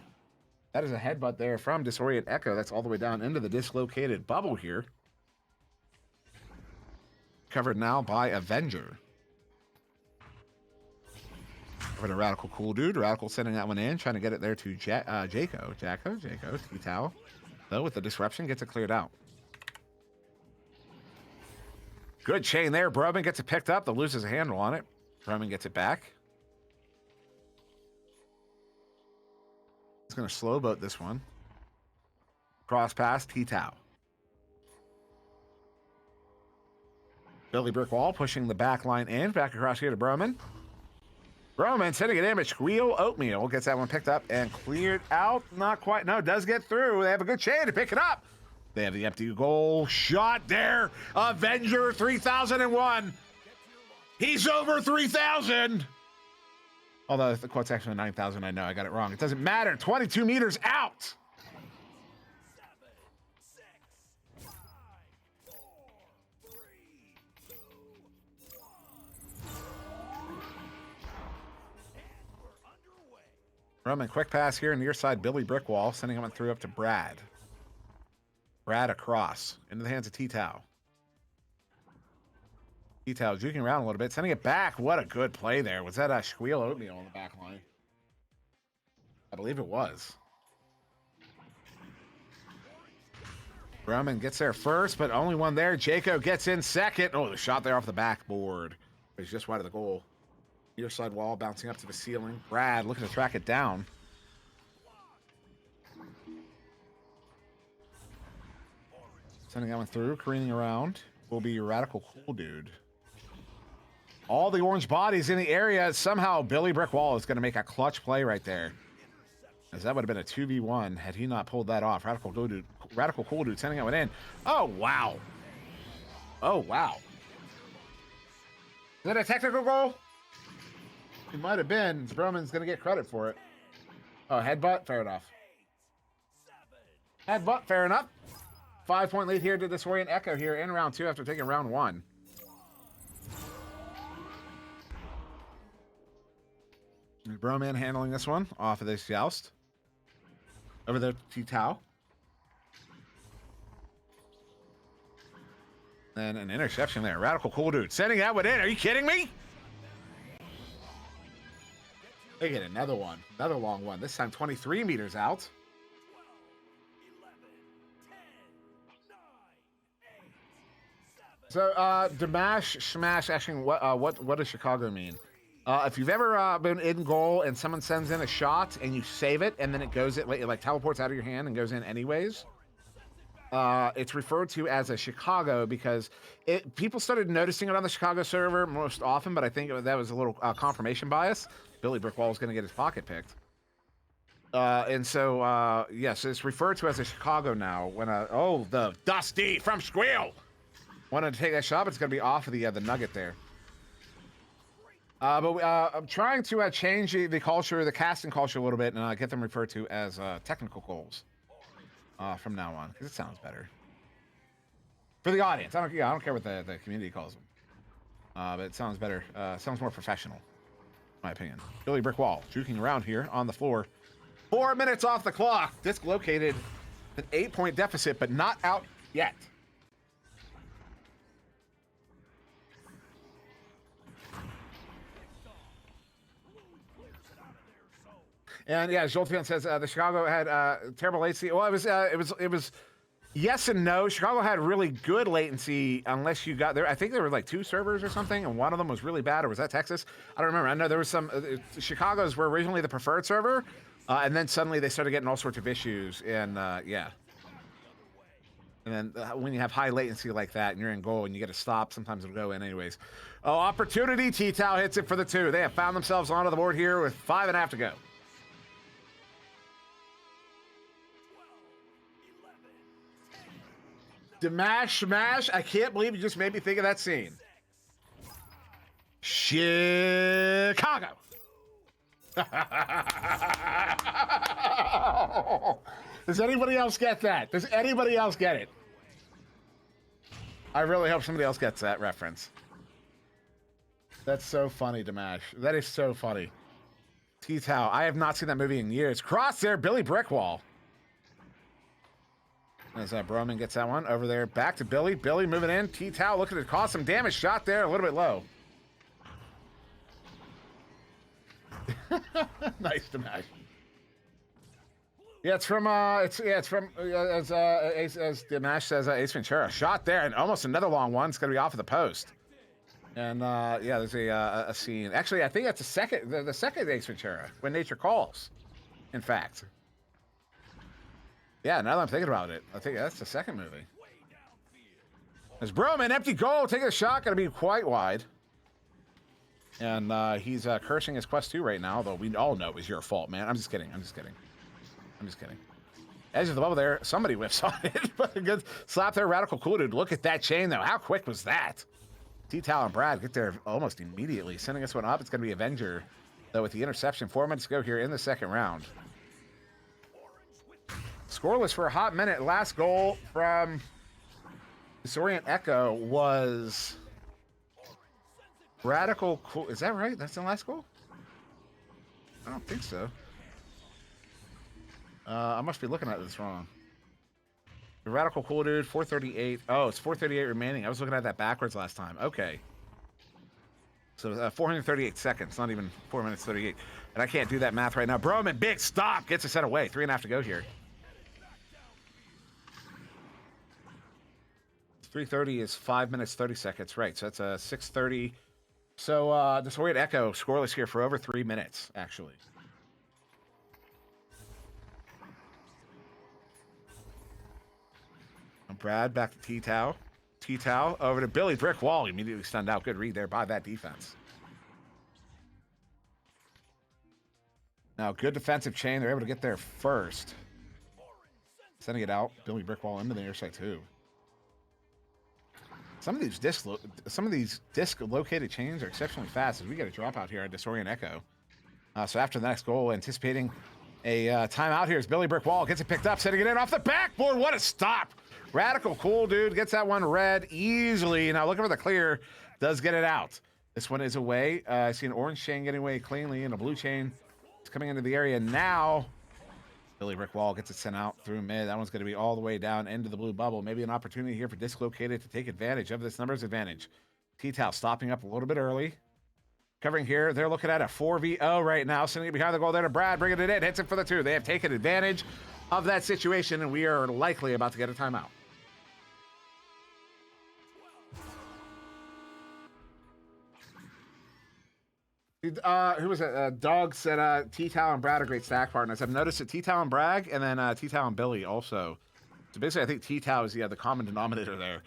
That is a headbutt there from Disorient Echo. That's all the way down into the dislocated bubble here. Covered now by Avenger. Over to Radical Cool Dude. Radical sending that one in, trying to get it there to Jaco. T-Tau. Though with the disruption, gets it cleared out. Good chain there. Broman gets it picked up. The loses a handle on it. Broman gets it back. He's going to slow boat this one. Cross pass, T-Tau. Billy Brickwall pushing the back line in. Back across here to Broman. Broman sending it in, but Squeal Oatmeal gets that one picked up and cleared out. Not quite. No, it does get through. They have a good chain to pick it up. They have the empty goal shot there. Avenger 3001. He's over 3,000. Although the quote's actually 9,000, I know I got it wrong. It doesn't matter. 22 meters out. Roman quick pass here near side Billy Brickwall, sending him through up to Brad. Brad across into the hands of T-Tao. T-Tao juking around a little bit, sending it back. What a good play there. Was that a Squeal Oatmeal on the back line? I believe it was. Roman gets there first, but only one there. Jaco gets in second. Oh, the shot there off the backboard. It's just wide of the goal. Near side wall bouncing up to the ceiling. Brad looking to track it down. Sending that one through, careening around. Will be Radical Cool Dude. All the orange bodies in the area. Somehow Billy Brickwall is going to make a clutch play right there. As that would have been a 2v1 had he not pulled that off. Radical Cool Dude sending that one in. Oh, wow. Oh, wow. Is that a technical goal? It might have been. Broman's going to get credit for it. Oh, headbutt? Fair enough. Headbutt, fair enough. 5-point lead here to Disorient Echo here in round 2 after taking round 1. Broman handling this one off of this joust. Over there, T-Tao. And an interception there. Radical Cool Dude sending that one in. Are you kidding me? They get another one. Another long one. This time 23 meters out. So, Damash Smash asking what does Chicago mean? If you've ever been in goal and someone sends in a shot and you save it and then it goes, it like teleports out of your hand and goes in anyways, it's referred to as a Chicago because people started noticing it on the Chicago server most often, but I think that was a little confirmation bias. Billy Brickwall was going to get his pocket picked. And so, yes, it's referred to as a Chicago now. When the Dusty from Squeal wanted to take that shot, but it's going to be off of the nugget there. But I'm trying to change the culture, the casting culture a little bit, and get them referred to as technical goals from now on, because it sounds better for the audience. I don't care what the community calls them, but it sounds better. Sounds more professional, in my opinion. Billy Brickwall juking around here on the floor. 4 minutes off the clock. Dislocated, an 8-point deficit, but not out yet. And yeah, Jolteon says the Chicago had terrible latency. Well, it was yes and no. Chicago had really good latency unless you got there. I think there were like 2 servers or something, and one of them was really bad. Or was that Texas? I don't remember. I know there was some. Chicago's were originally the preferred server, and then suddenly they started getting all sorts of issues. And yeah. And then when you have high latency like that and you're in goal and you get a stop, sometimes it'll go in anyways. Oh, opportunity. T-Tao hits it for the 2. They have found themselves onto the board here with 5.5 to go. Damash Smash, I can't believe you just made me think of that scene. Chicago. Does anybody else get that? Does anybody else get it? I really hope somebody else gets that reference. That's so funny, Damash. That is so funny. T-Tao, I have not seen that movie in years. Cross there, Billy Brickwall. As Broman gets that one over there, back to Billy. Billy moving in. T-Tao looking to cause some damage. Shot there, a little bit low. Nice to match. Yeah, it's from as Dimash says, Ace Ventura. Shot there, and almost another long one. It's gonna be off of the post. And yeah, there's a scene. Actually, I think that's the second Ace Ventura, When Nature Calls. In fact. Yeah, now that I'm thinking about it, I think that's the second movie. There's Broman, empty goal, taking a shot, gonna be quite wide. And he's cursing his Quest 2 right now, though we all know it was your fault, man. I'm just kidding. Edge of the bubble there, somebody whiffs on it, but a good slap there, Radical Cool Dude. Look at that chain, though. How quick was that? T-Tao and Brad get there almost immediately, sending this one up. It's gonna be Avenger though, with the interception. 4 minutes to go here in the second round. Scoreless for a hot minute. Last goal from Disorient Echo was Radical Cool. Is that right? That's the last goal? I don't think so. I must be looking at this wrong. The Radical Cool Dude, 438. Oh, it's 438 remaining. I was looking at that backwards last time. Okay. So 438 seconds, not even 4 minutes 38. And I can't do that math right now. Broman, big stop, gets a set away. 3.5 to go here. 3:30 is 5 minutes 30 seconds, right? So that's a 6:30. So Disorient Echo scoreless here for over 3 minutes, actually. Brad back to T-Tau. T-Tau over to Billy Brick Wall. Immediately stunned out. Good read there by that defense. Now, good defensive chain. They're able to get there first. Sending it out. Billy Brick Wall into the near side too. Some of these disc located chains are exceptionally fast as we get a dropout here at Disorient Echo. So after the next goal, anticipating a timeout here as Billy Brick Wall gets it picked up, setting it in off the backboard. What a stop! Radical Cool Dude gets that one red easily. Now looking for the clear, does get it out. This one is away. I see an orange chain getting away cleanly and a blue chain is coming into the area now. Billy Brick Wall gets it sent out through mid. That one's going to be all the way down into the blue bubble. Maybe an opportunity here for Dislocated to take advantage of this numbers advantage. T-Tau stopping up a little bit early. Covering here, they're looking at a 4v0 right now. Sending it behind the goal there to Brad, bringing it in, hits it for the 2. They have taken advantage of that situation, and we are likely about to get a timeout. Who was it? Doug said T-Tau and Brad are great stack partners. I've noticed that T-Tau and Bragg, and then T-Tau and Billy also. So basically, I think T-Tau is the common denominator there.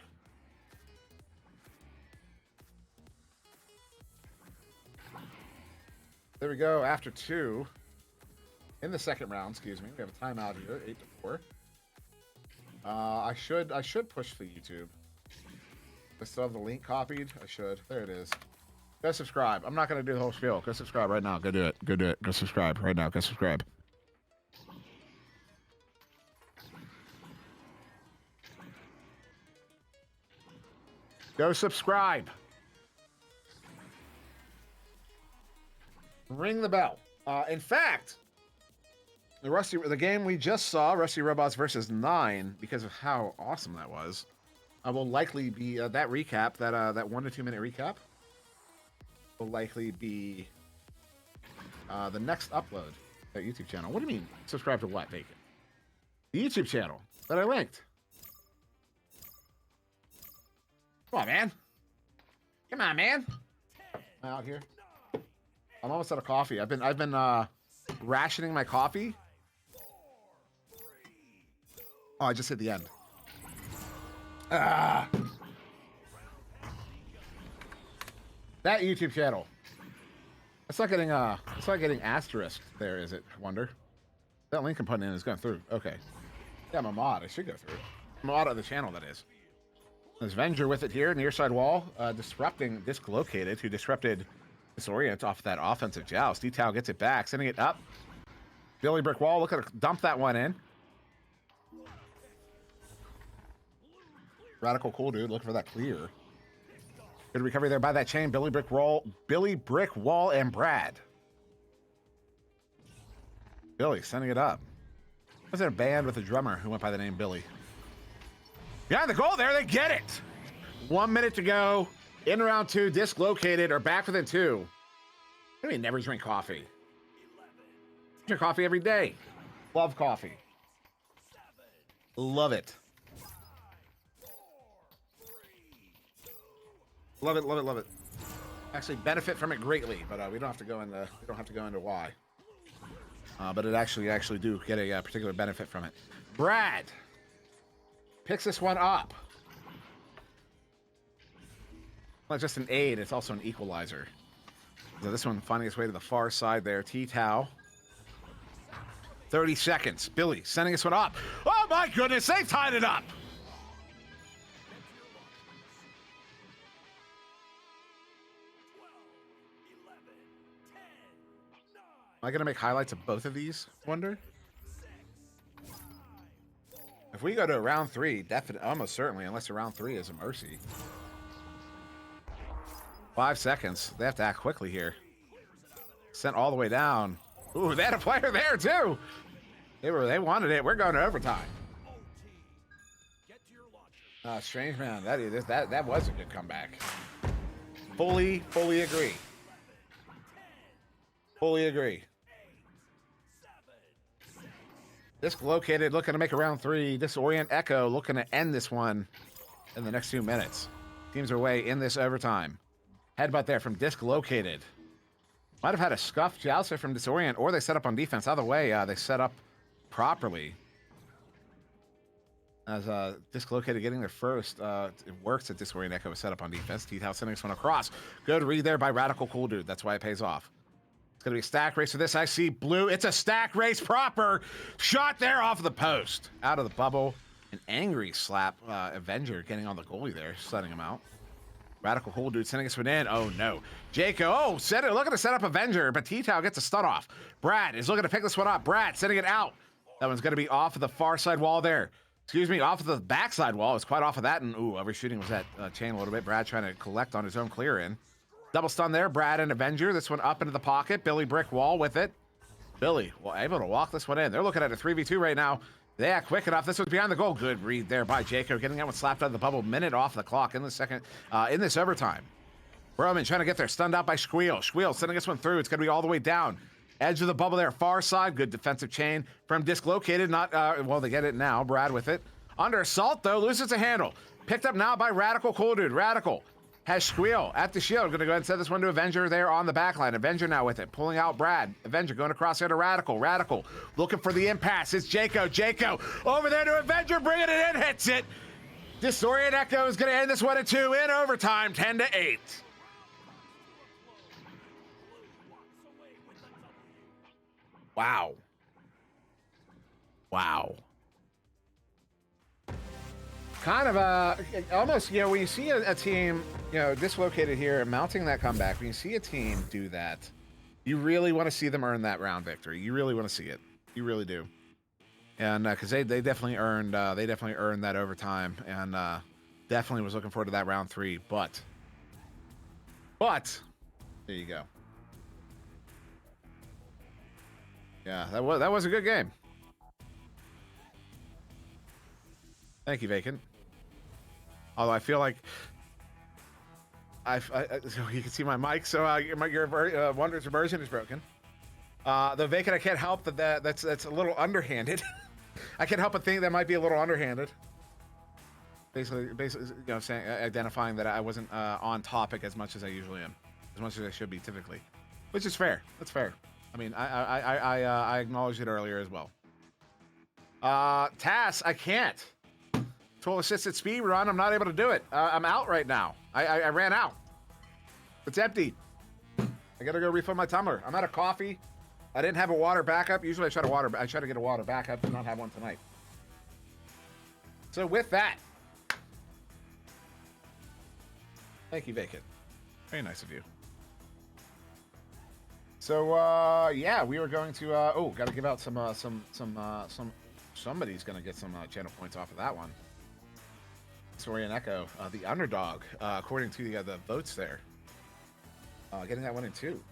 There we go. After 2 in the second round, excuse me, we have a timeout here, 8-4. I should push for YouTube. I still have the link copied. I should. There it is. Go subscribe. I'm not going to do the whole spiel. Go subscribe right now. Go do it. Go do it. Go subscribe right now. Go subscribe. Go subscribe. Ring the bell. In fact, the game we just saw, Rusty Robots versus 9, because of how awesome that was, will likely be that recap, that 1 to 2 minute recap, will likely be the next upload to that YouTube channel. What do you mean? Subscribe to what, Bacon? The YouTube channel that I linked. Come on, man. Come on, man. Am I out here? I'm almost out of coffee. I've been rationing my coffee. Oh, I just hit the end. Ah. That YouTube channel. It's not getting asterisk there, is it? I wonder. That link I'm putting in is going through. Okay. Yeah, I'm a mod. I should go through. I'm a mod of the channel, that is. There's Venger with it here, near side wall, disrupting Dislocated, who disrupted Disorient off that offensive joust. T-Tau gets it back, sending it up. Billy Brick Wall, look at her dump that one in. Radical Cool Dude, looking for that clear. Good recovery there by that chain. Billy Brick Wall, and Brad. Billy sending it up. Was in a band with a drummer who went by the name Billy. Behind the goal there, they get it. 1 minute to go. In round 2, Dislocated are back within 2. I mean, never drink coffee. Drink coffee every day. Love coffee. Love it. Love it, love it, love it. Actually benefit from it greatly, but we don't have to go into why. But it actually do get a particular benefit from it. Brad picks this one up. Not just an aid, it's also an equalizer. So this one finding its way to the far side there. T-Tau. 30 seconds. Billy sending this one up. Oh my goodness, they tied it up. I gonna make highlights of both of these? Wonder. If we go to round 3, definitely, almost certainly, unless round 3 is a mercy. 5 seconds. They have to act quickly here. Sent all the way down. Ooh, they had a player there too. They wanted it. We're going to overtime. Strange man, that was a good comeback. Fully agree. Fully agree. Disc located, looking to make a round 3. Disorient Echo looking to end this one in the next 2 minutes. Teams are away in this overtime. Headbutt there from Disc located. Might have had a scuff jouster from Disorient, or they set up on defense. Either way, they set up properly. As Dislocated getting their first, it works at Disorient Echo was set up on defense. Teeth House sending this one across. Good read there by Radical Cool Dude. That's why it pays off. It's going to be a stack race for this. I see blue. It's a stack race proper. Shot there off of the post. Out of the bubble. An angry slap. Avenger getting on the goalie there, setting him out. Radical Cool Dude sending us one in. Oh, no. Jaco, looking to set up Avenger, but T-Tow gets a stun off. Brad is looking to pick this one up. Brad sending it out. That one's going to be off of the far side wall there. Excuse me, off of the backside wall. It's quite off of that. And, ooh, overshooting was that chain a little bit. Brad trying to collect on his own clear in. Double stun there. Brad and Avenger. This one up into the pocket. Billy brick wall with it. Billy, well, able to walk this one in. They're looking at a 3v2 right now. They act quick enough. This was behind the goal. Good read there by Jaco. Getting that one slapped out of the bubble. Minute off the clock in the second, in this overtime. Broman trying to get there. Stunned out by Squeal. Squeal sending this one through. It's going to be all the way down. Edge of the bubble there. Far side. Good defensive chain from Dislocated. Not, well, they get it now. Brad with it. Under assault, though. Loses a handle. Picked up now by Radical Cool Dude. Radical has Squeal at the shield. Going to go ahead and set this one to Avenger there on the back line. Avenger now with it. Pulling out Brad. Avenger going across there to Radical. Radical looking for the impasse. It's Jaco. Jaco over there to Avenger. Bringing it in. Hits it. Disorient Echo is going to end this one at 2 in overtime. 10-8. Wow. Wow. Kind of almost, when you see a team, dislocated here and mounting that comeback, when you see a team do that, you really want to see them earn that round victory. You really want to see it. You really do. And because they definitely earned that overtime, and definitely was looking forward to that round 3. But there you go. Yeah, that was a good game. Thank you, Vacant. Although I feel like so you can see my mic, so your Wonders immersion is broken. The Vacant, I can't help that's a little underhanded. I can't help but think that might be a little underhanded. Basically, saying, identifying that I wasn't on topic as much as I usually am, as much as I should be typically, which is fair. That's fair. I mean, I acknowledged it earlier as well. Tass, I can't. Tool assisted speed run. I'm not able to do it. I'm out right now. I ran out. It's empty. I gotta go refill my tumbler. I'm out of coffee. I didn't have a water backup. Usually I try to get a water backup. Did not have one tonight. So with that, thank you, Vacant. Very nice of you. So yeah, we were going to got to give out somebody's gonna get some channel points off of that one. Disorient Echo, the underdog, according to the votes there. Getting that one in 2.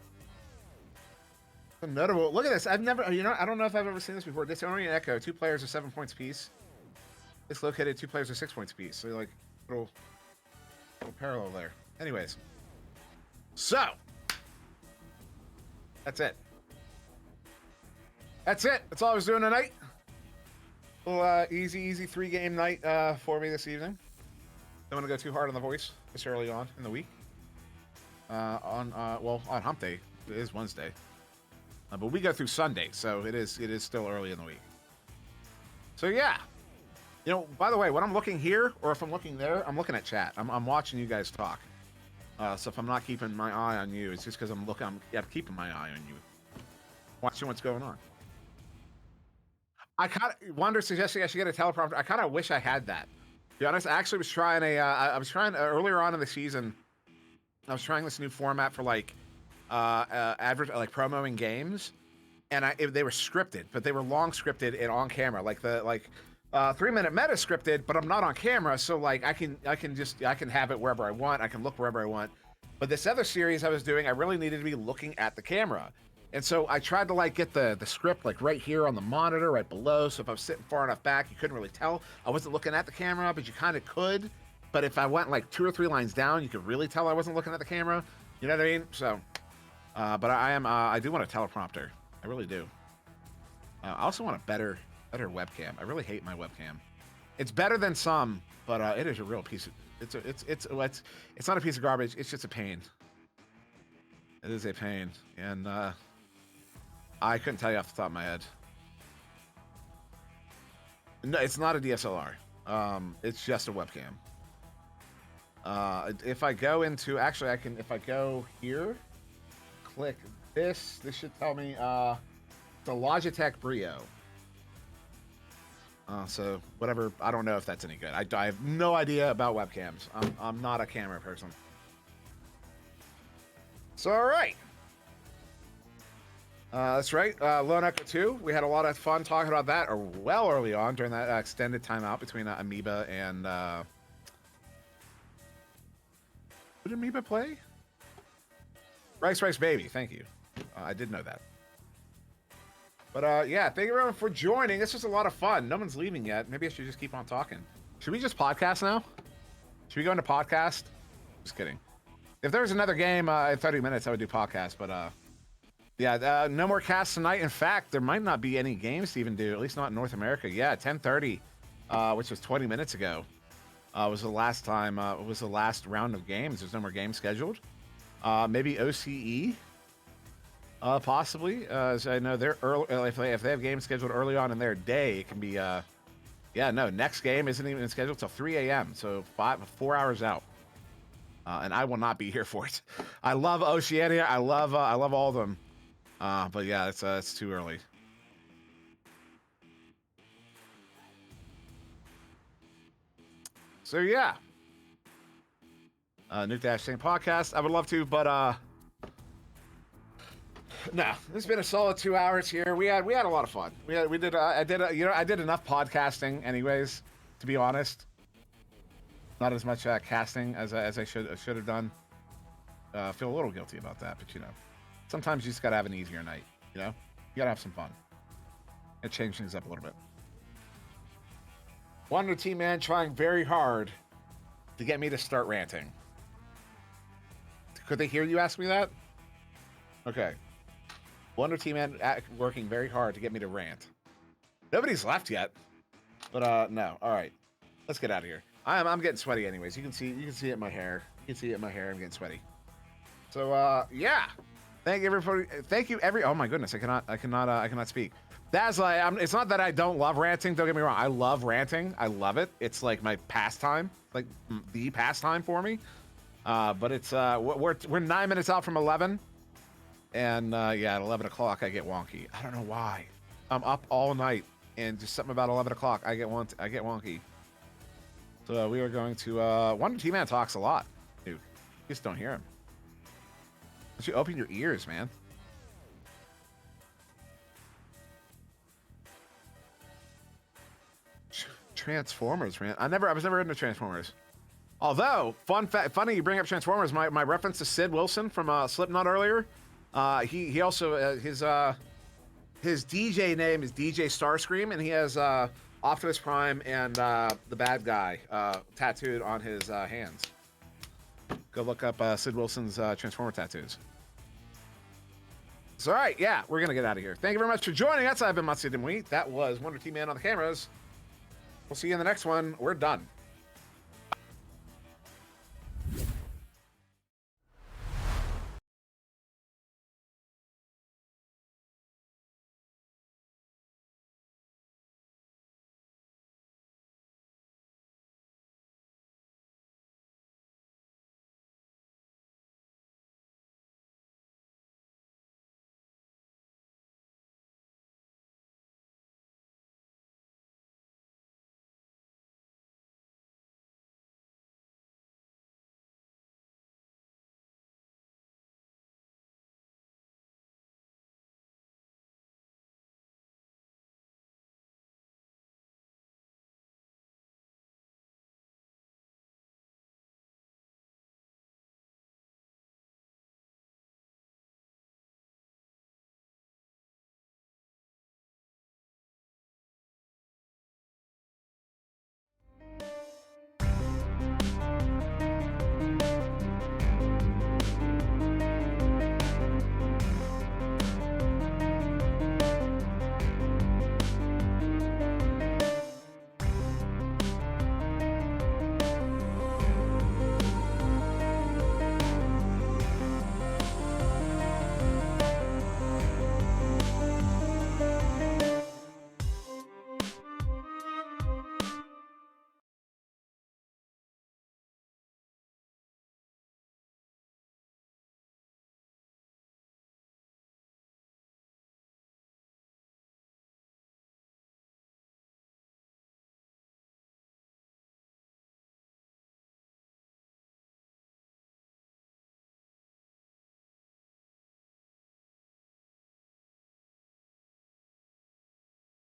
Some notable. Look at this. I've never, I don't know if I've ever seen this before. Disorient Echo, 2 players are 7 points apiece. Dislocated, 2 players are 6 points apiece. So like little parallel there. Anyways, so that's it. That's it. That's all I was doing tonight. A little easy 3-game night for me this evening. Don't want to go too hard on the voice this early on in the week. On Hump Day. It is Wednesday. But we go through Sunday, so it is still early in the week. So yeah. By the way, when I'm looking here or if I'm looking there, I'm looking at chat. I'm watching you guys talk. So if I'm not keeping my eye on you, it's just because I'm keeping my eye on you. Watching what's going on. I kind of Wonder suggesting I should get a teleprompter. I kind of wish I had that. To be honest, I actually was trying earlier on in the season. I was trying this new format for like promoing games, and they were scripted, but they were long scripted and on camera, like 3-minute meta scripted, but I'm not on camera, so like I can have it wherever I want, I can look wherever I want. But this other series I was doing, I really needed to be looking at the camera. And so I tried to like get the script like right here on the monitor, right below. So if I was sitting far enough back, you couldn't really tell. I wasn't looking at the camera, but you kind of could. But if I went like 2 or 3 lines down, you could really tell I wasn't looking at the camera. You know what I mean? So, but I do want a teleprompter. I really do. I also want a better webcam. I really hate my webcam. It's better than some, but it is a real piece of, it's not a piece of garbage. It's just a pain. It is a pain. And, I couldn't tell you off the top of my head. No, it's not a DSLR. It's just a webcam. If I go into, actually, if I go here, click this should tell me, the Logitech Brio. So whatever, I don't know if that's any good. I have no idea about webcams. I'm not a camera person. So, all right. That's right. Lone Echo 2. We had a lot of fun talking about that well early on during that extended timeout between Amoeba and... who did Amoeba play? Rice Baby. Thank you. I did know that. But yeah, thank you everyone for joining. This was a lot of fun. No one's leaving yet. Maybe I should just keep on talking. Should we just podcast now? Should we go into podcast? Just kidding. If there was another game in 30 minutes, I would do podcast. But yeah, no more casts tonight. In fact, there might not be any games to even do, at least not in North America. Yeah, 10:30, which was 20 minutes ago, was the last time. Was the last round of games. There's no more games scheduled. Maybe OCE, possibly. As I know, they're early. If they have games scheduled early on in their day, it can be. Yeah, no. Next game isn't even scheduled till 3 a.m. So 4 hours out. And I will not be here for it. I love Oceania. I love all of them. But yeah, it's too early. So yeah. Nuke Dash Same podcast. I would love to, but no. It's been a solid 2 hours here. We had a lot of fun. I did enough podcasting anyways, to be honest. Not as much casting as I should have done. Feel a little guilty about that, but you know. Sometimes you just gotta have an easier night, you know? You gotta have some fun. And change things up a little bit. Wonder Team Man trying very hard to get me to start ranting. Could they hear you ask me that? Okay. Wonder Team Man working very hard to get me to rant. Nobody's left yet. But no. Alright. Let's get out of here. I'm getting sweaty anyways. You can see it in my hair. You can see it in my hair. I'm getting sweaty. So yeah. Thank you everybody. Thank you oh my goodness, I cannot speak. That's like, it's not that I don't love ranting. Don't get me wrong. I love ranting. I love it. It's like my pastime, like the pastime for me. But it's we're 9 minutes out from 11, and yeah, at 11 o'clock I get wonky. I don't know why. I'm up all night, and just something about 11 o'clock I get wonky. So we are going to Wonder T-Man talks a lot, dude. You just don't hear him. Why don't you open your ears, man? Transformers, man. I was never into Transformers. Although, funny you bring up Transformers. My reference to Sid Wilson from Slipknot earlier. He also his DJ name is DJ Starscream, and he has Optimus Prime and the bad guy tattooed on his hands. Go look up Sid Wilson's Transformer tattoos. So, all right, yeah, we're gonna get out of here. Thank you very much for joining us. I've been SirDimwi. That was Wonder T-Man on the cameras. We'll see you in the next one. We're done.